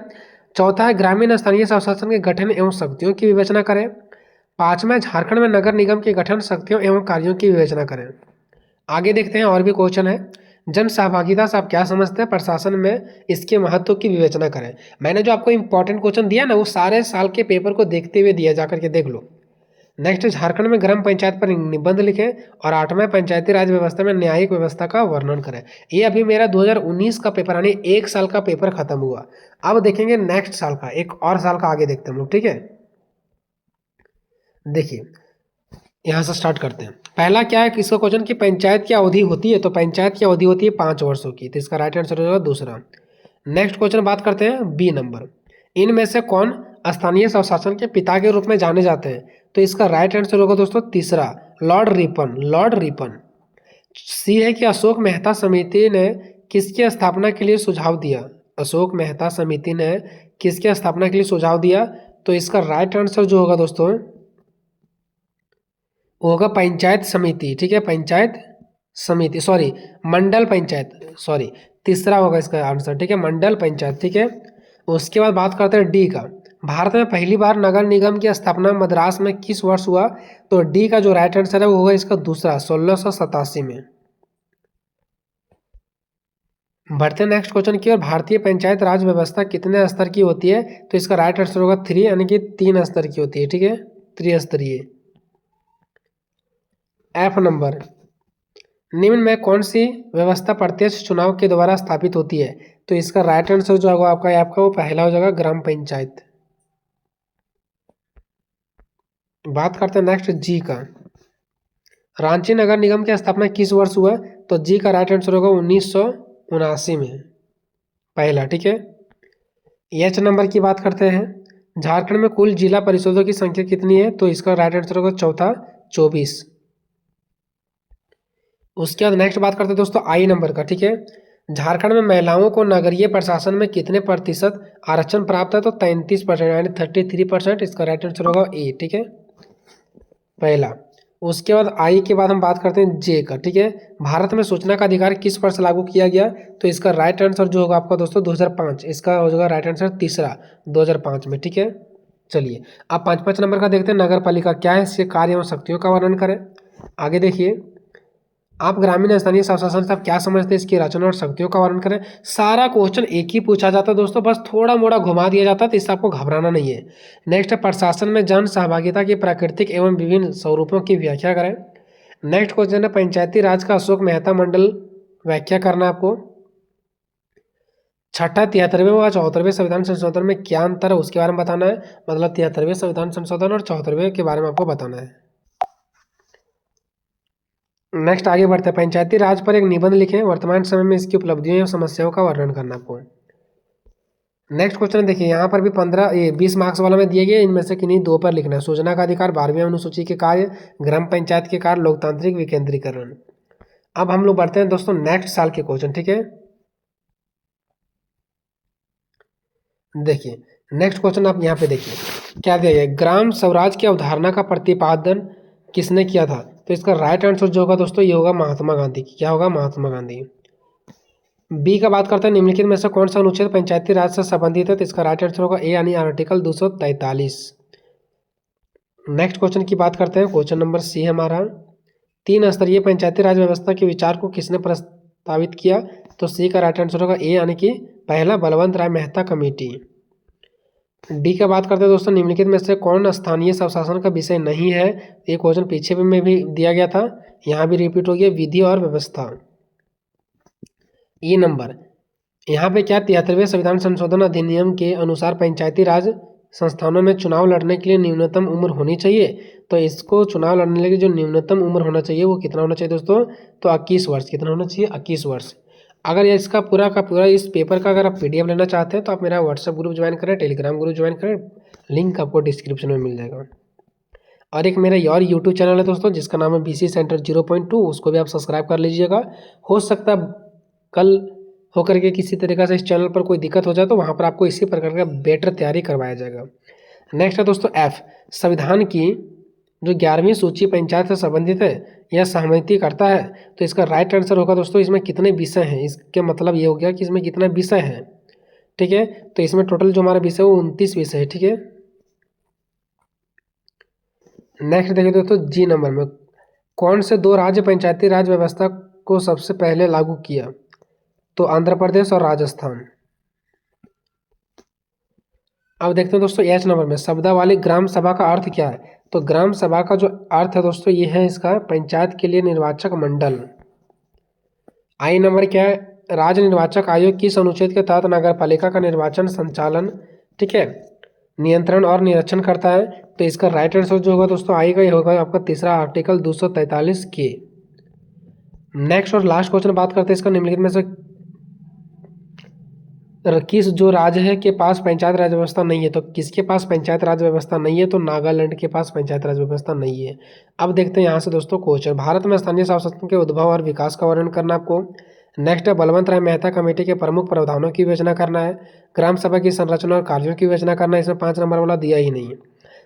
चौथा है ग्रामीण स्थानीय स्वशासन के गठन एवं शक्तियों की विवेचना करें। 5वां झारखंड में नगर निगम के गठन, शक्तियों एवं कार्यों की विवेचना करें। आगे देखते हैं और भी क्वेश्चन है। जन सहभागिता से आप क्या समझते हैं? प्रशासन में इसके महत्व की विवेचना करें। मैंने जो आपको इंपॉर्टेंट क्वेश्चन दिया ना, वो सारे साल के पेपर को देखते हुए दिया, जाकर के देख लो। नेक्स्ट झारखंड में ग्राम पंचायत पर निबंध लिखें। और 8वां पंचायती राज व्यवस्था में न्यायिक व्यवस्था का वर्णन करें। ये अभी मेरा 2019 का पेपर, यानी 1 साल का पेपर खत्म हुआ। अब देखेंगे नेक्स्ट साल का, एक और साल का आगे देखते हैं हम लोग, ठीक है। देखिए यहाँ से स्टार्ट करते हैं। पहला क्या है किसका क्वेश्चन की पंचायत की अवधि होती है? तो पंचायत की अवधि होती है 5 वर्षों की, तो इसका राइट आंसर होगा दूसरा। नेक्स्ट क्वेश्चन बात करते हैं बी नंबर। इनमें से कौन स्थानीय स्वशासन के पिता के रूप में जाने जाते हैं? तो इसका राइट आंसर होगा दोस्तों तीसरा, Lord Ripon. Lord Ripon. C है कि अशोक मेहता समिति ने किसकी स्थापना के लिए सुझाव दिया? अशोक मेहता समिति ने किसकी स्थापना के लिए सुझाव दिया? तो इसका राइट आंसर जो होगा दोस्तों होगा पंचायत समिति, ठीक है, पंचायत समिति, सॉरी मंडल पंचायत, सॉरी तीसरा होगा इसका आंसर, ठीक है, मंडल पंचायत, ठीक है। उसके बाद बात करते हैं डी का। भारत में पहली बार नगर निगम की स्थापना मद्रास में किस वर्ष हुआ? तो डी का जो राइट आंसर है वो होगा इसका दूसरा, 1687 में। बढ़ते नेक्स्ट क्वेश्चन की ओर। भारतीय पंचायत राज व्यवस्था कितने स्तर की होती है? तो इसका राइट आंसर होगा 3, यानी कि 3 स्तर की होती है, ठीक है, त्रिस्तरीय। एफ नंबर, निम्न में कौन सी व्यवस्था प्रत्यक्ष चुनाव के द्वारा स्थापित होती है? तो इसका राइट आंसर जो होगा आपका वो पहला हो जाएगा, ग्राम पंचायत। बात करते हैं नेक्स्ट जी का। रांची नगर निगम की स्थापना किस वर्ष हुआ? तो जी का राइट आंसर होगा 1979 में, पहला, ठीक है। एच नंबर की बात करते हैं। झारखंड में कुल जिला परिषदों की संख्या कितनी है? तो इसका राइट आंसर होगा चौथा, 24। उसके बाद नेक्स्ट बात करते हैं दोस्तों आई नंबर का, ठीक है। झारखंड में महिलाओं को नगरीय प्रशासन में कितने प्रतिशत आरक्षण प्राप्त है? तो 33%, यानी 33%। इसका राइट आंसर होगा ए, ठीक है, पहला। उसके बाद आई के बाद हम बात करते हैं जे का, ठीक है। भारत में सूचना का अधिकार किस वर्ष लागू किया गया? तो इसका राइट आंसर जो होगा आपका दोस्तों 2005। इसका हो जाएगा राइट आंसर तीसरा, 2005 में, ठीक है। चलिए अब 5 नंबर का देखते हैं। नगर पालिका क्या है, इसके कार्य एवं शक्तियों का वर्णन करें। आगे देखिए, आप ग्रामीण स्थानीय स्वशासन से आप क्या समझते हैं, इसकी रचना और शक्तियों का वर्णन करें। सारा क्वेश्चन एक ही पूछा जाता है दोस्तों, बस थोड़ा मोड़ा घुमा दिया जाता है, तो इससे आपको घबराना नहीं है। नेक्स्ट है प्रशासन में जन सहभागिता की प्राकृतिक एवं विभिन्न स्वरूपों की व्याख्या करें। नेक्स्ट क्वेश्चन है पंचायती राज का अशोक मेहता मंडल व्याख्या करना है आपको। छठा 73वें व 74वें संविधान संशोधन में क्या अंतर है उसके बारे में बताना है। मतलब 73वें संविधान संशोधन और 74वें के बारे में आपको बताना है। नेक्स्ट आगे बढ़ते हैं। पंचायती राज पर एक निबंध लिखें, वर्तमान समय में इसकी उपलब्धियों एवं समस्याओं का वर्णन करना आपको। नेक्स्ट क्वेश्चन देखिए, यहाँ पर भी 20 मार्क्स वाला में दिए गए, इनमें से किन्हीं 2 पर लिखना है। सूचना का अधिकार, 12वीं अनुसूची के कार्य, ग्राम पंचायत के कार्य, लोकतांत्रिक विकेंद्रीकरण। अब हम लोग बढ़ते हैं दोस्तों नेक्स्ट साल के क्वेश्चन, ठीक है। देखिए नेक्स्ट क्वेश्चन आप यहाँ पे देखिए क्या दिया गया, ग्राम स्वराज की अवधारणा का प्रतिपादन किसने किया था? तो इसका राइट आंसर जो होगा दोस्तों ये होगा महात्मा गांधी। क्या होगा? महात्मा गांधी। बी का बात करते हैं, निम्नलिखित में से कौन सा अनुच्छेद पंचायती राज से संबंधित है? तो इसका राइट आंसर होगा ए, यानी आर्टिकल 243। नेक्स्ट क्वेश्चन की बात करते हैं, क्वेश्चन नंबर सी हमारा। 3 स्तरीय पंचायती राज व्यवस्था के विचार को किसने प्रस्तावित किया? तो सी का राइट आंसर होगा ए, यानी कि पहला बलवंत राय मेहता कमेटी। डी का बात करते हैं दोस्तों, निम्नलिखित में से कौन स्थानीय स्वशासन का विषय नहीं है? ये क्वेश्चन पीछे में भी दिया गया था, यहाँ भी रिपीट हो गया, विधि और व्यवस्था। ई नंबर, यहाँ पे क्या 73वें संविधान संशोधन अधिनियम के अनुसार पंचायती राज संस्थानों में चुनाव लड़ने के लिए न्यूनतम उम्र होनी चाहिए। तो इसको चुनाव लड़ने के लिए जो न्यूनतम उम्र होना चाहिए वो कितना होना चाहिए दोस्तों? तो 21 वर्ष। कितना होना चाहिए? 21 वर्ष। अगर इसका पूरा का पूरा इस पेपर का अगर आप PDF लेना चाहते हैं तो आप मेरा व्हाट्सएप ग्रुप ज्वाइन करें, टेलीग्राम ग्रुप ज्वाइन करें, लिंक आपको डिस्क्रिप्शन में मिल जाएगा। और एक मेरा और यूट्यूब चैनल है दोस्तों जिसका नाम है BC सेंटर 0.2, उसको भी आप सब्सक्राइब कर लीजिएगा। हो सकता है कल होकर के किसी तरीक़े से इस चैनल पर कोई दिक्कत हो जाए तो वहाँ पर आपको इसी प्रकार का बेटर तैयारी करवाया जाएगा। नेक्स्ट है दोस्तों F, संविधान की जो 11वीं सूची पंचायत से संबंधित है यह सहमति करता है। तो इसका राइट आंसर होगा दोस्तों, इसमें कितने विषय हैं, इसके मतलब ये हो गया कि इसमें कितना विषय है, ठीक है। तो इसमें टोटल जो हमारा विषय है वो 29 विषय है, ठीक है। नेक्स्ट देखिए दोस्तों जी नंबर में, कौन से 2 राज्य पंचायती राज व्यवस्था को सबसे पहले लागू किया? तो आंध्र प्रदेश और राजस्थान। अब देखते हैं दोस्तों एच नंबर में, शब्दावली ग्राम सभा का अर्थ क्या है? तो ग्राम सभा का जो अर्थ है दोस्तों ये है इसका पंचायत के लिए निर्वाचक मंडल। आई नंबर क्या है, राज्य निर्वाचक आयोग किस अनुच्छेद के तहत नगर पालिका का निर्वाचन संचालन, ठीक है, नियंत्रण और निरीक्षण करता है? तो इसका राइट आंसर जो होगा दोस्तों आई का ये होगा आपका तीसरा आर्टिकल 243 के। नेक्स्ट और लास्ट क्वेश्चन बात करते हैं इसका, निम्नलिखित में से किस जो राज्य है के पास पंचायत राज व्यवस्था नहीं है? तो किसके पास पंचायत राज व्यवस्था नहीं है? तो नागालैंड के पास पंचायत राज व्यवस्था नहीं है। अब देखते हैं यहाँ से दोस्तों क्वेश्चन, भारत में स्थानीय स्वशासन के उद्भव और विकास का वर्णन करना आपको। नेक्स्ट है बलवंत राय मेहता कमेटी के प्रमुख प्रावधानों की विवेचना करना है। ग्राम सभा की संरचना और कार्यों की विवेचना करना है, इसमें 5 नंबर वाला दिया ही नहीं है।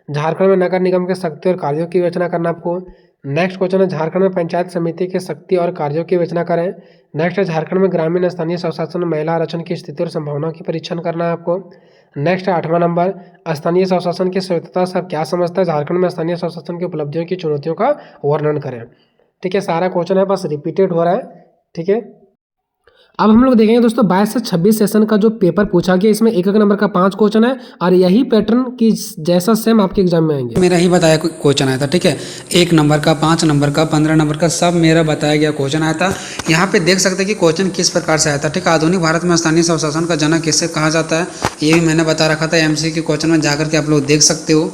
झारखंड में नगर निगम के शक्ति और कार्यों की विवेचना करना आपको। नेक्स्ट क्वेश्चन है झारखंड में पंचायत समिति के शक्ति और कार्यों की विवेचना करें। नेक्स्ट है झारखंड में ग्रामीण स्थानीय स्वशासन महिला आरक्षण की स्थिति और संभावनाओं की परीक्षण करना है आपको। नेक्स्ट है 8वां नंबर, स्थानीय स्वशासन की स्वायत्तता से आप क्या समझता है, झारखंड में स्थानीय स्वशासन की उपलब्धियों की चुनौतियों का वर्णन करें। ठीक है, सारा क्वेश्चन है बस रिपीटेड हो रहा है। ठीक है, अब हम लोग देखेंगे दोस्तों 22 से 26 सेशन का जो पेपर पूछा गया, इसमें एक नंबर का 5 क्वेश्चन है और यही पैटर्न की जैसा सेम आपके एग्जाम में आएंगे। मेरा ही बताया क्वेश्चन आया था। ठीक है, 1 नंबर का, 5 नंबर का, 15 नंबर का, सब मेरा बताया गया क्वेश्चन आया था। यहाँ पे देख सकते हैं कि क्वेश्चन किस प्रकार से आया था। ठीक है, आधुनिक भारत में स्थानीय स्वशासन का जनक किसे कहा जाता है, ये भी मैंने बता रखा था। एमसी के क्वेश्चन में जाकर के आप लोग देख सकते हो।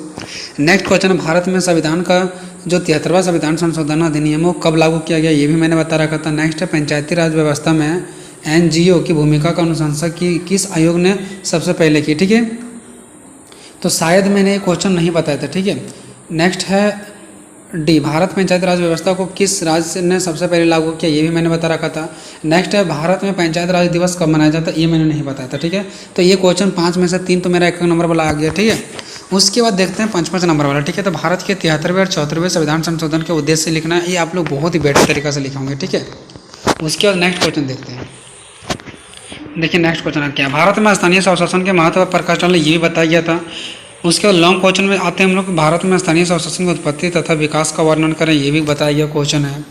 नेक्स्ट क्वेश्चन है भारत में संविधान का जो 73वां संविधान संशोधन अधिनियम कब लागू किया गया, ये भी मैंने बता रखा था। नेक्स्ट है पंचायती राज व्यवस्था में एनजीओ की भूमिका का अनुशंसा की किस आयोग ने सबसे पहले की। ठीक है, तो शायद मैंने ये क्वेश्चन नहीं बताया था। ठीक है, नेक्स्ट है डी, भारत पंचायती राज व्यवस्था को किस राज्य ने सबसे पहले लागू किया, ये भी मैंने बता रखा था। नेक्स्ट है भारत में पंचायत राज दिवस कब मनाया जाता है, ये मैंने नहीं बताया था। ठीक है, तो ये क्वेश्चन 5 में से 3 तो मेरा 1 नंबर वाला आ गया। ठीक है, उसके बाद देखते हैं 5 नंबर वाला। ठीक है, तो भारत के 73वें और 74वें संविधान संशोधन के उद्देश्य से लिखना है, ये आप लोग बहुत ही बेटर तरीके से लिखेंगे। ठीक है, उसके बाद नेक्स्ट क्वेश्चन देखते हैं। देखिए नेक्स्ट क्वेश्चन है क्या, भारत में स्थानीय स्वशासन के महत्व पर प्रकाश डालना, ये भी बताया गया था। उसके बाद लॉन्ग क्वेश्चन में आते हैं हम लोग, भारत में स्थानीय स्वशासन की उत्पत्ति तथा विकास का वर्णन करें, ये भी बताया गया क्वेश्चन है।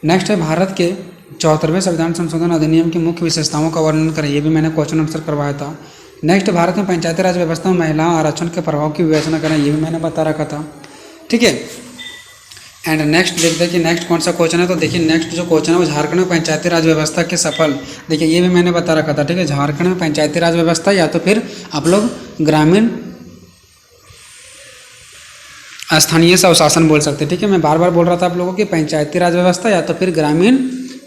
नेक्स्ट है भारत के 74वें संविधान संशोधन अधिनियम की मुख्य विशेषताओं का वर्णन करें, ये भी मैंने क्वेश्चन आंसर करवाया था। नेक्स्ट भारत में पंचायती राज व्यवस्था में महिला आरक्षण के प्रभाव की विवेचना करें, ये भी मैंने बता रखा था। ठीक है, एंड नेक्स्ट देखते हैं कि नेक्स्ट कौन सा क्वेश्चन है। तो देखिए नेक्स्ट जो क्वेश्चन है वो झारखंड में पंचायती राज व्यवस्था के सफल, देखिए ये भी मैंने बता रखा था। ठीक है, झारखंड में पंचायती राज व्यवस्था या तो फिर आप लोग ग्रामीण स्थानीय स्वशासन बोल सकते हैं। ठीक है, मैं बार बार बोल रहा था आप लोगों की पंचायती राज व्यवस्था या तो फिर ग्रामीण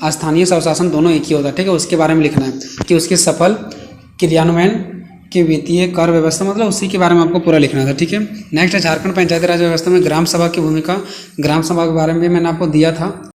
स्थानीय स्वशासन, दोनों एक ही होता है। ठीक है, उसके बारे में लिखना है कि उसके सफल क्रियान्वयन कि वित्तीय कर व्यवस्था, मतलब उसी के बारे में आपको पूरा लिखना था। ठीक है, नेक्स्ट है झारखंड पंचायती राज व्यवस्था में ग्राम सभा की भूमिका, ग्राम सभा के बारे में भी मैंने आपको दिया था।